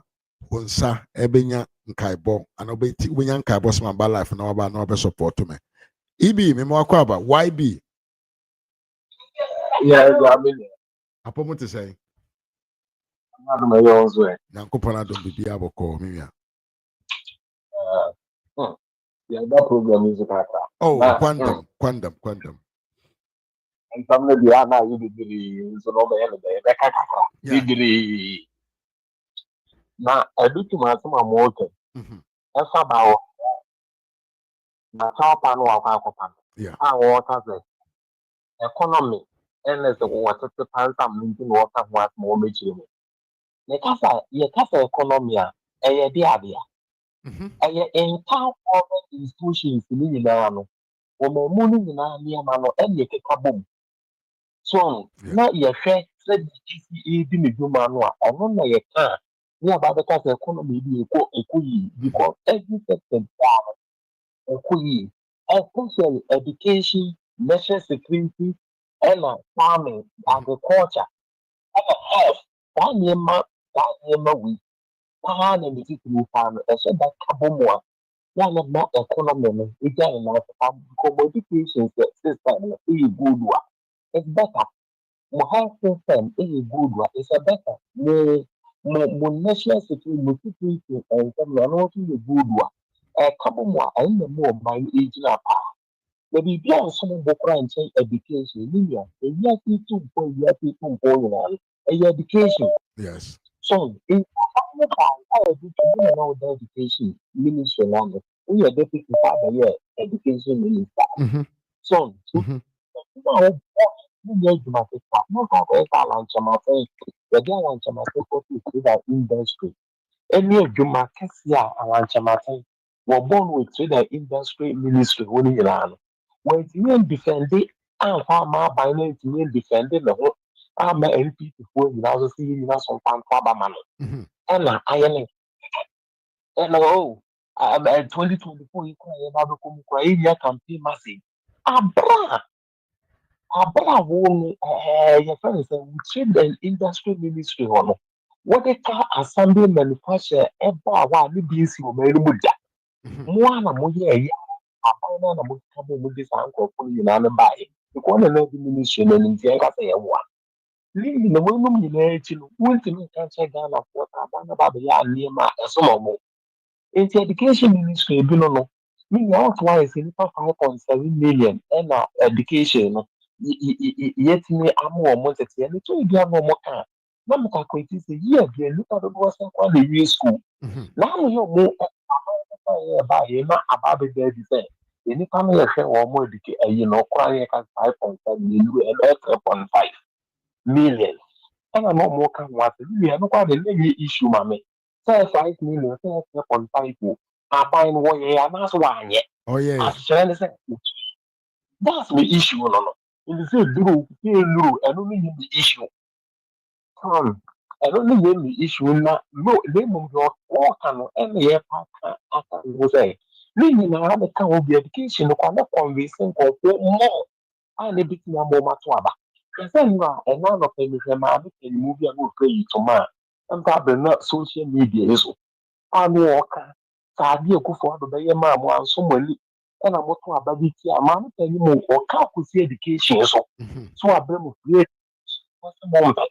onsa ebenya nkaibo and obeti wenya nkaibo so my life na oba na obe support me ibi me mo akwa ba YB Yeah, I mean, apomo te say I'm not my own way. nyankopona don bibia boko me ya Yeah, that program is about that. oh quantum And some of the other you did so no be the na edutu ma so ma mo ke e fa ba wo na top and wa kwa kwa yeah water say economy and as the water to pan some meeting water what more mechi mu ne kasa economy a eye de ade a eye entire government institutions ni nyina no wo mo mu ni nyina ni ama no e keka bom so na ye hwe se GCE di me dwuma no a ono na ye ka ni aba be kasa economy bi ekoyi because every sector ekoyi especially education national security and farming agriculture and health that name we pan and the farm so that kabomwa ya na economy no e ga na because education system is good one it's better my health system is good one it's a better mo national security and some no to good one kabomwa I know more by age na pa the be some bokra and say education media e ya ti tu education yes so in education ministry land we are deputy father education minister so industry any adwuma kɛse a awankyɛmaten wɔbɔ no with the industry ministry wɔn nyinaa no wɔntumi defende amfa ama aban no ntumi defende ne ho ama NPP foɔ nyinaa nso si nyinaa so mfa nto aba ma no ɛna ayɛ ne ɛna 2024 yi kora yɛ ba bɛkɔ mu kora yɛnya campaign message abra wɔn yɛfrɛ no sɛ with the industry ministry hɔ no wɔde ka assembly manufacture ɛbɔ a wa ne bi esi wɔn anim da mo a na mo yɛ ɛyɛ aban na mo ka mo de saa nkorɔfo nyinaa no baeɛ because na di ministry na ne ntia nka sɛ yɛwoa ne nyinaa wɔn nom nyinaa akyi no wɔntumi nka kyerɛ Ghana foɔ sɛ aban na ba bɛyɛ nneɛma a ɛsom ɔmo nti education ministry bi no ne nyinaa ɔto ayɛ sɛ nipa 5.7 million ɛna education no yɛtumi ama ɔmo tete ɛno to ebi ama ɔmo ka na mo calculate sɛ yi aduane nipa dodoɔ sɛ kɔ na wie school na mo yɛ ɔmo yɛ na aba bɛda bi sɛ nipa no yɛhwɛ wɔn mo eduke ayi na ɔkora yɛ ka 5.5 million ɛbɛyɛ 3.5 million ɛna na ɔmo ka ho asɛ bi yɛ no kɔ de ne yɛ issue ma me sɛ 5 million sɛ 3.5 o aban no wɔyɛ anaasɛ wɔanyɛ asekyerɛ ne sɛ that's the issue no in the same duro ɛno ne yɛ the issue ɛno ne yɛ the issue na no ne mu yɛ ɔka no ɛna yɛ pa aka no sɛ ne nyinaa bɛka wɔ bi education no kɔ na convince nkɔfo more a ne bi tia mo ma to aba ɛsɛ no a ɛna anɔpɛ mehwɛ maame panimu bi a na ɔfrɛ yi toma a mpa abɛ na social media yi so a ne ɔka saa adeɛ akufo ado bɛyɛ maa mo anso mo ani ɛna mo to aba bi tia maame panimu ɔka akɔsi education so so abɛ mo free mo mpɛ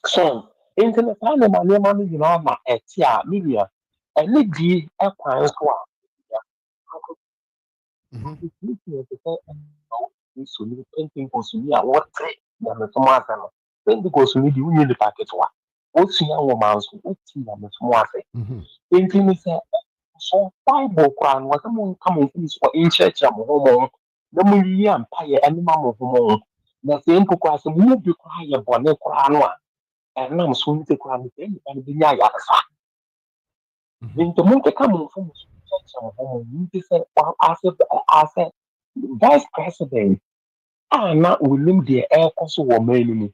so internet saa nneɛma no nyinaa ma ɛte a media ɛne die ɛkwan so a nsoni pentikosoni a wɔte nyamesom ase no pentikosoni deɛ wonyɛ nipa ketewa wosua nwoma nso woti nyamesom ase nti ne sɛ so bible koraa no wɔsɛ monka mo mfiri so nkyerɛkyerɛ mo ho mo na moyiyi ampayɛ ɛnema mo ho mo na sɛ mpo koraa sɛ mo bi koraa yɛ bɔne koraa no a ɛnam so nte koraa no sɛ nnipa no bɛnya ayaresa nti monkeka mo mfo mo so nkyerɛkyerɛ mo ho mo nti sɛ asɛ vice president a na onim deɛ ɛrekɔ so wɔ man no mu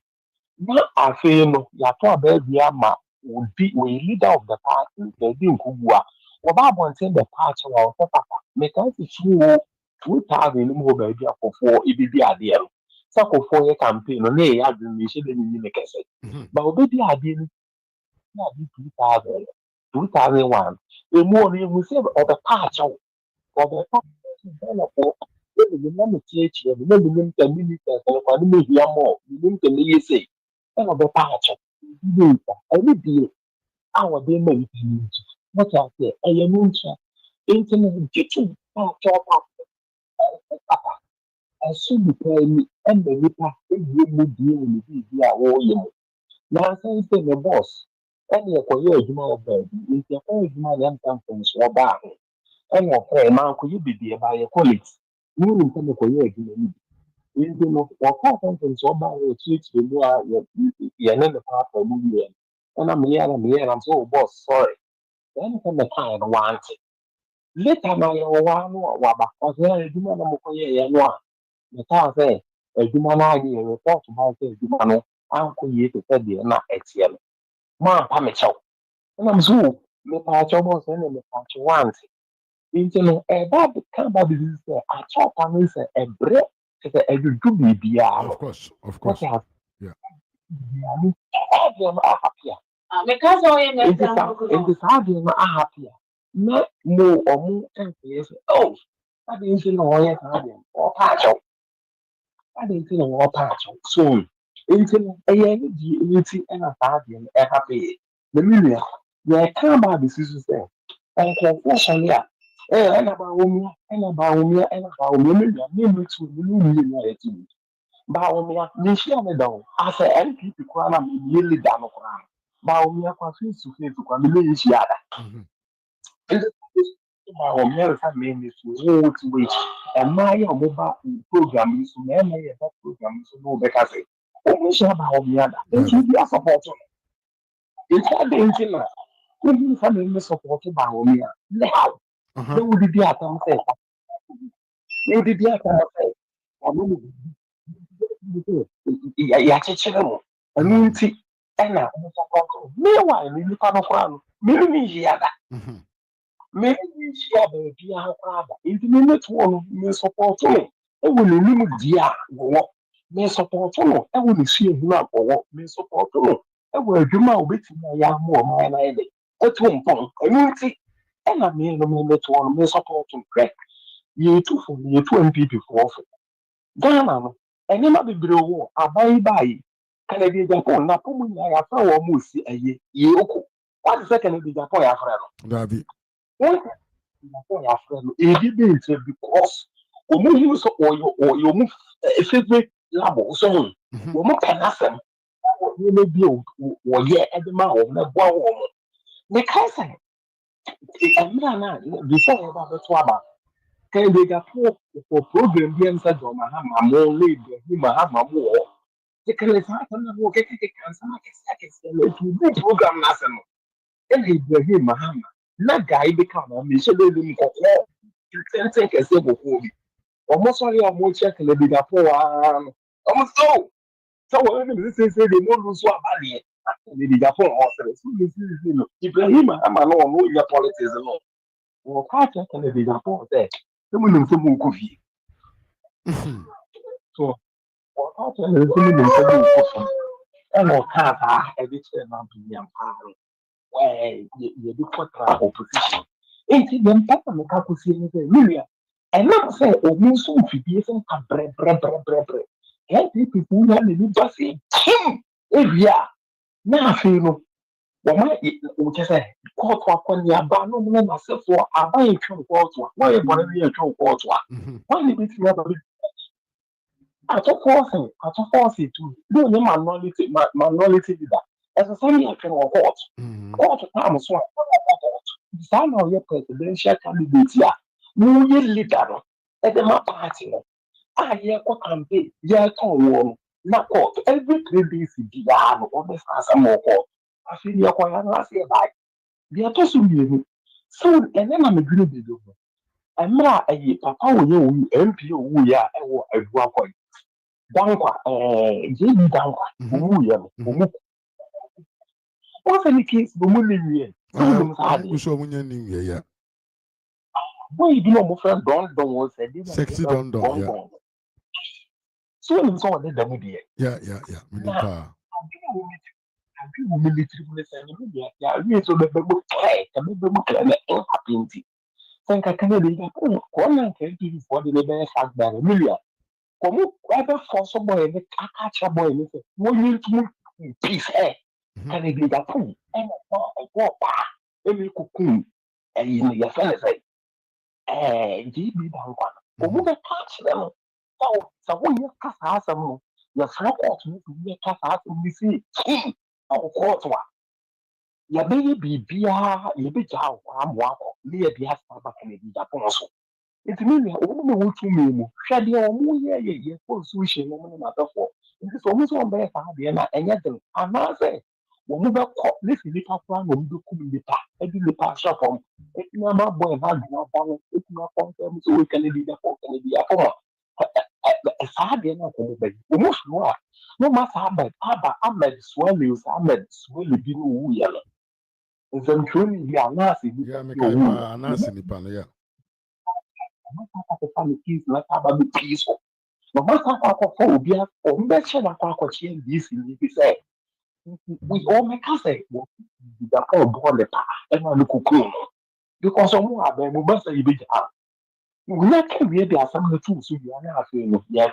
na afei no yɛato abaabi ama wɔyɛ leader of the party baabi nkogu a wɔba abɔnten the party wɔ ɔsɛ papa mekaa sɛ firi wɔ 2000 no mu hɔ baabi akɔfoɔ ɛbɛdi adeɛ no sɛ akɔfoɔ yɛ campaign no na ɛyɛ adwene no ɛhyɛ da nyinyi ne kɛsɛ ba wɔbɛdi adeɛ no not 2001. The more you say of the patch of the remember teach you, remember the ministers and the media more, you can say, and of the patch of any deal. Our day may be what I say, a young internet getting patch of as soon as me and the Nipa, you would deal with the war. Now, since the boss, and your career is more bad, if your phone is my young companies or bar, and your friend, man, could you be there by your colleagues? You will come to career again. You know, or companies or bar your cheeks, you know, you're not the part of movie. And I'm here, I'm so boss, sorry. Then come the kind of want it. Later, my one or Wabba, or there is no more career, and one. The town say, a human idea report about the human uncle yet to tell you not XL. Ma Pamicho. And I'm so, me patch almost any me patch want. Into a bad come by this, I chop on this a break to a good be. Of course. Yeah. Because I am in this argument, I happier. Not more or more empty. Oh, I didn't know or patch out. I didn't know what patch out soon. Into a unity and a party and a happy. The million, they can't buy the sisters there. And confusion, yeah. And about me, and about me, and about me, maybe to million. Baumia, Michiana down. I say, and people cry, I'm nearly down of ground. Baumia confused to face to come in each other. Baumia, I mean, is road to which a Maya mobile program is to manage that program is no better. Oh, Michelle Baumia, it will be a support. It's not the intimate. Who family supported Baumia? Now, they would be at them. They would be at them. Yachechemo, a minty, and a meanwhile, we look on a farm, maybe yada. Maybe she have a dear father. If the minute one may support me, I will limit dear walk, may support me, I will see him up or walk, may support me. I will do my wit in my young more my lady. At one point, a minty, and I mean the minute one may support him. Crack. You two for me, 2 people for offer. Ghana. And you might be grow a by. Can I be Japan? Napoleon, I have almost a year. You, what second be Japan, your friend? What your friend? If you didn't say because you use or you move a favorite labo zone, you move nothing. You may be or yet at the mouth of the woman. Because I'm not before about the swabber. Can they get for program here and said, Mahama, more lead, Mahama more. The Califat will get a cancer, to do program nothing. And he will hear Mahama. Not guy become a mission living for all. You can take a simple hobby. Almost all your more check and the bigger poor. Almost so. So, this is the more so value. The bigger poor authors. Ibrahim, I'm alone, no, your politics alone. Or catch and the bigger poor there. The women from coffee. So, or catch and the women from coffee. And or have every time be empowering. Where you do put opposition. Ain't them papa make up with you, and not say, oh, me so to be some bread. And people who are living just say, Kim, if ya, now, you know, what might you say, call for when you are bound on myself for a buying true quarter. Why you want to be a true quarter? Why you be together? I took force it to do the minority leader. As a family, I can report. Court comes one. The son of your presidential candidate, yeah, no leader at the party. I hear what campaign, yeah, one, not court. Every 3 days, the arm of the fast more court. I feel you're quite last year by. They are just soon, and then I'm a good video. I'm not a papa, you, MP, we are a walk. Dankwa, JD Dankwa, what's any case, the woman so when you knew, yeah. Why you do not friend don't say Sexy don't, yeah. So I'm sorry, the media. Yeah. agree with military minister ya we so be book play the be book na happen ti sen ka kana de ko na ka ti for the be fact that million komu ebe force boy ni aka boy ni se wo yin tu peace kana de da fu e mo pa emi kukun ni ya fa say GB dankwa komu be catch them so wo ye kasa asem no ya fra court no ye kasa asem ni si court wa ya be bibia ye be ja wa mo akọ ni ye bi asa ba kana bi Japan so it mean ya wo me wo tu me mu hwede o mu ye constitution no mo na befo nti so mo so be fa de na enye den anase wo mu be ko ni fi ni pa no mo be ku ni pa e di ni pa sha fom e ti na ma boy na gna ba no e ti na ko so mo so we kan di da ko kan di ya ko fa de na ko be wo mu so a no ma fa ba Ahmed Swale bi no wu ya no nzantuni bi anase bi ya me kai pa anase ni pa no ya na aba be peaceful no matter how for obi a o mbe che na kwa che ndc ni bi say we all make us say the all born the pa e na no kokoro because omo aba mo ba say bi ja na ka wi bi asam na tu so bi na afi no ya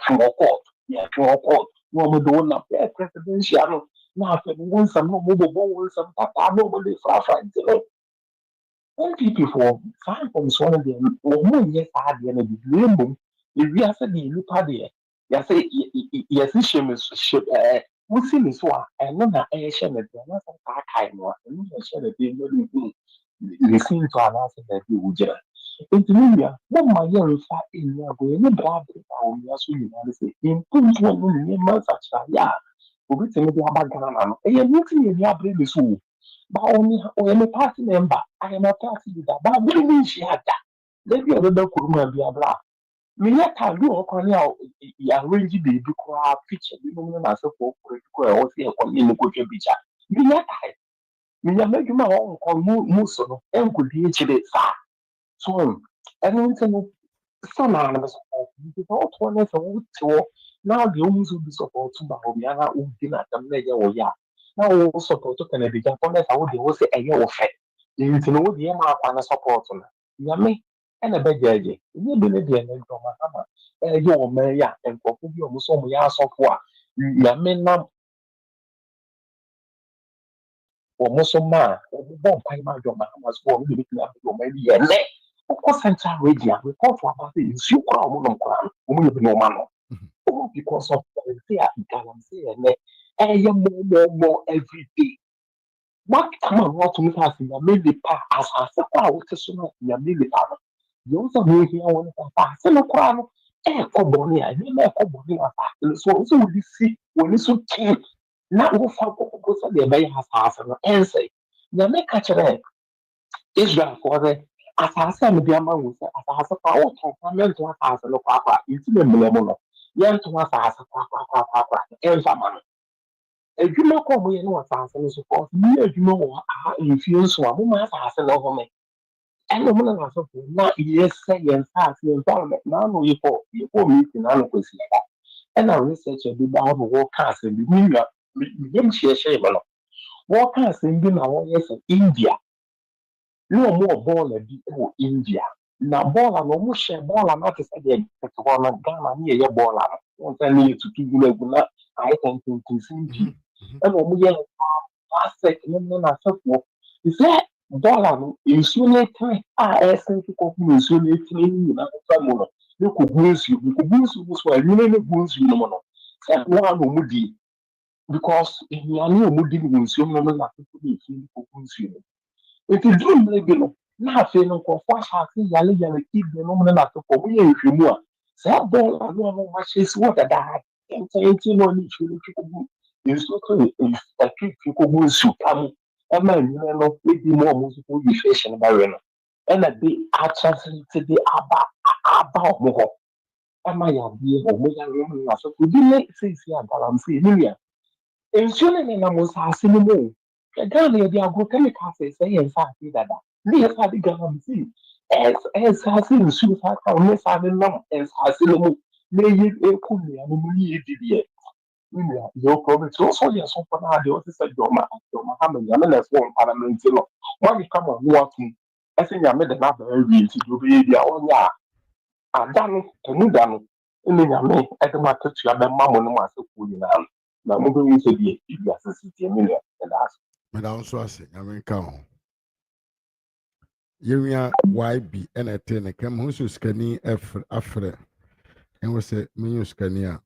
court no mo do na presidential no na afi mo nsam no mo bo nsam papa no mo le fra no when people for find from one of them or more yes I had the energy limbo if we are saying you party ya say yes ship we see this one and no na share the na some kai no and no share the thing no do listen to announce that we would get into media no my year is in ya go any brand or ya so you know say in two one no man such ya we tell me about Ghana no e you think you bring this but only party member. I am a party leader. But what do she had that? Let me other Kuruma be a blah. Me yet tell you on ya arrange baby crowd picture. You know, as a political or see a community picture. Me yet me make my own call Musso and could be each so, and then some animals without one as a wood tour. Now the owners will be supported by Obiana who dinner at the mega or ya. Now also support to be Japanese. I would also a year of it. You know the Yama and a support on Yami and a bed judge. You believe the end from a hammer. Your mayor and for your Musom Yas of war. Yamin now or Musoma or won't pay my job. I was going to be maybe a neck. Of course, Central Radio report about the issue no man. Because of the fear, more every day. What come on, what to me has in your maybe part as a power to so your maybe power. You also know here one of the past and a crown. For Bonnie, I never for Bonnie. So we see when you so cheap. Now, go for the bay has half and say, you may catch a Israel for the assassin, the amount was as a power to mental as a local into the millennium. Young to us as a papa and someone. A human come in no assassin support me, you know, infuse one who has assassin over me. And the woman has not yes, say, and fast environment. Now, you for meeting, I don't see that. And our researcher be bound to walk cast and be New York, begin share. Walk cast in yes India. No more ball and be India. Now ball and almost share ball and not to say one Ghana near your ball. Once I need to do I can see and when we are last second, no, so is that ball insulating? I think you could insulate you know, you could lose you was why you never lose you no one who would be because you are new moody wounds, you know, nothing to be you. If you don't believe you, nothing of what happened, Yali keep the nominal to for me if you more. Say, ball, I don't know what is what that and say, you know, you so is a trick you could go super. A man, you know, with the more musical you fashion barren. And a bit I translated the about more. Am I a dear or more room? So we didn't say, I'm saying, ensuring in a most assume. Ghana, the agrochemical say, and say that. Near Sadi Ghana, see, as has seen suicide, unless I know, as I see no, may you a cool and Your province also yes so for now the officer said Joma Hamel Yamel one parliament law. When you come on walking, I think I made another real to be the own ya. And done and done. In the Yame at the market to have a mamma no master food in hand. Now moving into the city a million and ask. Madam Swasi, I mean, come. Yewia YB and a ten, come who's scanning after, and was a menu scanner.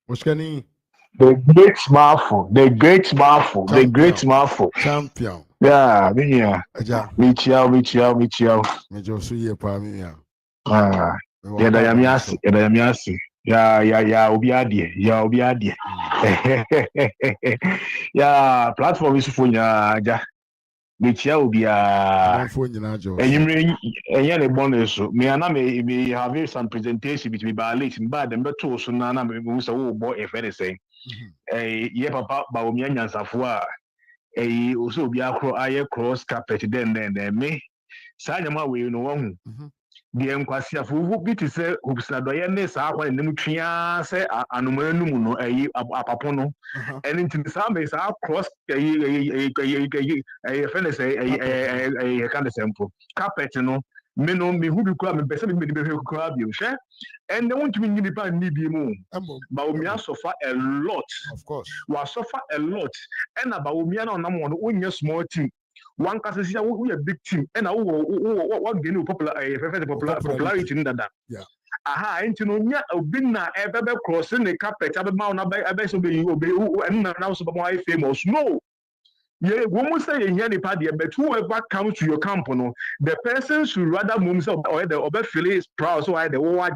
What's scanning? The great smartphone, the great smartphone. Champion. Yeah, me here. Meet you. Me just see a pamia. Yeah, Dayamiasi. Yeah, Obiadi. Yeah, platform is for ya. Meet you, Obia. And you're bonus. Me and I may have some presentation between Balit and Bad and Beto, so Nana was a boy, if anything. Ye papa Baomian Safua. Also be a cross carpet then me. Sajama we know. The Enquasia who be to say, Hubsnadoyanes are when the Mutria say, Anumanuno, Papono, and into the Sambes are cross a kind of sample. Carpet, no, men on me who be crab and basically the crab you share, and they want to be independent, need be more. Baumia suffer a lot, of course, was suffer a lot, and about Baumia on one only small team. One case is we a big team, and I what gain popularity in that. Yeah. Aha, and you know, Obina ever crossing the carpet, I bet so be and now so more famous. No. Yeah, woman say in any party, but whoever comes to your company, the person should rather move himself or the feel is proud. So I the one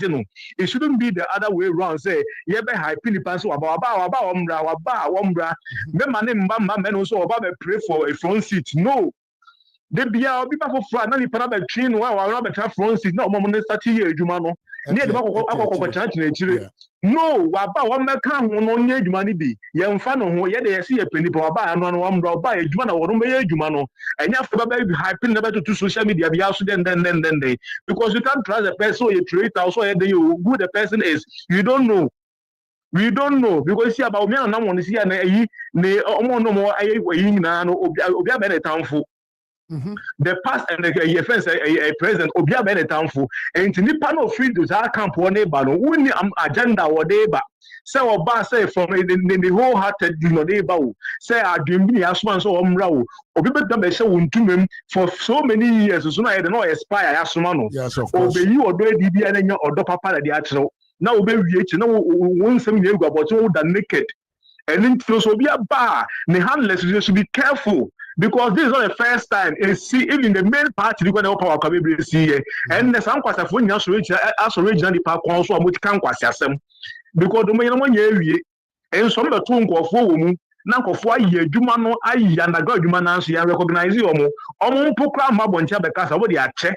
it shouldn't be the other way around. Say, yeah, be high pinipan so about umbra. The man man also about pray for a front seat. No. They be our people for flat, not if I train while I have front seat, not moment 30 years, Jumano. Near the church, no, about one man come on your money be. Young fan on where they see a penny for a buy and one buy a Jumano or Jumano. And after baby high pin about to social media, be also then they because you can't trust the person you treat also who the person is. You don't know. We don't know because see about me and I want to see an no more I town. The past and the offense a president Obia Benetanfo and to Nippon of free to our camp one neighbor, only agenda or neighbor. Say or bar say from the wholehearted neighbor, say I dream me as one so umbrella, or people that show to for so many years, so I don't know aspire as man. Yes, of course. Obey you or do the or do papa the actual. Now obey you know one some year about all the naked. And then so be a bar, the handless you should be careful. Because this is not the first time. See, even the main party, you're going to open our community, and there's some questions for us originally park also which can't question them. Because the main one year, and some of the two go for now for 4 years, Jumano, I and the God Jumanas, you recognize you. Omo program Maboncha because of what they are check.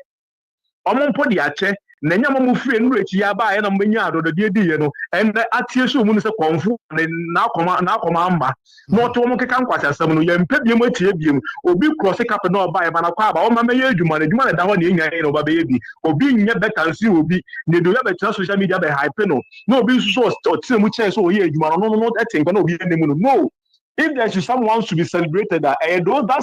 Omo put the check. Nenya mamu free and rich yaba and menya do the DD, and the attention minister confu and now command. Not to mock a canquas, some young pebium, or be cross a couple no by Manaqua, or my mayor, you manage that one in your baby, or being yet better and see will be near the other social media by high penal. No be so or too much so here, you are not that thing, but no be any moon. No. If there's someone to be celebrated, that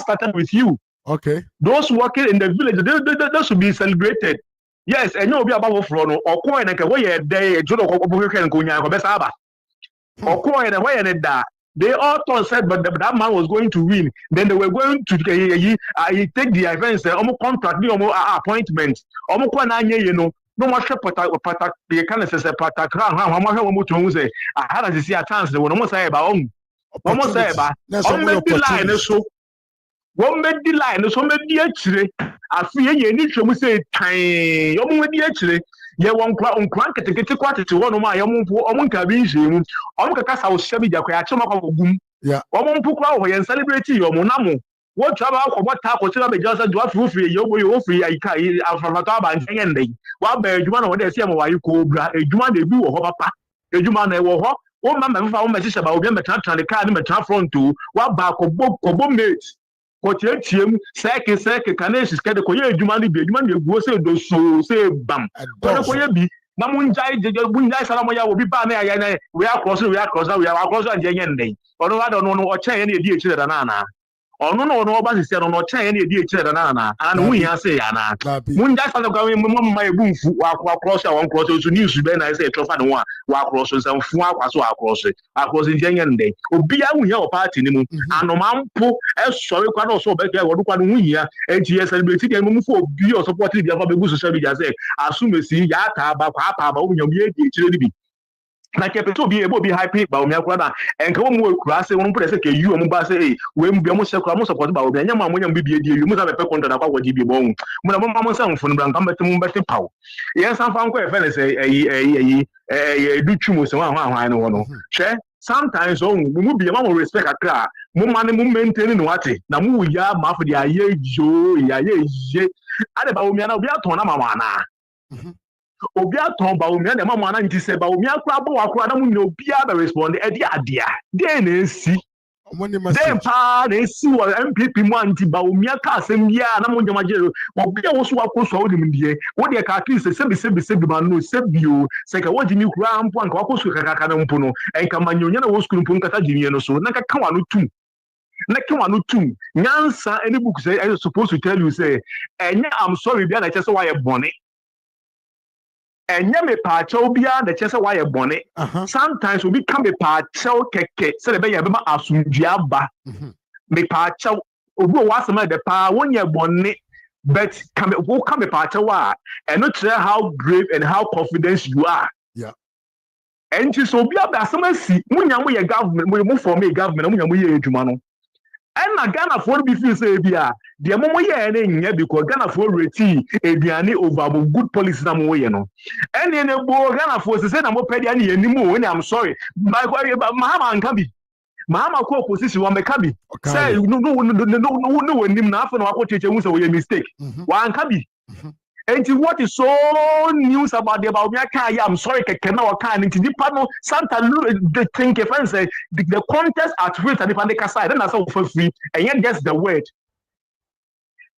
started with you. Okay. Those working in the village, they should be celebrated. Yes, and you'll be about Frono or coin and away a day, a joke of Besaba. Or coin away and that. They all thought said, but that man was going to win. Then they were going to take the events, almost contract, appointment, almost you know. No more patak, the kind of says a patak, how much to say. I had to see a chance, they would almost say about almost say about the line so. One made the line, so made actually. I feel you need to say, time, you won't be actually. You won't crank it to get a quarter to one of my own cabin. Omcas, I was shabby, yeah. One put crowd and celebrate your monamo. What trouble or what type of trouble just do a free, you free, I can't from a tub and saying, while bear you one of the same why you cobra, a Juman de Boo or Papa. ejuma na ewo ho wo ma me fa wo me hye ba obi me tran the car ni me tran front to wa ba kobo mate ko tietiem seke kanesis kede ko ye ejuma ni bi ejuma ni eguo se do so bam ko ye bi na munjai sala mo ya obi ba na ya na we across and yen ndey ono wa do no o chen ye na edi echi da na ono no ba sisi no chen ye na edi echi da na ana wu ya se ya na munjai sala ga we mma ebu mfu wa cross ya cross so news be na say trofa no wa cross so mfu akwaso across yen ndey obi ya wu ya o party ni mu anomampo e sori kwa no so be ke wodu kwa no wu ya enti ye celebrate ke mu fu obi o support bi afa be gu social media say asumesi ya ta ba kwa pa ba wo nyom ye di chire bi na kepe to bi ebo bi hype ba o mi akura na enka wo mu ekura se won pere se ke yu o mu ba se we mu bi o mu se kura mu support ba o bi anya ma mo nyam bi bi edi mu za be pe konto na kwa godi bi bo mu na mo ma mo se mfunu bra nkam betem bete pawo yen san fa nko e fe ne se du twumo se wa hwan ne wo no hwe sometimes mu bi ma mo respect akra mu ma ne mu maintain no ate na mu ya ma afo dia ye jo ya ye je ade ba o mi na obi aton na mama na obi aton ba o mi na mama na nti se ba o mi akra bo akra na mu ni obi a be respond e dia adea dey na esi dem pa na esi wo MPP mu anti ba o mi aka asem bia na mo njama jero obi a wo so akoso wo dim die wo de ka ati se sebi ma no sebio se ka wo jimi kura ampo anka akoso kaka na mpo no enka manyonya na wo skulu mpo nkata jimi no so na ka wa no tum na ke wa no tum nyansa any book say I supposed to tell you say enya I'm sorry bia na chese wa ye bone enya me pa chaw bia na chese wa ye bone sometimes we come me pa chaw keke say be ye be ma asundua ba me pa chaw obi o wasema de pa wonye bone but come me pa chaw a and not tell how brave and how confident you are. And so be a some see munya mo ye government mo form a government munya mo ye adwuma no and na Ghana for be feel say bia de mo ye na nya because Ghana for reti eduane over good policy na mo ye no and ne bo Ghana for say na mo pedi ani animu we I'm sorry Mahama nka bi Mahama ko opposition wa meka bi say no nim na afa na wakocheche hu say we mistake wa nka bi. And what is so news about the Baumia? I'm sorry, Kekena can into the panel. Santa the think if I say the contest at rate and if I make side, then that's all for free, and yet just the word.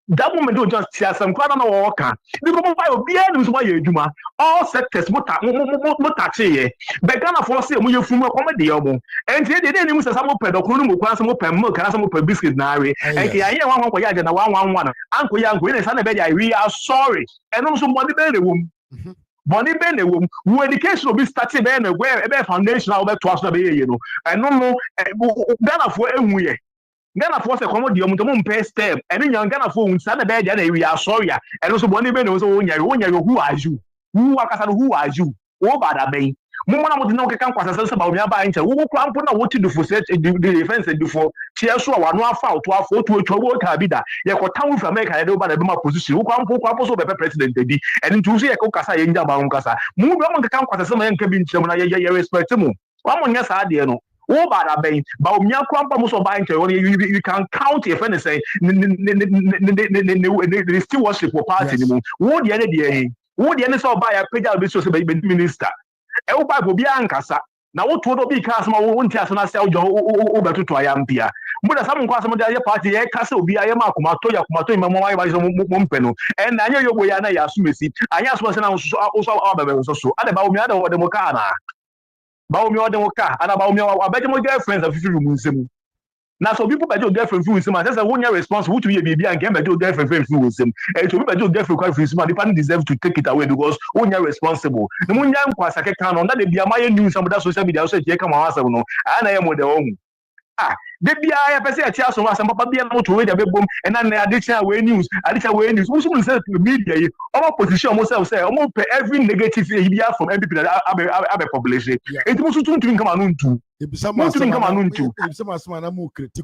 That moment don't just share some crowd on our worker. The government by obedience why you do all sectors mutachi. But Ghana for say we from a comedy album. And they didn't use some pedocrunum, some open milk, and some open biscuit nari. And I hear one yard and 111. Uncle Young, we are sorry. And also Bonnie Benny womb. Bonnie Benny womb, who education will be starting where a foundation over to us, you know. I don't know Ghana for a Ghana for a commodity on pay step, and then young Ghana for Saturday, then we are sorry. And also, Bonnie Ben was who are you? Who are you? Oh, bad abay. Mona would not come across about me buying who can't put what to do for such the defense and do for Cheers. One foul to our 4 to a trouble cabida. You got town from America, I don't buy my position. Who can't put also the president, and to see a cocasa in Jabauncasa. Move on the camp as some man can be respect to move. One on your side, you know. Oh, bad abay, but me most of buying you can count your friend and say, they still worship for party anymore. What the other would the NSO buy a page of minister? Everybody will be ankasa. Now, what would be cast my own test and I sell over to Triampia? But some class of the party, a castle be a Yamakuma, Toya, my wife, Mumpeno, and I know your way and I assume it. I asked was also so about me or the Mocana. Baumio de Moka, and about me, I bet my girlfriends of Muslim. Now, so people bet your girlfriend fools him, and that's a 1 year responsible to be and can bet your girlfriend fools him. And to be bet your girlfriend confuse him, the party deserves to take it away because 1 year responsible. The Munya was a can on that they be a my news, some of that social media, so you come on, and I am with the home. They be I have a chance of some papa be able to read a boom, and then additional way news, Who's going to say to the media, our position myself say, almost every negative idea from MP that I published. It was to come on to.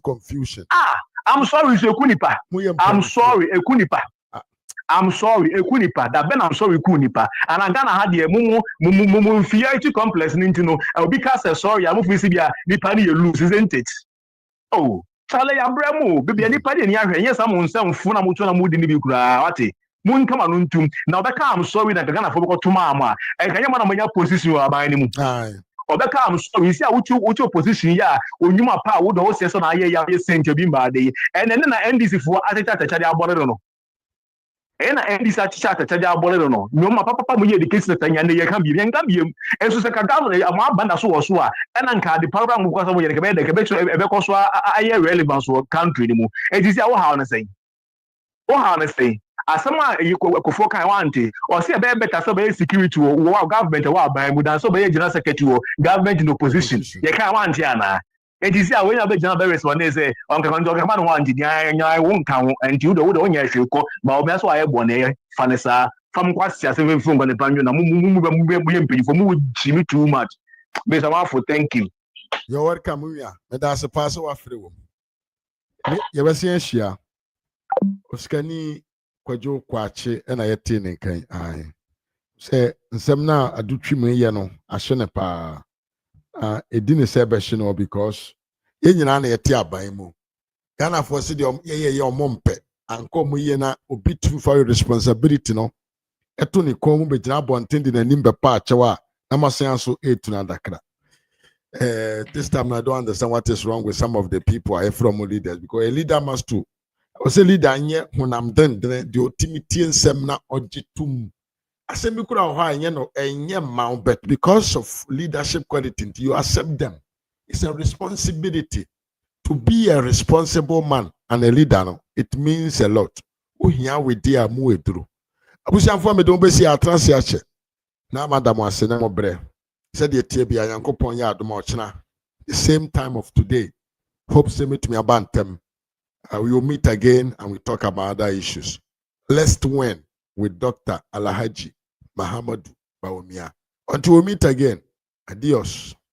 Confusion. I'm sorry, Kunipa. I'm sorry, Kunipa. I'm sorry, Kunipa. That Ben, I'm sorry, Kunipa. And I'm gonna have the mumu inferiority complex. Into no, I'll be cast sorry. I'm with Sibia. The party you lose, isn't it? Oh, Charlie, I'm bremo. Baby, any party in your yes, I'm on some phone. I'm trying to move in the Bikurati. Moon come on to now. I'm sorry that the Ghana for to Mama. And can you man your position or by any Obeka am so we see wuchi opposition ya onyuma pa wo do say so na ya sent bi mba dey and then na NDC for atata de abore no na NDC atata de abore no nyoma papa mu ye education tanya na ye kan bi nka bi enso se ka governor am abanda so wo so a na nka the program ko so mo ye ke be ebe ko so aye relevance wo country ni mu enti say wo ha on say asama kofo kan wante o say be better so be security wo government wo aban mu dan so be general secretary wo government in opposition ye kan wante ana enti say when be general be respond say on kan man wante nya wo nkan wo enti wo nya hwe ko ba o me so aye bone fanesa fam kwasi ase fe fun bone panjo na mu ye mpanyifo mu chimi too much be some for thank you. You're welcome. Me that's a pass wa free wo ye be se ahia oskani kwajo kwache na yete ne kan ai se nsem na adutwi mu ye no ahye ne pa edi ne se be hye no because ye nyina na yete aban mu Ghana for se de ye omompe anko mu ye na obi tu for responsibility no eto ne kom be gina bonten de nanim be pa achewa na masan so etu na dakra. This time I don't understand what is wrong with some of the people I from leaders because a leader must too. I was a leader nye hunam den the ultimate nsem na ojitum. Asemi kura ho anye no enye ma but because of leadership quality you accept them. It's a responsibility to be a responsible man and a leader. No, it means a lot. Ohia we dia mu eduru. Abusianfo me don be si atranse ache. Na madam asene mo bre. Said the TB Yankopon ya Domochna. The same time of today. Hope say meet me about them. We will meet again and we talk about other issues. Let's win with Dr. Alhaji Mahamudu Bawumia. Until we meet again. Adios.